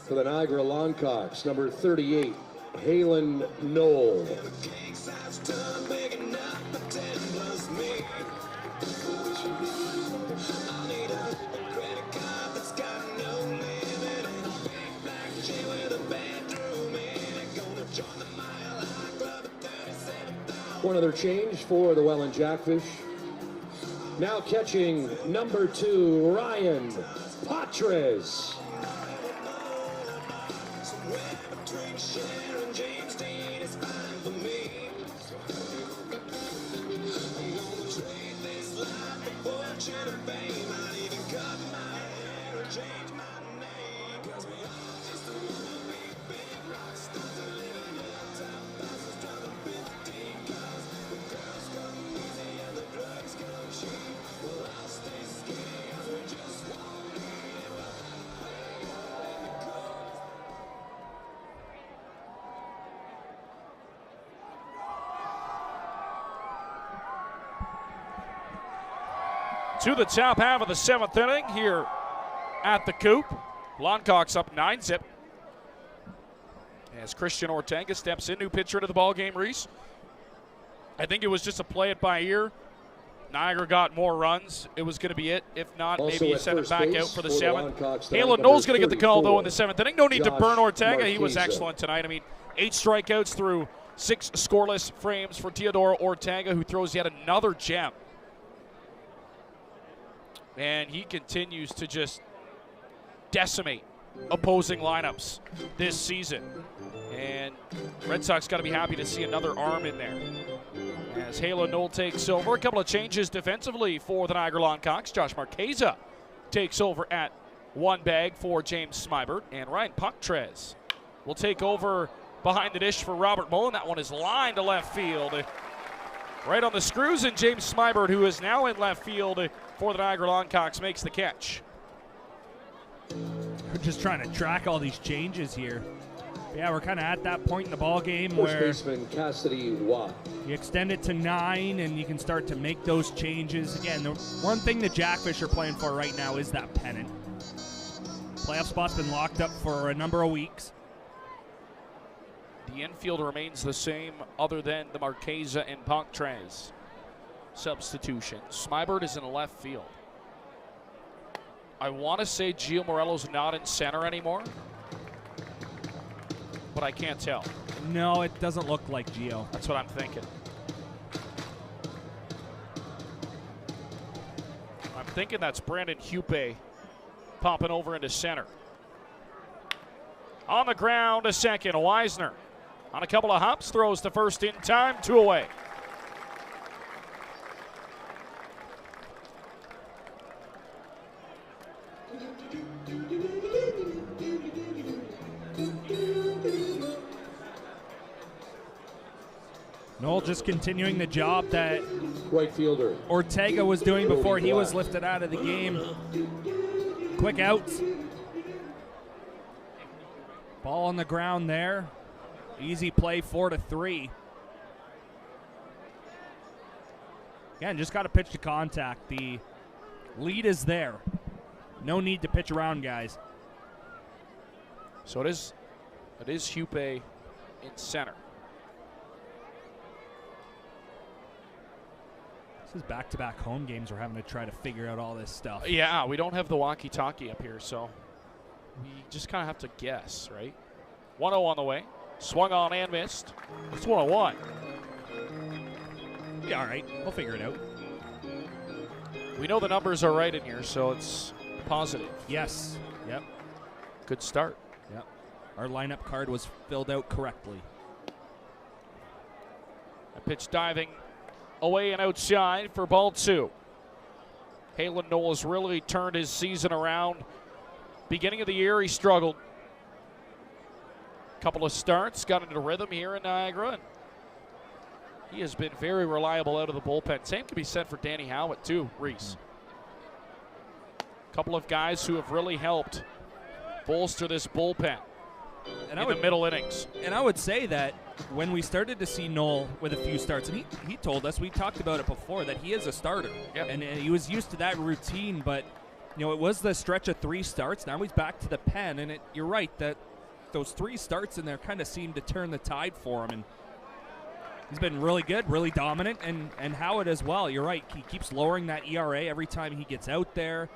for the Niagara Longcocks, number 38, Halen Knoll. One other change for the Welland Jackfish. Now catching number 2, Ryan Patres. To the top half of the 7th inning here at the Coop. Longcocks up 9-zip. As Christian Ortega steps in, new pitcher into the ballgame, Reese. I think it was just a play it by ear. Niagara got more runs. It was going to be it. If not, Also maybe you send it back out for the 7th. Halen Halen Knoll's going to get the call, though, in the 7th inning. No need to burn Ortega. Marquise. He was excellent tonight. I mean, 8 strikeouts through 6 scoreless frames for Teodoro Ortega, who throws yet another gem. And he continues to just decimate opposing lineups this season. And Red Sox got to be happy to see another arm in there. As Halen Knoll takes over, a couple of changes defensively for the Niagara Longcocks. Josh Marqueza takes over at one bag for James Smybert. And Ryan Patres will take over behind the dish for Robert Mullen. That one is lined to left field. Right on the screws, and James Smybert, who is now in left field for the Niagara Longcocks, makes the catch. We're just trying to track all these changes here. Yeah, we're kind of at that point in the ball game First where baseman Cassidy Watt. you extend it to 9 and you can start to make those changes. Again, the one thing the Jackfish are playing for right now is that pennant. Playoff spot's been locked up for a number of weeks. The infield remains the same other than the Marqueza and Patres substitution. Smybert is in left field. I want to say Gio Morello's not in center anymore, but I can't tell. No, it doesn't look like Gio. That's what I'm thinking. I'm thinking that's Brandon Hupe popping over into center. On the ground, a second. Weisner on a couple of hops, throws to first in time, 2 away. Knoll just continuing the job that right fielder Ortega was doing before he was lifted out of the game. Quick outs. Ball on the ground there. Easy play, 4-3. Again, just got to pitch to contact. The lead is there. No need to pitch around, guys. So it is Hupe in center. This is back-to-back home games. We're having to try to figure out all this stuff. Yeah, we don't have the walkie-talkie up here, so we just kind of have to guess, right? 1-0 on the way. Swung on and missed. It's 1-1. Yeah, all right. We'll figure it out. We know the numbers are right in here, so it's positive. Yes. Yep. Good start. Yep. Our lineup card was filled out correctly. A pitch diving away and outside for ball 2. Haylen Knowles really turned his season around. Beginning of the year, he struggled. Couple of starts, got into rhythm here in Niagara. And he has been very reliable out of the bullpen. Same can be said for Danny Howitt too, Reese. Couple of guys who have really helped bolster this bullpen in the middle innings. And I would say that when we started to see Noel with a few starts, and he told us, we talked about it before, that he is a starter. Yep. And he was used to that routine, but it was the stretch of 3 starts. Now he's back to the pen, and you're right that those 3 starts in there kind of seemed to turn the tide for him. And he's been really good, really dominant, and Howard as well. You're right. He keeps lowering that ERA every time he gets out there.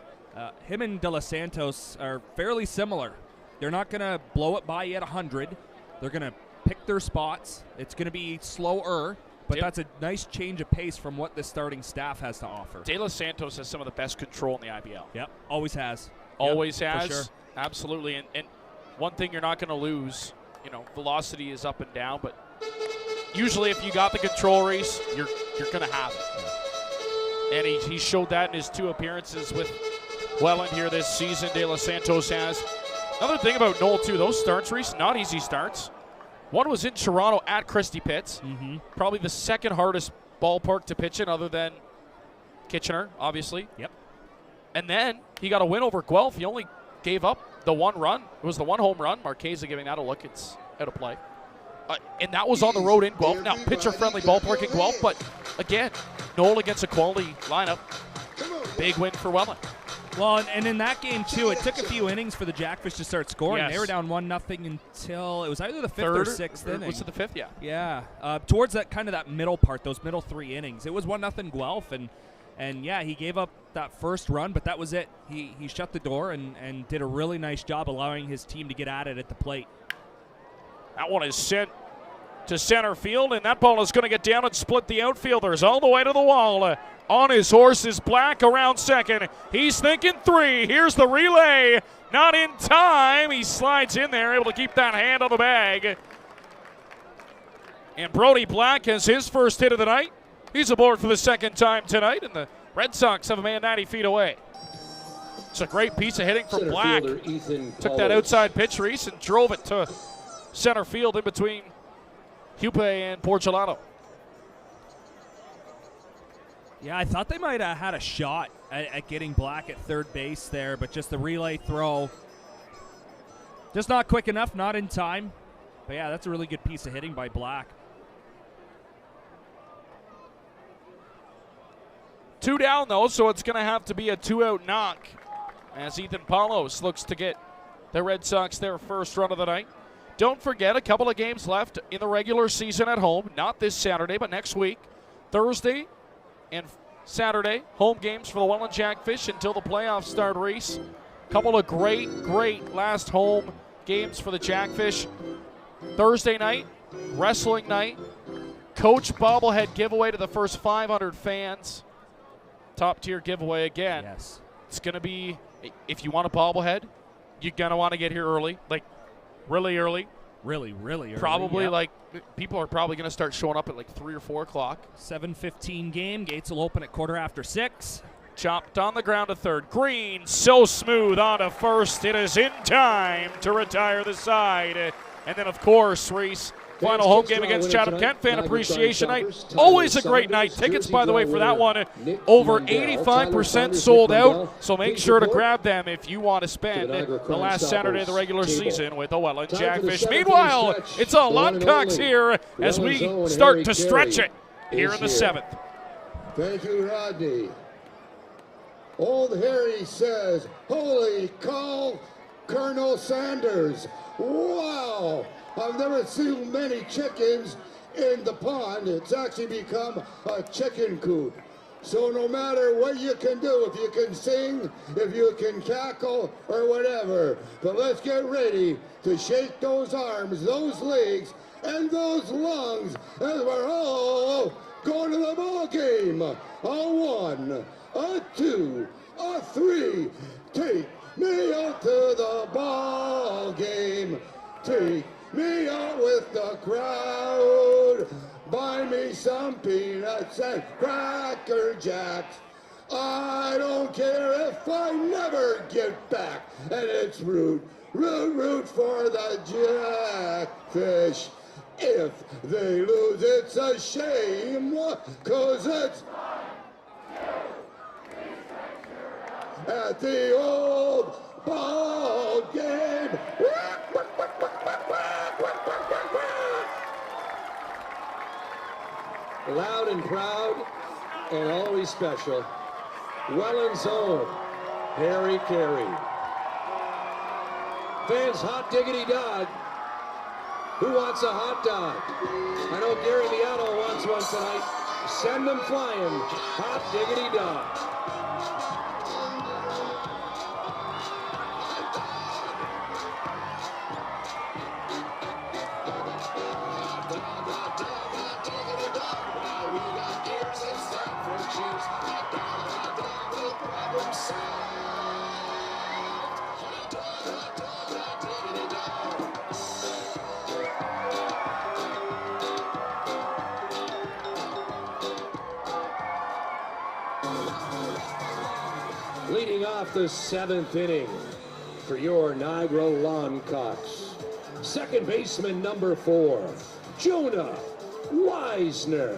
Him and De Los Santos are fairly similar. They're not going to blow it by you at 100. They're going to pick their spots. It's going to be slower, but that's a nice change of pace from what the starting staff has to offer. De Los Santos has some of the best control in the IBL. Yep, always has. Always yep, has. For sure. Absolutely. And one thing you're not going to lose, velocity is up and down, but usually if you got the control, Reese, you're going to have it. And he showed that in his 2 appearances with Welland here this season. De Los Santos has. Another thing about Noel, too, those starts, Reese, not easy starts. One was in Toronto at Christie Pitts. Mm-hmm. Probably the second hardest ballpark to pitch in other than Kitchener, obviously. Yep. And then he got a win over Guelph. He only gave up the 1 run. It was the 1 home run. Marchesa giving that a look. It's out of play. And that was on the road in Guelph. Now, pitcher-friendly ballpark in Guelph, but again, Noel against a quality lineup. Big win for Welland. Well, and in that game, too, it took a few innings for the Jackfish to start scoring. Yes. They were down 1-0 until it was either the 5th or 6th inning. Was it the 5th? Yeah. Yeah. Towards that middle part, those middle 3 innings. It was 1-0 Guelph, and yeah, he gave up that first run, but that was it. He shut the door and did a really nice job allowing his team to get at it at the plate. That one is sent to center field, and that ball is going to get down and split the outfielders all the way to the wall. On his horse is Black around second. He's thinking 3. Here's the relay. Not in time. He slides in there, able to keep that hand on the bag. And Brody Black has his first hit of the night. He's aboard for the second time tonight, and the Red Sox have a man 90 feet away. It's a great piece of hitting from Black. Took that outside pitch, Reese, and drove it to center field in between Hupe and Porcelano. Yeah, I thought they might have had a shot at getting Black at third base there, but just the relay throw, just not quick enough, not in time. But yeah, that's a really good piece of hitting by Black. 2 down, though, so it's going to have to be a 2-out knock as Ethan Palos looks to get the Red Sox their first run of the night. Don't forget, a couple of games left in the regular season at home. Not this Saturday, but next week. Thursday and Saturday, home games for the Welland Jackfish until the playoffs start, Reese. Couple of great last home games for the Jackfish. Thursday night, wrestling night. Coach bobblehead giveaway to the first 500 fans. Top tier giveaway again. Yes. It's going to be, if you want a bobblehead, you're going to want to get here early, like really early. Really early. Probably people are probably going to start showing up at like 3 or 4 o'clock. 7:15 game. Gates will open at 6:15. Chopped on the ground to third. Green, so smooth on to first. It is in time to retire the side. And then, of course, Reese, final home game against Chatham Kent. Fan Appreciation Night. Always a great night. Tickets, by the way, for that one, over 85% sold out. So make sure to grab them if you want to spend the last Saturday of the regular season with the Welland Jackfish. Meanwhile, it's a Longcocks here as we start to stretch it here in the 7th. Thank you, Rodney. Old Harry says, holy cow, Colonel Sanders. Wow, I've never seen many chickens in the pond. It's actually become a chicken coop. So no matter what you can do, if you can sing, if you can cackle, or whatever, but let's get ready to shake those arms, those legs, and those lungs as we're all going to the ball game. A 1, a 2, a 3. Take me out to the ball game. Take me out with the crowd. Buy me some peanuts and Cracker Jacks. I don't care if I never get back. And it's root for the Jackfish. If they lose, it's a shame, 'cause it's at the old ball game. Loud and proud and always special. Welland's own Harry Carey. Fans, hot diggity dog. Who wants a hot dog? I know Gary Liano wants one tonight. Send them flying. Hot diggity dog. Leading off the 7th inning for your Niagara Longcocks, second baseman number 4, Jonah Weisner.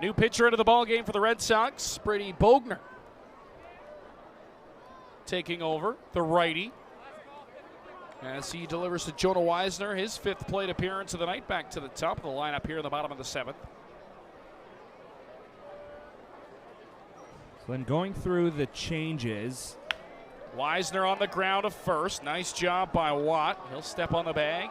New pitcher into the ball game for the Red Sox, Brady Bogner. Taking over, the righty. As he delivers to Jonah Weisner, his 5th plate appearance of the night, back to the top of the lineup here in the bottom of the 7th. So then going through the changes. Weisner on the ground of first. Nice job by Watt. He'll step on the bag.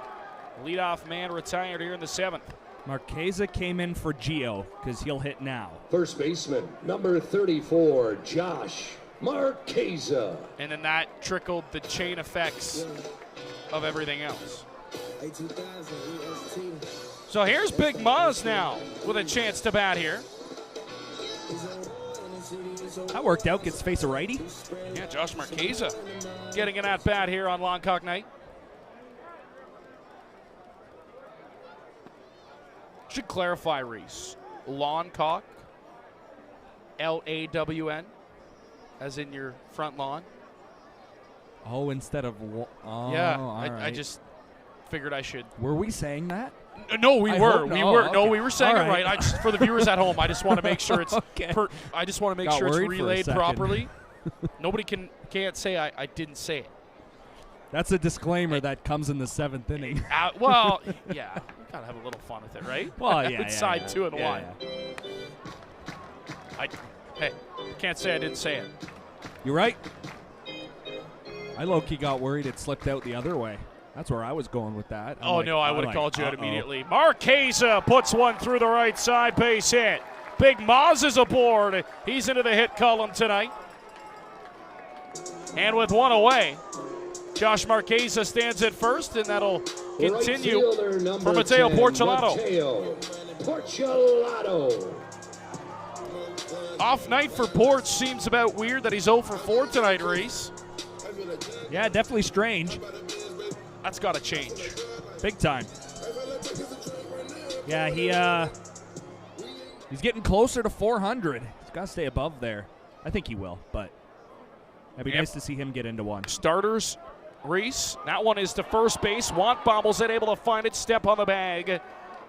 Leadoff man retired here in the 7th. Marchesa came in for Gio because he'll hit now. First baseman, number 34, Josh Marchesa. And then that trickled the chain effects of everything else. So here's Big Maz now with a chance to bat here. That worked out, gets to face a righty. Yeah, Josh Marchesa getting an at-bat here on Longcock night. Should clarify, Reese. Lawncock, L-A-W-N, as in your front lawn. Oh, instead of yeah, right. I just figured I should. Were we saying that? No, we were. We were. Okay. No, we were saying all it right. I just, for the viewers at home, I just want to make sure it's. Okay. I just want to make Got sure it's worried for a relayed second. properly. Nobody can't say I didn't say it. That's a disclaimer that comes in the 7th inning. Well, yeah, we gotta have a little fun with it, right? Well, yeah. Side 2 and 1. Yeah. Hey, can't say I didn't say it. You're right. I low-key got worried it slipped out the other way. That's where I was going with that. No, I would have called you out immediately. Marchesa puts one through the right side, base hit. Big Maz is aboard. He's into the hit column tonight. And with one away, Josh Marchesa stands at first, and that'll continue for Mateo Porcelato. Off night for Porch. Seems about weird that he's 0 for 4 tonight, Reese. Yeah, definitely strange. That's got to change. Big time. Yeah, he's getting closer to 400. He's got to stay above there. I think he will, but it'd be nice to see him get into one. Starters, Reese. That one is to first base. Want bobbles it, able to find it, step on the bag.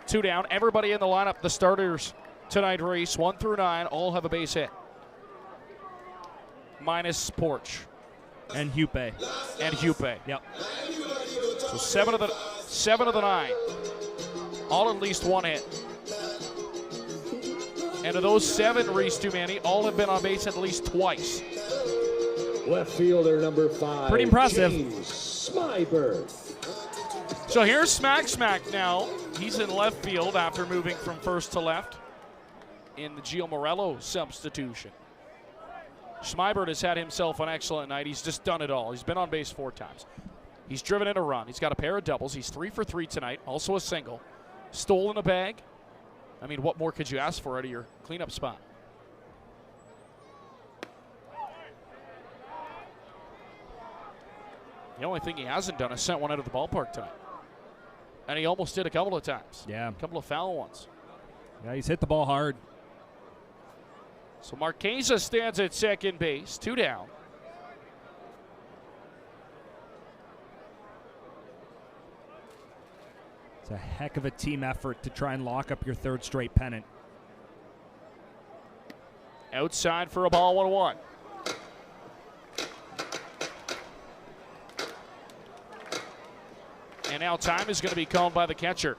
2 down. Everybody in the lineup, the starters tonight, Reese. 1 through 9 all have a base hit. Minus Porch. And Hupe. Yep. So 7 of the 9. All at least one hit. And of those 7, Reese Dumani, all have been on base at least twice. Left fielder number 5. Pretty impressive. James Smyberg. So here's Smack now. He's in left field after moving from first to left in the Gio Morello substitution. Smyberg has had himself an excellent night. He's just done it all. He's been on base 4 times. He's driven in a run. He's got a pair of doubles. He's 3 for 3 tonight. Also a single. Stolen a bag. I mean, what more could you ask for out of your cleanup spot? The only thing he hasn't done is sent one out of the ballpark tonight. And he almost did a couple of times. Yeah. A couple of foul ones. Yeah, he's hit the ball hard. So Marqueza stands at second base, 2 down. It's a heck of a team effort to try and lock up your 3rd straight pennant. Outside for a ball, 1-1. And now time is going to be called by the catcher.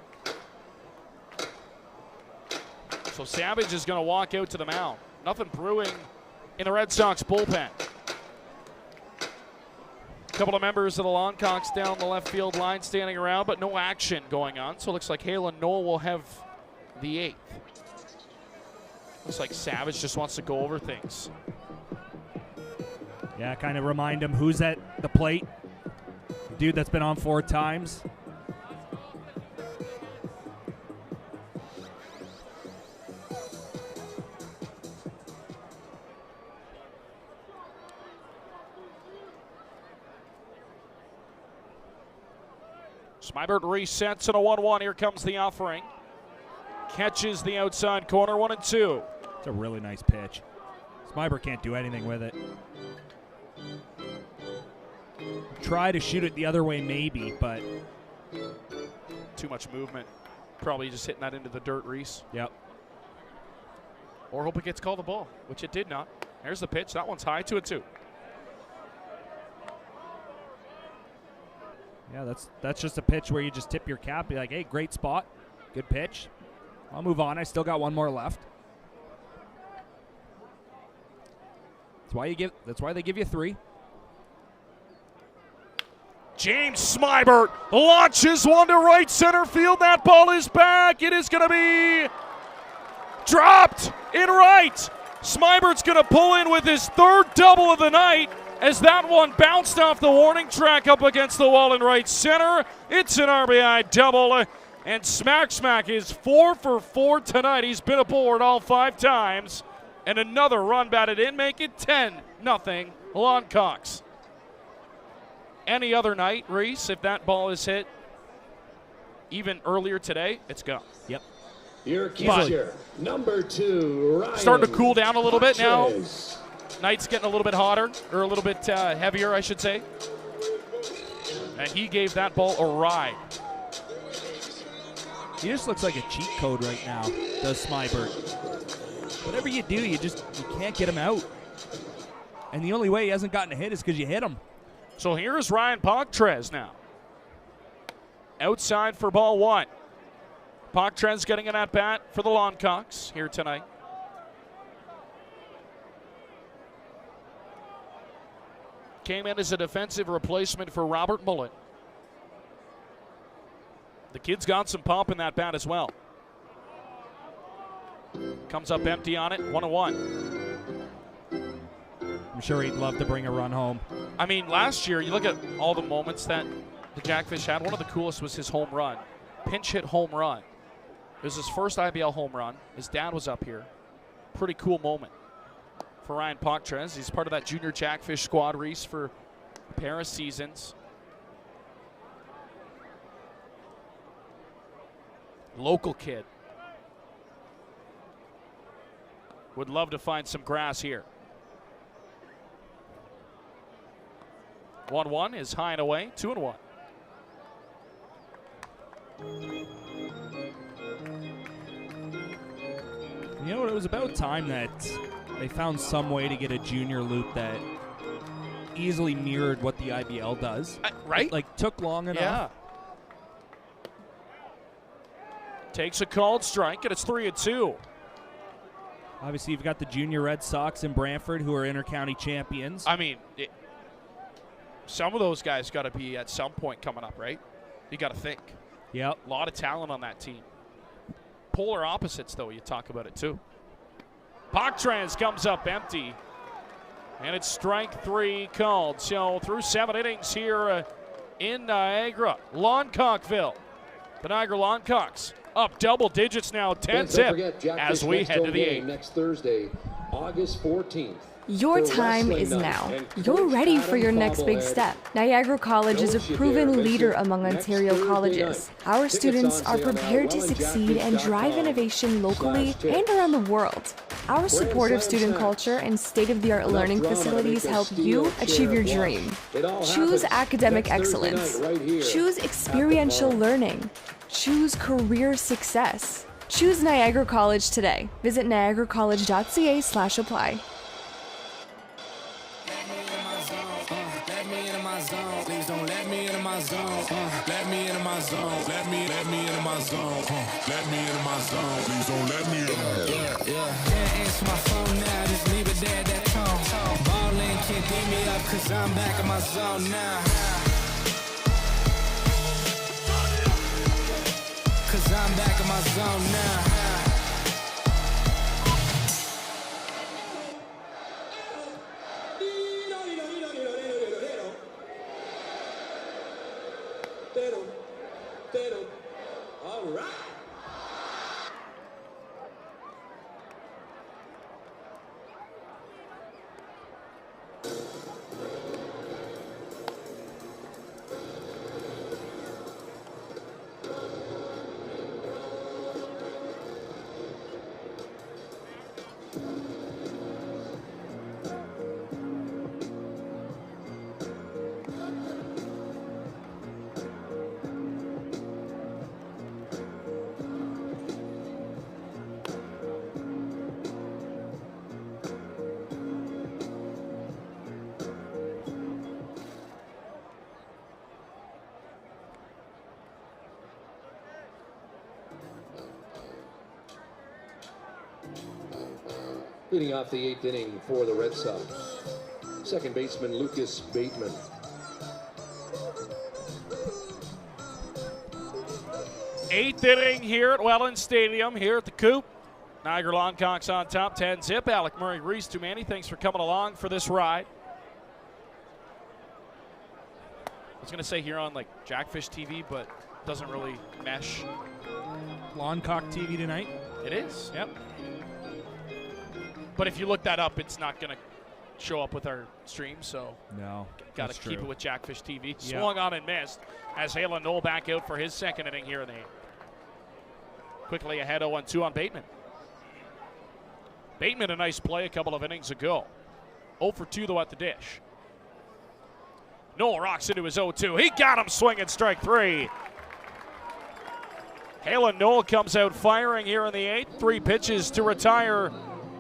So Savage is going to walk out to the mound. Nothing brewing in the Red Sox bullpen. A couple of members of the Longcocks down the left field line standing around, but no action going on. So it looks like Halen Noel will have the 8th. Looks like Savage just wants to go over things. Yeah, kind of remind him who's at the plate. Dude that's been on 4 times. Smyberg resets in a 1-1. Here comes the offering. Catches the outside corner, 1-2. It's a really nice pitch. Smyberg can't do anything with it. Try to shoot it the other way maybe, but too much movement. Probably just hitting that into the dirt, Reese. Yep. Or hope it gets called a ball, which it did not. There's the pitch. That one's high, 2-2. Yeah, that's just a pitch where you just tip your cap, be like, hey, great spot, good pitch. I'll move on. I still got 1 more left. That's why they give you 3. James Smyberg launches one to right center field. That ball is back. It is going to be dropped in right. Smyberg's going to pull in with his 3rd double of the night as that one bounced off the warning track up against the wall in right center. It's an RBI double, and Smack is 4 for 4 tonight. He's been aboard all 5 times, and another run batted in, make it 10-0 Longcocks. Any other night, Reese, if that ball is hit even earlier today, it's gone. Yep. Your catcher, number 2, Ryan. Starting to cool down a little bit now. Patches. Night's getting a little bit hotter, or a little bit heavier, I should say. And he gave that ball a ride. He just looks like a cheat code right now, does Smyberg. Whatever you do, you can't get him out. And the only way he hasn't gotten a hit is because you hit him. So here's Ryan Poctrez now. Outside for ball 1. Poctrez getting an at-bat for the Longcocks here tonight. Came in as a defensive replacement for Robert Mullen. The kid's got some pop in that bat as well. Comes up empty on it, 1-1. I'm sure he'd love to bring a run home. I mean, last year, you look at all the moments that the Jackfish had. One of the coolest was his home run. Pinch hit home run. It was his first IBL home run. His dad was up here. Pretty cool moment for Ryan Poctrez. He's part of that junior Jackfish squad, Reese, for a pair of seasons. Local kid. Would love to find some grass here. 1-1 is high and away, 2-1. You know what? It was about time that they found some way to get a junior loop that easily mirrored what the IBL does. Right? Like, took long enough. Yeah. Takes a called strike, and it's 3-2. Obviously, you've got the junior Red Sox in Brantford, who are inter-county champions. I mean, some of those guys got to be at some point coming up, right? You got to think. Yep. A lot of talent on that team. Polar opposites, though, you talk about it, too. Poctrans comes up empty. And it's strike 3 called. So through 7 innings here in Niagara. Longcockville. The Niagara Longcocks up double digits now, 10-zip as we head to the 8th. Next Thursday, August 14th. Your time is now. You're ready for your next big step. Niagara College is a proven leader among Ontario colleges. Our students are prepared to succeed and drive innovation locally and around the world. Our supportive student culture and state-of-the-art learning facilities help you achieve your dream. Choose academic excellence. Choose experiential learning. Choose career success. Choose Niagara College today. Visit niagaracollege.ca/apply. Please don't let me into my zone. Let me into my zone. Let me into my zone. Let me into my zone. Please don't let me in. Can't answer my phone now. Just leave it there. That tone. Ballin' can't beat me up 'cause I'm back in my zone now. 'Cause I'm back in my zone now. All right. Leading off the 8th inning for the Red Sox, second baseman Lucas Bateman. Eighth inning here at Welland Stadium, here at the Coop. Niagara Longcocks on top, 10-zip. Alec Murray, Reese Tumani, thanks for coming along for this ride. I was going to say here on like Jackfish TV, but doesn't really mesh. Longcock TV tonight? It is, yep. But if you look that up, it's not going to show up with our stream, so no, got to keep it with Jackfish TV. Yep. Swung on and missed as Halen Knoll back out for his second inning here in the 8th. Quickly ahead 0-2 on Bateman. Bateman, a nice play a couple of innings ago. 0 for 2 though at the dish. Knoll rocks into his 0-2. He got him swinging strike 3. Halen Knoll comes out firing here in the 8th. 3 pitches to retire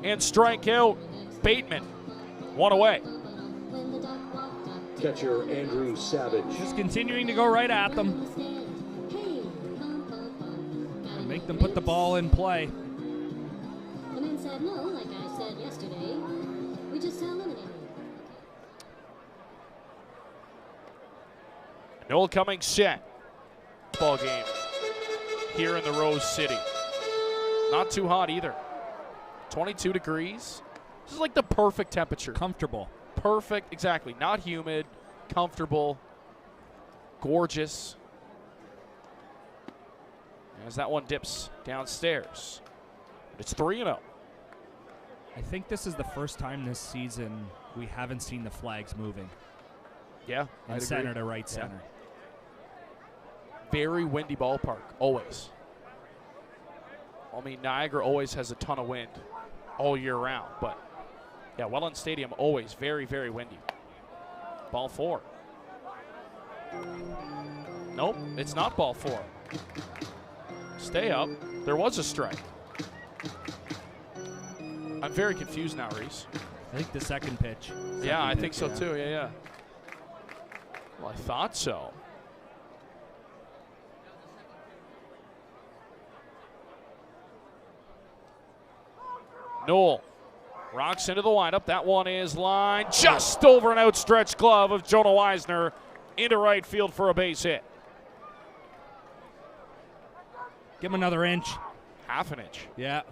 and strike out Bateman. 1 away. Catcher Andrew Savage. Just continuing to go right at them. And make them put the ball in play. The man said no, like I said yesterday. We just eliminated. Knoll coming set. Ball game here in the Rose City. Not too hot either. 22 degrees. This is like the perfect temperature. Comfortable. Perfect, exactly. Not humid, comfortable, gorgeous. As that one dips downstairs. It's 3-0. I think this is the first time this season we haven't seen the flags moving. Yeah, And center to right center. Very windy ballpark, always. I mean, Niagara always has a ton of wind all year round, but yeah, Welland Stadium always very, very windy. Ball 4. Nope, it's not ball 4. Stay up. There was a strike. I'm very confused now, Reese. I think the second pitch. Yeah, I think so too. Yeah. Well, I thought so. Knoll rocks into the windup. That one is lined just over an outstretched glove of Jonah Weisner into right field for a base hit. Give him another inch. Half an inch. Yeah.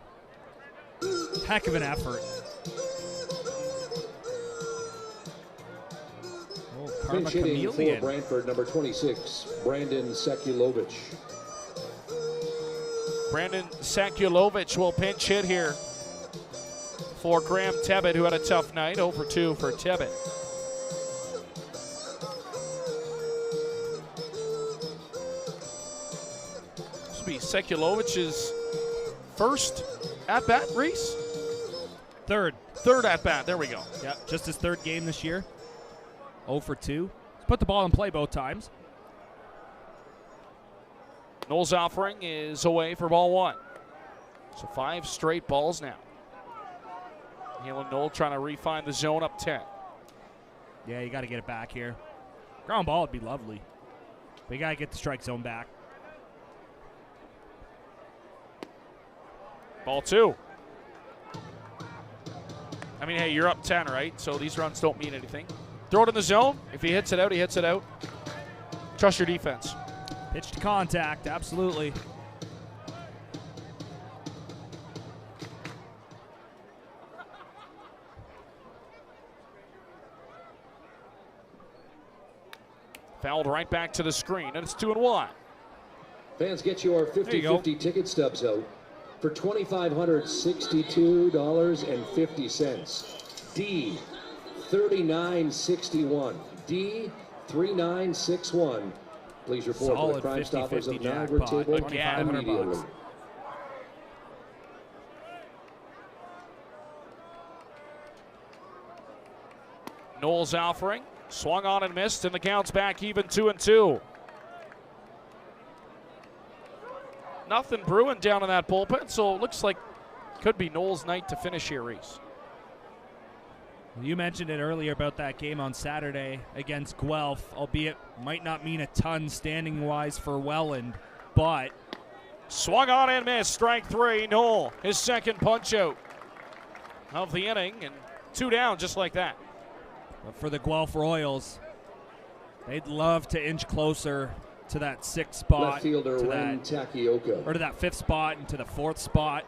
Heck of an effort. Pinch hitting for Brantford, number 26, Brandon Sekulovic. Brandon Sekulovic will pinch hit here for Graham Tebbett, who had a tough night. 0 for 2 for Tebbett. This will be Sekulovic's first at-bat, Reese? Third at-bat. There we go. Yeah, just his third game this year. 0 for 2. He's put the ball in play both times. Knoll's offering is away for ball 1. So 5 straight balls now. Halen Knoll trying to refine the zone up 10. Yeah, you got to get it back here. Ground ball would be lovely. But you got to get the strike zone back. Ball 2. I mean, hey, you're up 10, right? So these runs don't mean anything. Throw it in the zone. If he hits it out, he hits it out. Trust your defense. Pitch to contact, absolutely. Fouled right back to the screen, and it's 2-1. Fans, get your 50-50 ticket stubs out for $2,562.50. D 3961. D 3961. Please report Solid to the Crime Stoppers of Niagara jackpot. table Again. immediately. Knoll's offering. Swung on and missed, and the count's back even 2-2. Nothing brewing down in that bullpen, so it looks like could be Knoll's night to finish here, Reese. You mentioned it earlier about that game on Saturday against Guelph, albeit might not mean a ton standing-wise for Welland, but... Swung on and missed, strike 3, Knoll, his second punch-out of the inning, and 2 down just like that. But for the Guelph Royals, they'd love to inch closer to that 6th spot, Left fielder Ren Takioka. or to that 5th spot and to the 4th spot.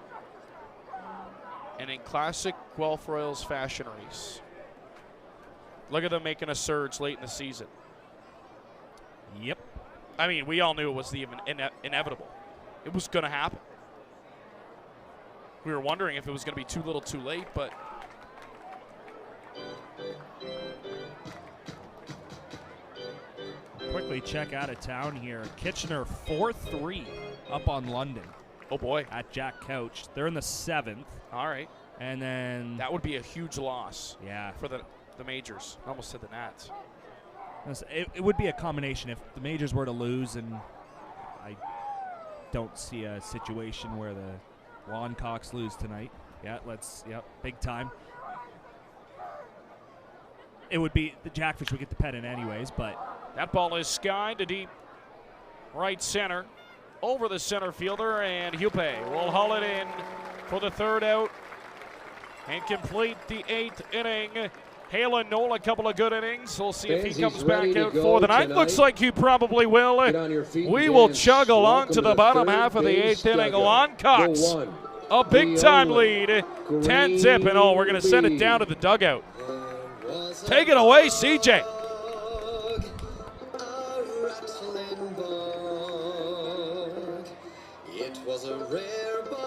And in classic Guelph Royals fashion, Reese, look at them making a surge late in the season. Yep. I mean, we all knew it was the inevitable. It was going to happen. We were wondering if it was going to be too little too late, but... Quickly check out of town here. Kitchener 4-3 up on London. Oh, boy. At Jack Couch. They're in the 7th. All right. And then... That would be a huge loss. Yeah. For the Majors. I almost said the Nats. It would be a combination if the Majors were to lose, and I don't see a situation where the Longcocks lose tonight. Yeah, big time. It would be the Jackfish would get the pennant anyways, but... That ball is skied to deep right center. Over the center fielder, and Hupe will haul it in for the 3rd out and complete the 8th inning. Halen Knoll, a couple of good innings. We'll see if he comes back out for the night. Looks like he probably will. We will chug along to the bottom half of the 8th inning. Longcocks, a big-time lead, 10-0, and we're going to send it down to the dugout. Take it away, CJ. It was a rare bug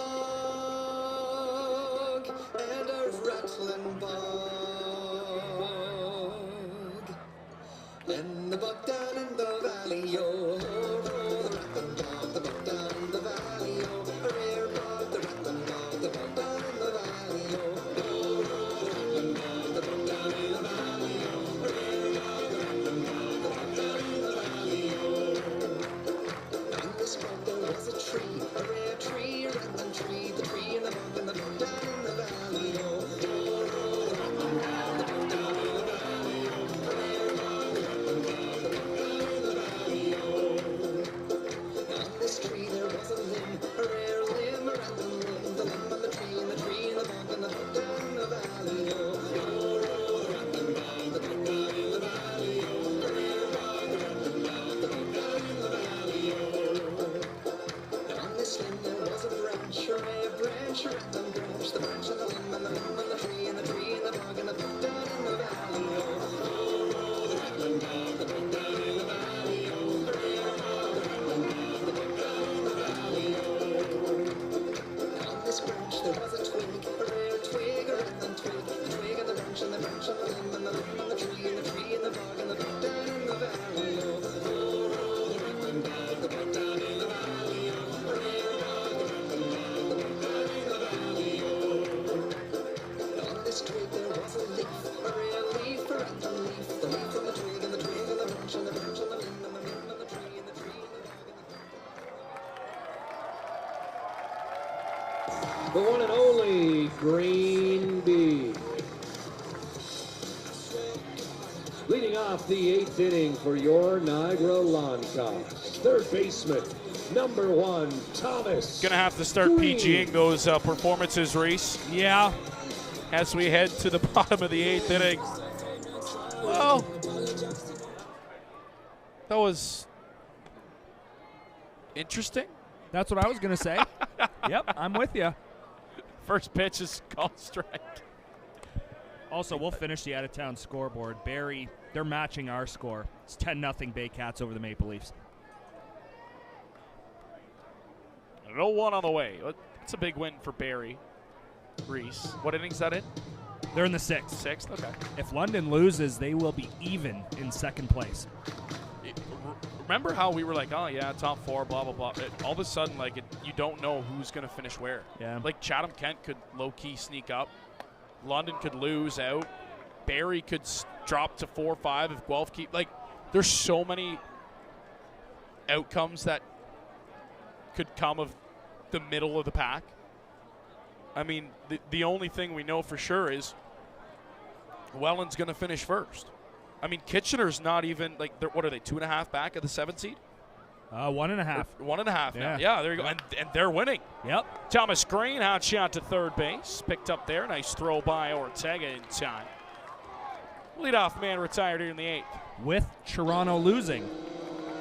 and a rattling bug, and the bug down in the valley, oh, the rattling bug, the bug down in the valley, oh, a rare bug, the rattling bug, the bug down in the valley, oh, the rattling bug, the bug down in the valley, oh, a rare night there was a leaf, a real leaf, a random leaf. The leaf from the twig and the twig and the branch and the branch and the limb and the limb and the tree and the tree and the dog and the The one and only Green Bee. Leading off the 8th inning for your Niagara Longcocks, third baseman, number 1, Thomas. Gonna have to start Green. PGing those performances, Reese. Yeah. As we head to the bottom of the 8th inning. Well, that was interesting. That's what I was going to say. Yep, I'm with you. First pitch is called strike. Also, we'll finish the out-of-town scoreboard. Barrie, they're matching our score. It's 10-0 Baycats over the Maple Leafs. 0-1 on the way. It's a big win for Barrie. Reese, what inning's that in? They're in the 6th. 6th, okay. If London loses, they will be even in 2nd place. Remember how we were like, oh, yeah, top 4, blah, blah, blah. All of a sudden, like, you don't know who's going to finish where. Yeah. Like, Chatham-Kent could low-key sneak up. London could lose out. Barrie could drop to 4-5 if Guelph keep. Like, there's so many outcomes that could come of the middle of the pack. I mean, the only thing we know for sure is Welland's going to finish first. I mean, Kitchener's not even, like, what are they, 2.5 back at the 7th seed? 1.5. 1.5 Yeah. now. Yeah, there you go. And they're winning. Yep. Thomas Green, hot shot to third base. Picked up there. Nice throw by Ortega in time. Leadoff man retired here in the 8th. With Toronto losing.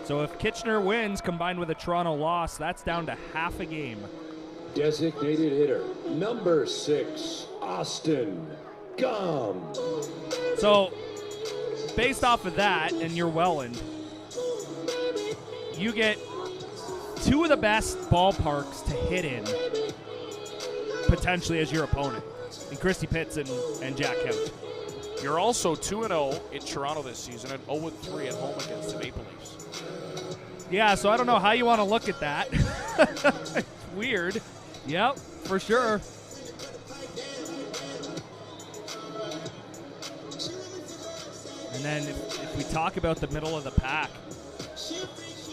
So if Kitchener wins combined with a Toronto loss, that's down to half a game. Designated hitter, number 6, Austin Gum. So based off of that, and you're Welland, you get 2 of the best ballparks to hit in, potentially as your opponent, in Christy Pitts and Jack Couch. You're also 2-0 in Toronto this season and 0-3 at home against the Maple Leafs. Yeah, so I don't know how you want to look at that. It's weird. Yep, for sure. And then if we talk about the middle of the pack,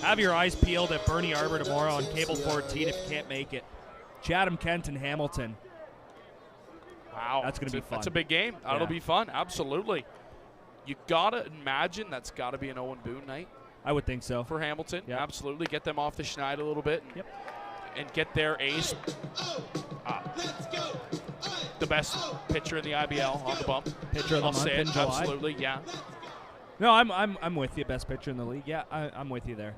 have your eyes peeled at Bernie Arbor tomorrow on Cable 14 if you can't make it. Chatham, Kent, and Hamilton. Wow. That's going to be fun. That's a big game. That'll Yeah. be fun. Absolutely. You got to imagine that's got to be an Owen Boone night. I would think so. For Hamilton. Yep. Absolutely. Get them off the schneid a little bit. And get their ace. The best pitcher in the IBL on the bump. Pitcher of the I'll month say in it. July. Absolutely, yeah. No, I'm with you. Best pitcher in the league. Yeah, I'm with you there.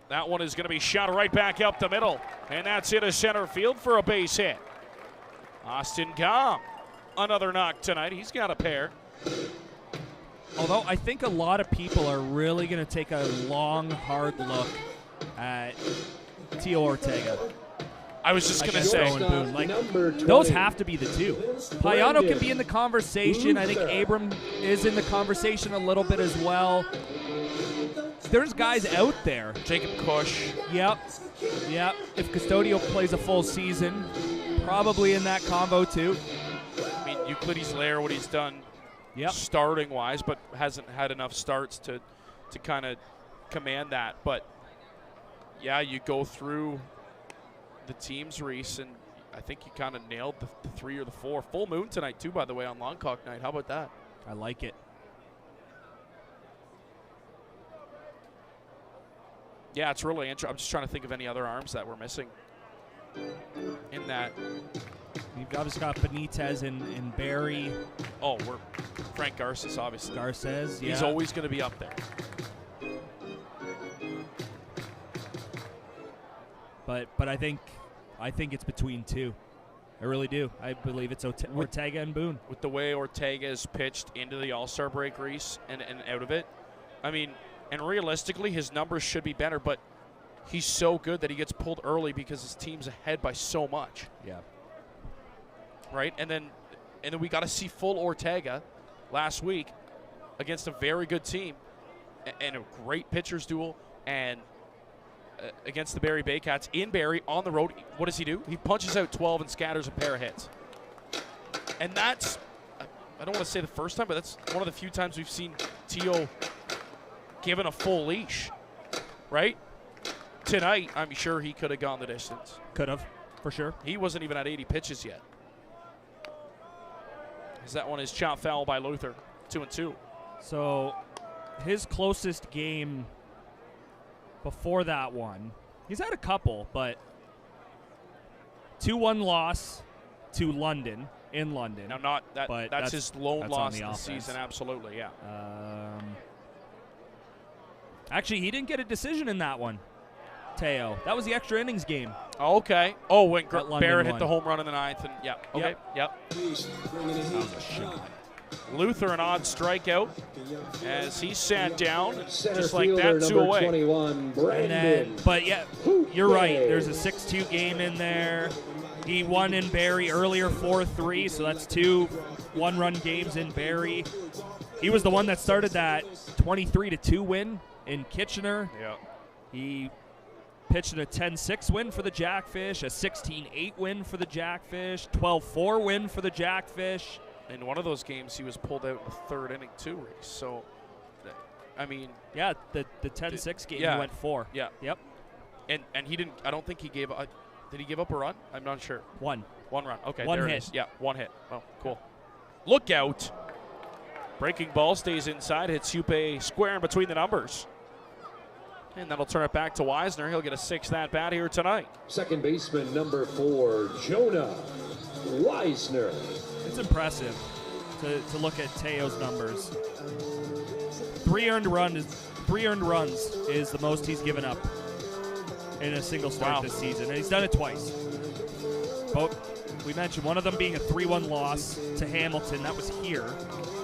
That one is going to be shot right back up the middle. And that's into center field for a base hit. Austin Gum, another knock tonight. He's got a pair. Although I think a lot of people are really going to take a long, hard look at Tio Ortega. I was just going to say, Boone. Like, those have to be the 2. Payano can be in the conversation. I think Abram is in the conversation a little bit as well. There's guys out there. Jacob Kush. Yep. If Custodio plays a full season, probably in that combo too. I mean, Euclides Lair, what he's done starting wise, but hasn't had enough starts to kind of command that. But yeah, you go through the teams, Reese, and I think you kind of nailed the 3 or the 4. Full moon tonight too, by the way, on Longcock night. How about that? I like it. Yeah, it's really interesting. I'm just trying to think of any other arms that we're missing in that. You've obviously got Benitez and Barrie. Oh, we're Frank Garces, obviously. Garces, yeah. He's always going to be up there. But I think it's between 2. I really do. I believe it's Ortega and Boone. With the way Ortega is pitched into the All-Star break, Reese, and out of it, I mean, and realistically, his numbers should be better, but he's so good that he gets pulled early because his team's ahead by so much. Yeah. Right? And then we got to see full Ortega last week against a very good team and a great pitcher's duel and against the Barrie Baycats in Barrie on the road. What does he do? He punches out 12 and scatters a pair of hits. And that's I don't want to say the first time, but that's one of the few times we've seen Teo given a full leash, right? Tonight, I'm sure he could have gone the distance. Could have, for sure. He wasn't even at 80 pitches yet. As that one is chopped foul by Luther, 2-2. So his closest game before that one, he's had a couple, but 2-1 loss to London, in London. Now, not that, but that's his lone loss in the offense. season, absolutely, yeah. Actually, he didn't get a decision in that one, Teo. That was the extra innings game. Okay. Oh, when Barrett hit won. the home run in the ninth. And yeah, okay, yep. That was a shot. Luther, an odd strikeout as he sat down, Center just like fielder, that, 2 number away. 21, Brandon. But yeah, you're right. There's a 6-2 game in there. He won in Barrie earlier 4-3, so that's 2 one-run games in Barrie. He was the one that started that 23-2 win in Kitchener. Yeah. He pitched in a 10-6 win for the Jackfish, a 16-8 win for the Jackfish, 12-4 win for the Jackfish. In one of those games, he was pulled out in the third inning too, Reese. So, I mean, yeah, the 10-6 game, yeah, he went 4. Yeah. Yep. And he didn't. I don't think he gave. Did he give up a run? I'm not sure. One run. Okay. One there hit. It is. Yeah. One hit. Oh, cool. Look out! Breaking ball stays inside, hits Hupe square in between the numbers. And that'll turn it back to Wisner. He'll get a 6th at-bat here tonight. Second baseman, number 4, Jonah Wisner. It's impressive to look at Teo's numbers. 3 earned runs is the most he's given up in a single start this season, and he's done it twice. Both, we mentioned one of them being a 3-1 loss to Hamilton. That was here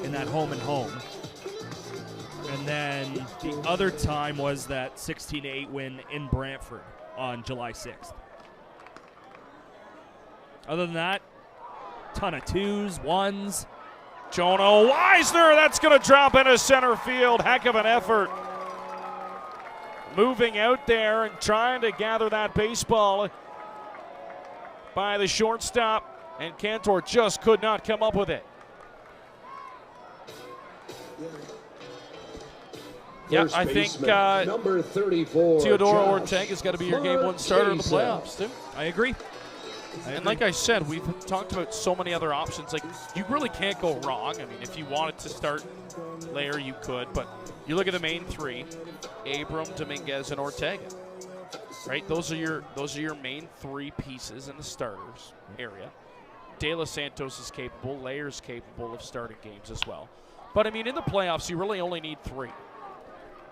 in that home and home. And then the other time was that 16-8 win in Brantford on July 6th. Other than that, ton of 2s, 1s. Jonah Wisner, that's going to drop into center field. Heck of an effort. Moving out there and trying to gather that baseball by the shortstop, and Cantor just could not come up with it. Yeah, I think number 34, Teodoro Josh Ortega's got to be your game 1 starter in the playoffs, too. I agree. And like I said, we've talked about so many other options. Like, you really can't go wrong. I mean, if you wanted to start Lair, you could. But you look at the main 3, Abram, Dominguez, and Ortega. Right? Those are your main 3 pieces in the starters area. De Los Santos is capable. Lair's capable of starting games as well. But, I mean, in the playoffs, you really only need 3.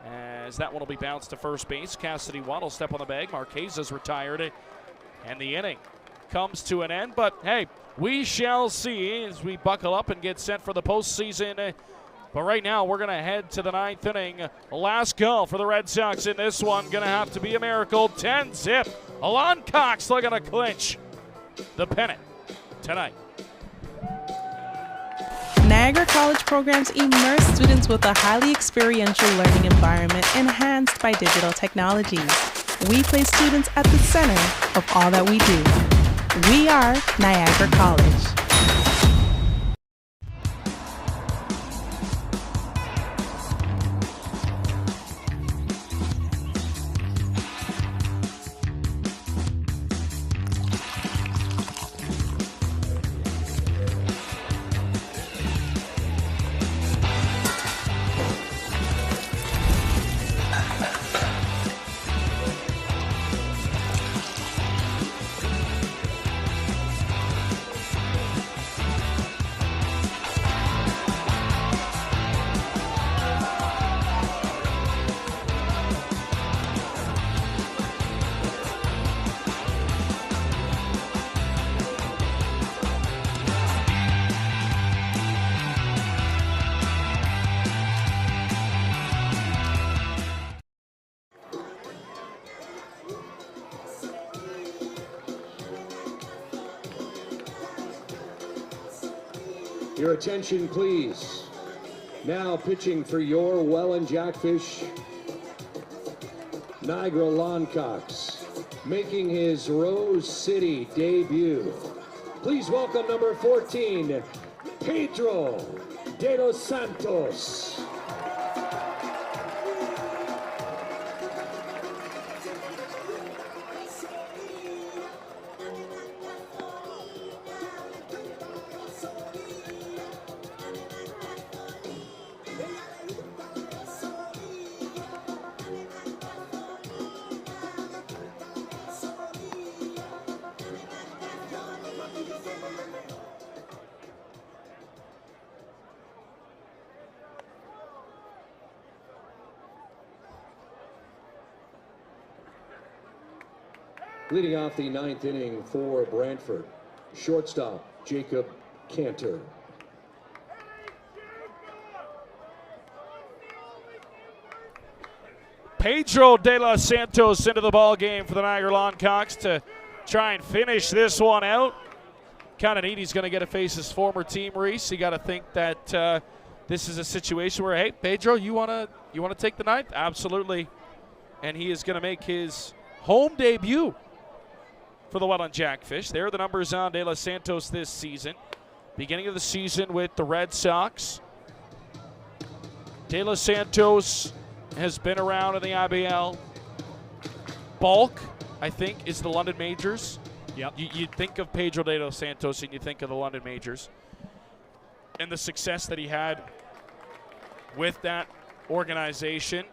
As that one will be bounced to first base. Cassidy Watt will step on the bag. Marquez is retired. And the inning comes to an end. But, hey, we shall see as we buckle up and get set for the postseason. But right now, we're going to head to the 9th inning. Last call for the Red Sox in this one. Going to have to be a miracle. 10-zip. Alon Cox looking to clinch the pennant tonight. Niagara College programs immerse students with a highly experiential learning environment enhanced by digital technologies. We place students at the center of all that we do. We are Niagara College. Your attention, please. Now pitching for your Welland Jackfish, Niagara Alon Cox, making his Rose City debut. Please welcome number 14, Pedro de los Santos. Leading off the 9th inning for Brantford, shortstop Jacob Cantor. Pedro de los Santos into the ball game for the Niagara Longcocks to try and finish this one out. Kind of neat. He's going to get to face his former team, Reese. You got to think that this is a situation where, hey, Pedro, you want to take the ninth? Absolutely. And he is going to make his home debut for the Welland Jackfish. There are the numbers on De Los Santos this season. Beginning of the season with the Red Sox. De Los Santos has been around in the IBL. Bulk, I think, is the London Majors. Yep. You think of Pedro de los Santos and you think of the London Majors. And the success that he had with that organization.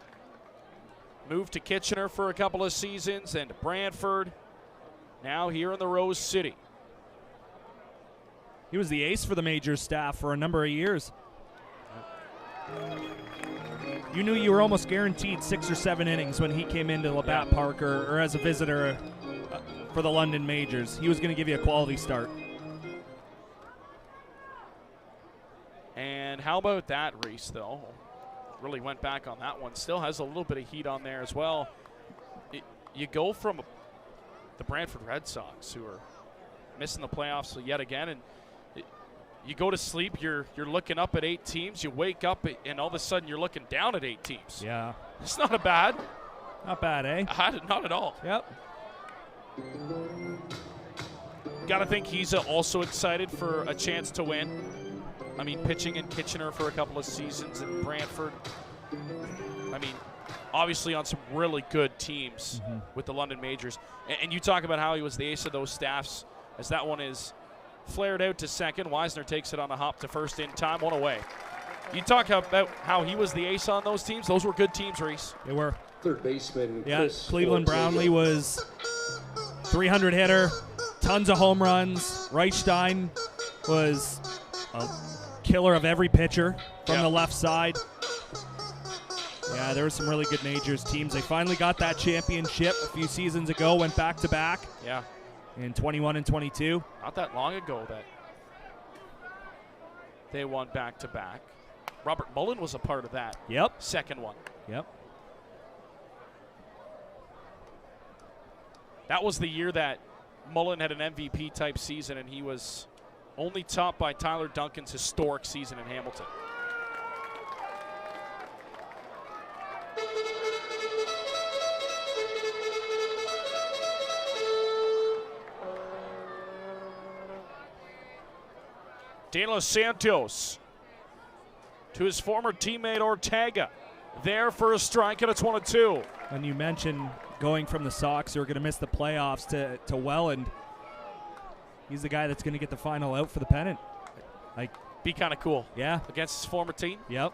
Moved to Kitchener for a couple of seasons, then to Brantford. Now here in the Rose City. He was the ace for the Majors staff for a number of years. You knew you were almost guaranteed 6 or 7 innings when he came into Labatt Park or as a visitor for the London Majors. He was going to give you a quality start. And how about that, Reese, though? Really went back on that one. Still has a little bit of heat on there as well. You go from the Brantford Red Sox, who are missing the playoffs yet again, and you go to sleep, you're looking up at 8 teams. You wake up, and all of a sudden you're looking down at 8 teams. Yeah. It's not a bad. Not bad, eh? Not at all. Yep. Got to think he's also excited for a chance to win. I mean, pitching in Kitchener for a couple of seasons in Brantford. I mean, obviously on some really good teams with the London Majors. And you talk about how he was the ace of those staffs as that one is flared out to second. Weisner takes it on a hop to first in time, one away. You talk about how he was the ace on those teams. Those were good teams, Reese. They were. Third baseman, yeah, Chris Cleveland Ortega. Brownlee was 300 hitter, tons of home runs. Reichstein was a killer of every pitcher from the left side. Yeah, there were some really good Majors teams. They finally got that championship a few seasons ago, went back-to-back. Yeah. In 21 and 22. Not that long ago that they won back-to-back. Robert Mullen was a part of that. Yep. Second one. Yep. That was the year that Mullen had an MVP-type season, and he was only topped by Tyler Duncan's historic season in Hamilton. De Los Santos to his former teammate Ortega. There for a strike, and it's 1-2. And you mentioned going from the Sox who are going to miss the playoffs to Welland. He's the guy that's going to get the final out for the pennant. Like, be kind of cool. Yeah. Against his former team. Yep.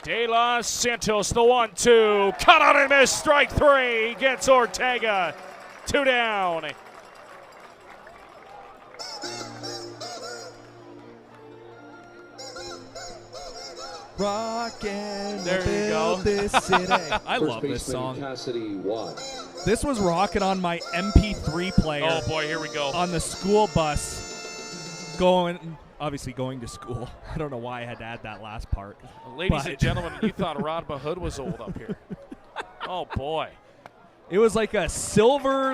De Los Santos, the 1-2. Cut out and miss, strike 3. Gets Ortega. 2 down. Rockin' there you go. This city. I love this song. This was rocking on my MP3 player. Oh boy, here we go. On the school bus, obviously going to school. I don't know why I had to add that last part. Ladies and gentlemen, you thought Rod Mahood was old up here. Oh boy. It was like a silver,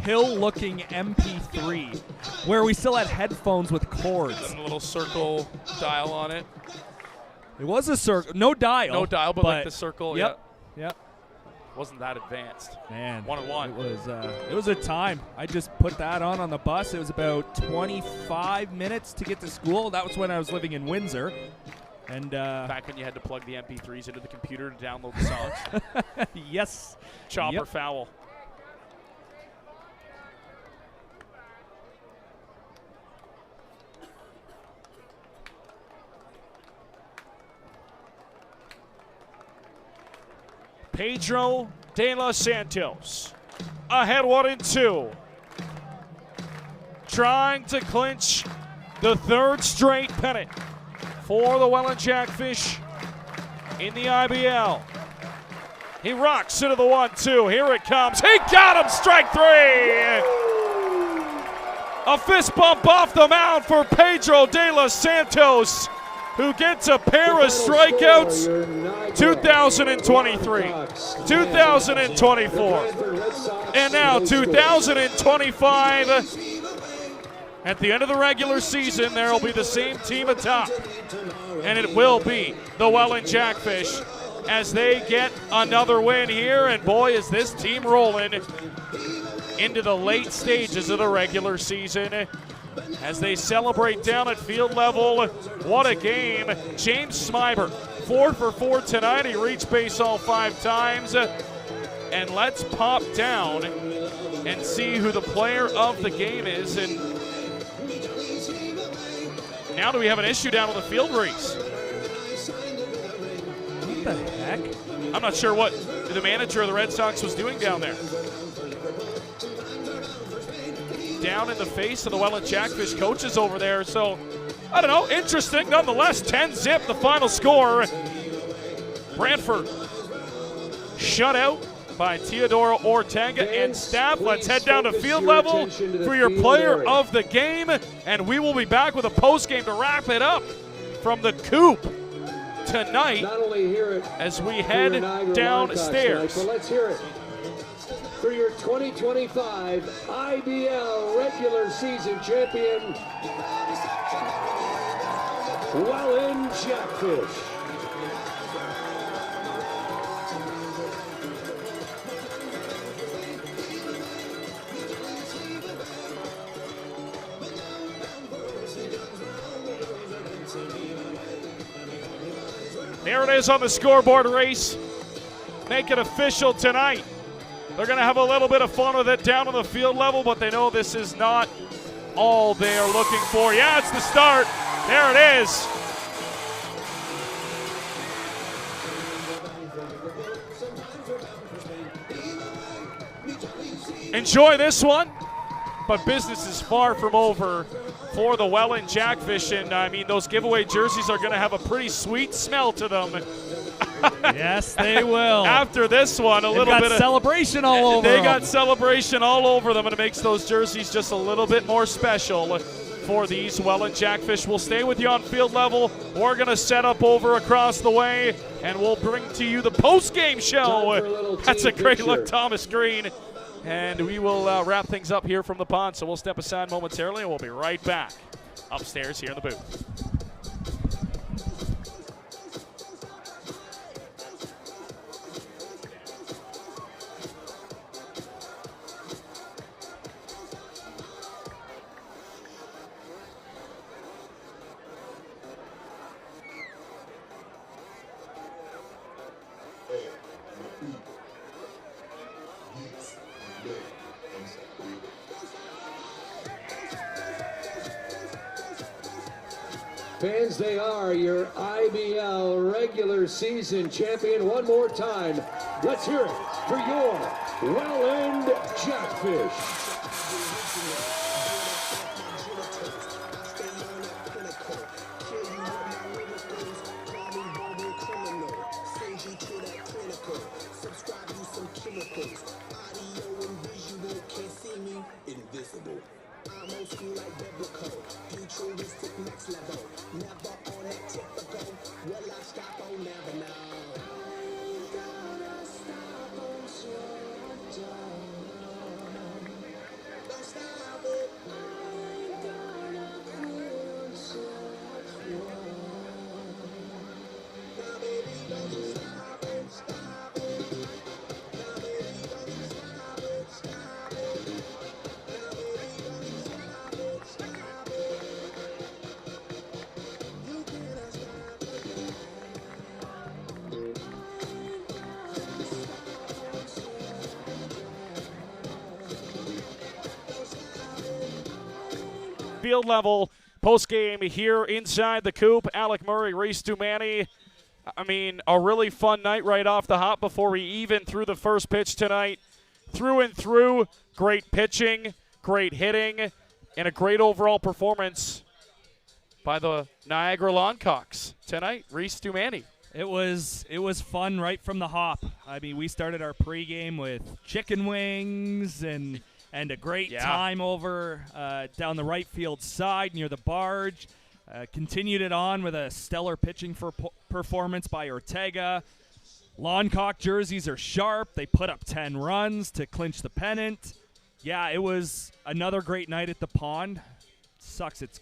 pill-looking MP3 where we still had headphones with cords. And a little circle dial on it. It was a circle. No dial. No dial, but like the circle. Yep. Yep. wasn't that advanced. Man, 1-1. It was a time. I just put that on the bus. It was about 25 minutes to get to school. That was when I was living in Windsor. And back when you had to plug the MP3s into the computer to download the songs. Yes. Chopper foul. Pedro de los Santos ahead 1-2. Trying to clinch the third straight pennant for the Welland Jackfish in the IBL. He rocks into the 1-2. Here it comes. He got him. Strike 3. A fist bump off the mound for Pedro de los Santos, who gets a pair of strikeouts. 2023, 2024, and now 2025. At the end of the regular season, there will be the same team atop, and it will be the Welland Jackfish as they get another win here. And boy, is this team rolling into the late stages of the regular season as they celebrate down at field level. What a game. James Smiber, 4 for 4 tonight. He reached base all 5 times. And let's pop down and see who the player of the game is. And now do we have an issue down on the field, Reese? What the heck? I'm not sure what the manager of the Red Sox was doing down there. Down in the face of the Welland Jackfish coaches over there. So, I don't know, interesting. Nonetheless, 10-zip, the final score. Brantford shut out by Teodoro Ortega and staff. Let's head down to field level for your player of the game. And we will be back with a postgame to wrap it up from the coop tonight as we head downstairs. But let's hear it for your 2025 IBL regular season champion, Welland Jackfish. There it is on the scoreboard, Race. Make it official tonight. They're going to have a little bit of fun with it down on the field level, but they know this is not all they are looking for. Yeah, it's the start. There it is. Enjoy this one, but business is far from over for the Welland Jackfish, and I mean, those giveaway jerseys are going to have a pretty sweet smell to them. Yes, they will. After this one, a little bit of celebration all over them. They them. got celebration all over them, and it makes those jerseys just a little bit more special for these Welland Jackfish. We'll stay with you on field level. We're going to set up over across the way, and we'll bring to you the post-game show. That's a great look, Thomas Green. And we will wrap things up here from the pond. So we'll step aside momentarily, and we'll be right back upstairs here in the booth. Fans, they are your IBL regular season champion. One more time, let's hear it for your Welland Jackfish. field level post-game here inside the coop. Alec Murray, Reese Dumani. I mean, a really fun night right off the hop before we even threw the first pitch tonight. Through and through, great pitching, great hitting, and a great overall performance by the Niagara Longcocks tonight. Reese Dumani. It was fun right from the hop. I mean, we started our pregame with chicken wings and a great time over down the right field side near the barge. Continued it on with a stellar pitching performance by Ortega. Longcock jerseys are sharp. They put up 10 runs to clinch the pennant. Yeah, it was another great night at the pond. Sucks it's,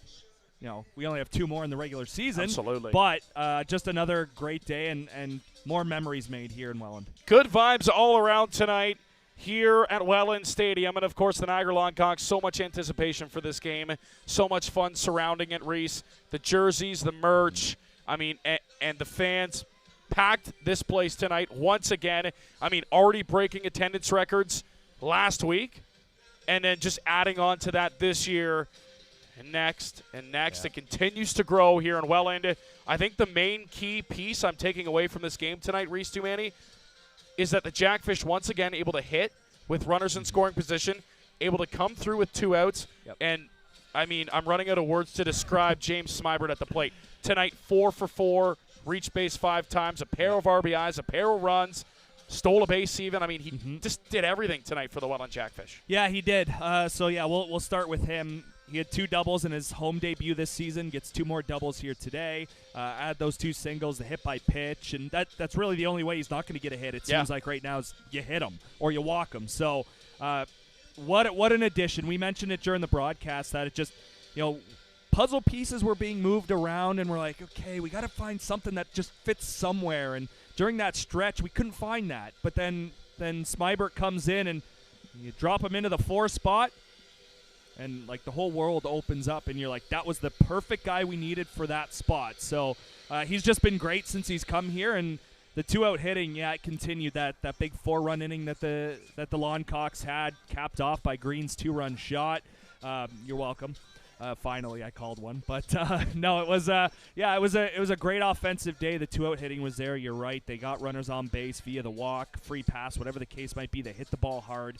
we only have 2 more in the regular season. Absolutely. But just another great day and more memories made here in Welland. Good vibes all around tonight here at Welland Stadium. And, of course, the Niagara Longcocks, so much anticipation for this game. So much fun surrounding it, Reese. The jerseys, the merch, and the fans packed this place tonight once again. Already breaking attendance records last week. And then just adding on to that this year. And next. It continues to grow here in Welland. I think the main key piece I'm taking away from this game tonight, Reese Dumani, is that the Jackfish once again able to hit with runners in scoring position, able to come through with 2 outs. Yep. And, I'm running out of words to describe James Smybert at the plate. Tonight, 4 for 4, reached base 5 times, a pair of RBIs, a pair of runs, stole a base even. He just did everything tonight for the Welland Jackfish. Yeah, he did. We'll start with him. He had 2 doubles in his home debut this season, gets 2 more doubles here today. Add those 2 singles, the hit by pitch, and that's really the only way he's not going to get a hit. It seems like right now is you hit him or you walk him. So what an addition. We mentioned it during the broadcast that it just, puzzle pieces were being moved around, and we're like, okay, we got to find something that just fits somewhere. And during that stretch, we couldn't find that. But then Smybert comes in, and you drop him into the 4 spot, and the whole world opens up, and you're like, that was the perfect guy we needed for that spot. So he's just been great since he's come here, and the 2-out hitting, it continued that big 4-run inning that the Longcocks had, capped off by Green's 2-run shot. You're welcome. Finally, I called one, but no, it was a great offensive day. The 2-out hitting was there. You're right. They got runners on base via the walk, free pass, whatever the case might be. They hit the ball hard.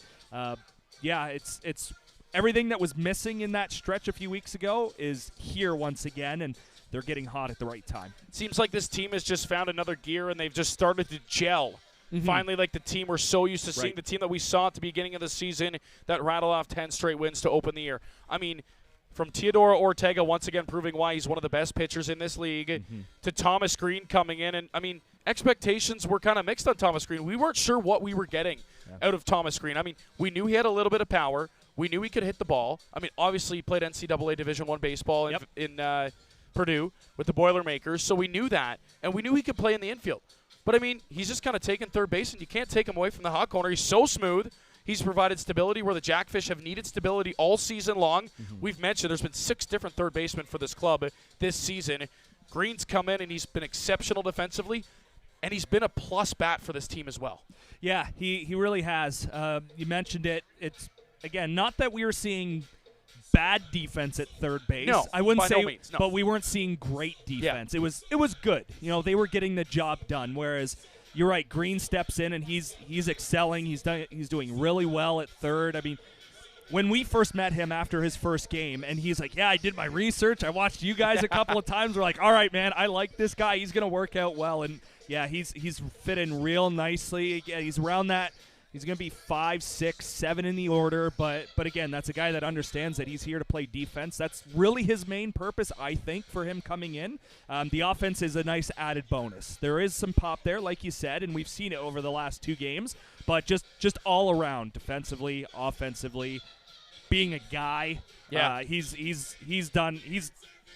It's everything that was missing in that stretch a few weeks ago is here once again, and they're getting hot at the right time. Seems like this team has just found another gear, and they've just started to gel. Finally, the team we're so used to seeing, the team that we saw at the beginning of the season that rattled off 10 straight wins to open the year. From Teodoro Ortega once again proving why he's one of the best pitchers in this league, to Thomas Green coming in. And, expectations were kind of mixed on Thomas Green. We weren't sure what we were getting out of Thomas Green. we knew he had a little bit of power. We knew he could hit the ball. Obviously he played NCAA Division I baseball in Purdue with the Boilermakers, so we knew that. And we knew he could play in the infield. But, he's just kind of taken third base, and you can't take him away from the hot corner. He's so smooth. He's provided stability where the Jackfish have needed stability all season long. We've mentioned there's been 6 different third basemen for this club this season. Green's come in, and he's been exceptional defensively, and he's been a plus bat for this team as well. Yeah, he really has. You mentioned it. It's, again, not that we were seeing bad defense at third base. No, I wouldn't by say, no means, no. But we weren't seeing great defense. Yeah. It was good. They were getting the job done, whereas – you're right. Green steps in, and he's excelling. He's doing really well at third. When we first met him after his first game, and he's like, "Yeah, I did my research. I watched you guys a couple of times." We're like, "All right, man, I like this guy. He's gonna work out well." And yeah, he's fit in real nicely. Yeah, he's around that. He's going to be 5, 6, 7 in the order, but again, that's a guy that understands that he's here to play defense. That's really his main purpose, I think, for him coming in. The offense is a nice added bonus. There is some pop there, like you said, and we've seen it over the last 2 games, but just all around, defensively, offensively, being a guy. Yeah, he's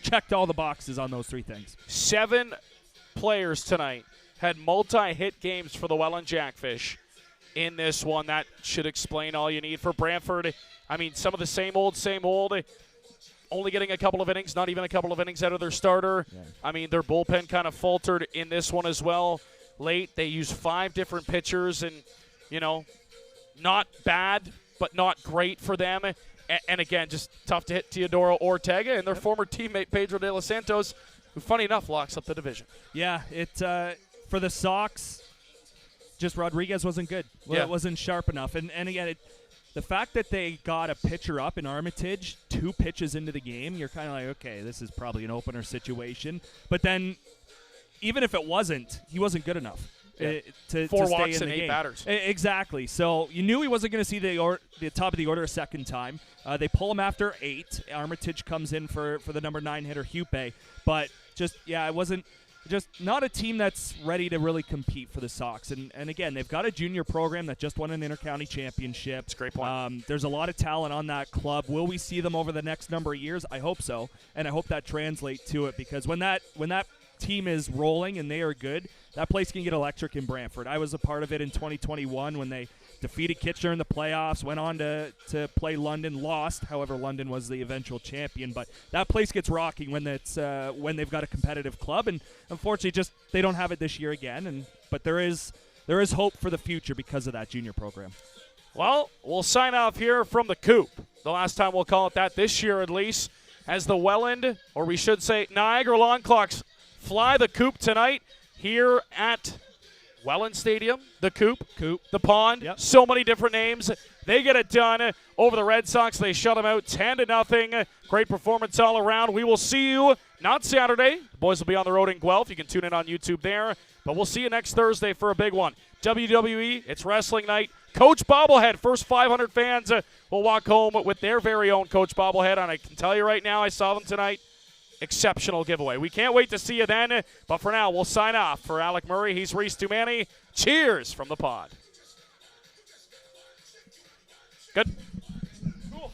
checked all the boxes on those 3 things. 7 players tonight had multi-hit games for the Welland Jackfish. In this one, that should explain all you need for Brantford. Some of the same old, only getting a couple of innings, not even a couple of innings out of their starter. Yeah. Their bullpen kind of faltered in this one as well. Late, they used 5 different pitchers, and, not bad, but not great for them. And again, just tough to hit Teodoro Ortega and their former teammate Pedro de los Santos, who, funny enough, locks up the division. Yeah, for the Sox, just Rodriguez wasn't good. Well, Yeah. it wasn't sharp enough. And again, the fact that they got a pitcher up in Armitage 2 pitches into the game, you're kind of like, okay, this is probably an opener situation. But then, even if it wasn't, he wasn't good enough. Yeah. To 4 stay walks in and the 8 game. batters. Exactly. So you knew he wasn't going to see the top of the order a second time. They pull him after 8. Armitage comes in for the number 9 hitter, Hupe. But it wasn't just not a team that's ready to really compete for the Sox. And again, they've got a junior program that just won an intercounty championship. That's a great point. There's a lot of talent on that club. Will we see them over the next number of years? I hope so. And I hope that translates to it, because when that team is rolling and they are good, that place can get electric in Brantford. I was a part of it in 2021 when they defeated Kitchener in the playoffs, went on to play London, lost. However, London was the eventual champion. But that place gets rocking when they've got a competitive club, and unfortunately, just they don't have it this year again. But there is hope for the future because of that junior program. Well, we'll sign off here from the Coop. The last time we'll call it that this year at least, as the Welland, or we should say Niagara Longclocks, fly the Coop tonight here at Welland Stadium, the Coop, the Pond, Yep. So many different names. They get it done over the Red Sox. They shut them out 10-0. Great performance all around. We will see you not Saturday. The boys will be on the road in Guelph. You can tune in on YouTube there. But we'll see you next Thursday for a big one. WWE, it's wrestling night. Coach Bobblehead, first 500 fans will walk home with their very own Coach Bobblehead. And I can tell you right now, I saw them tonight. Exceptional giveaway. We can't wait to see you then. But for now, we'll sign off. For Alec Murray, he's Reese Dumani. Cheers from the pod. Good. Cool.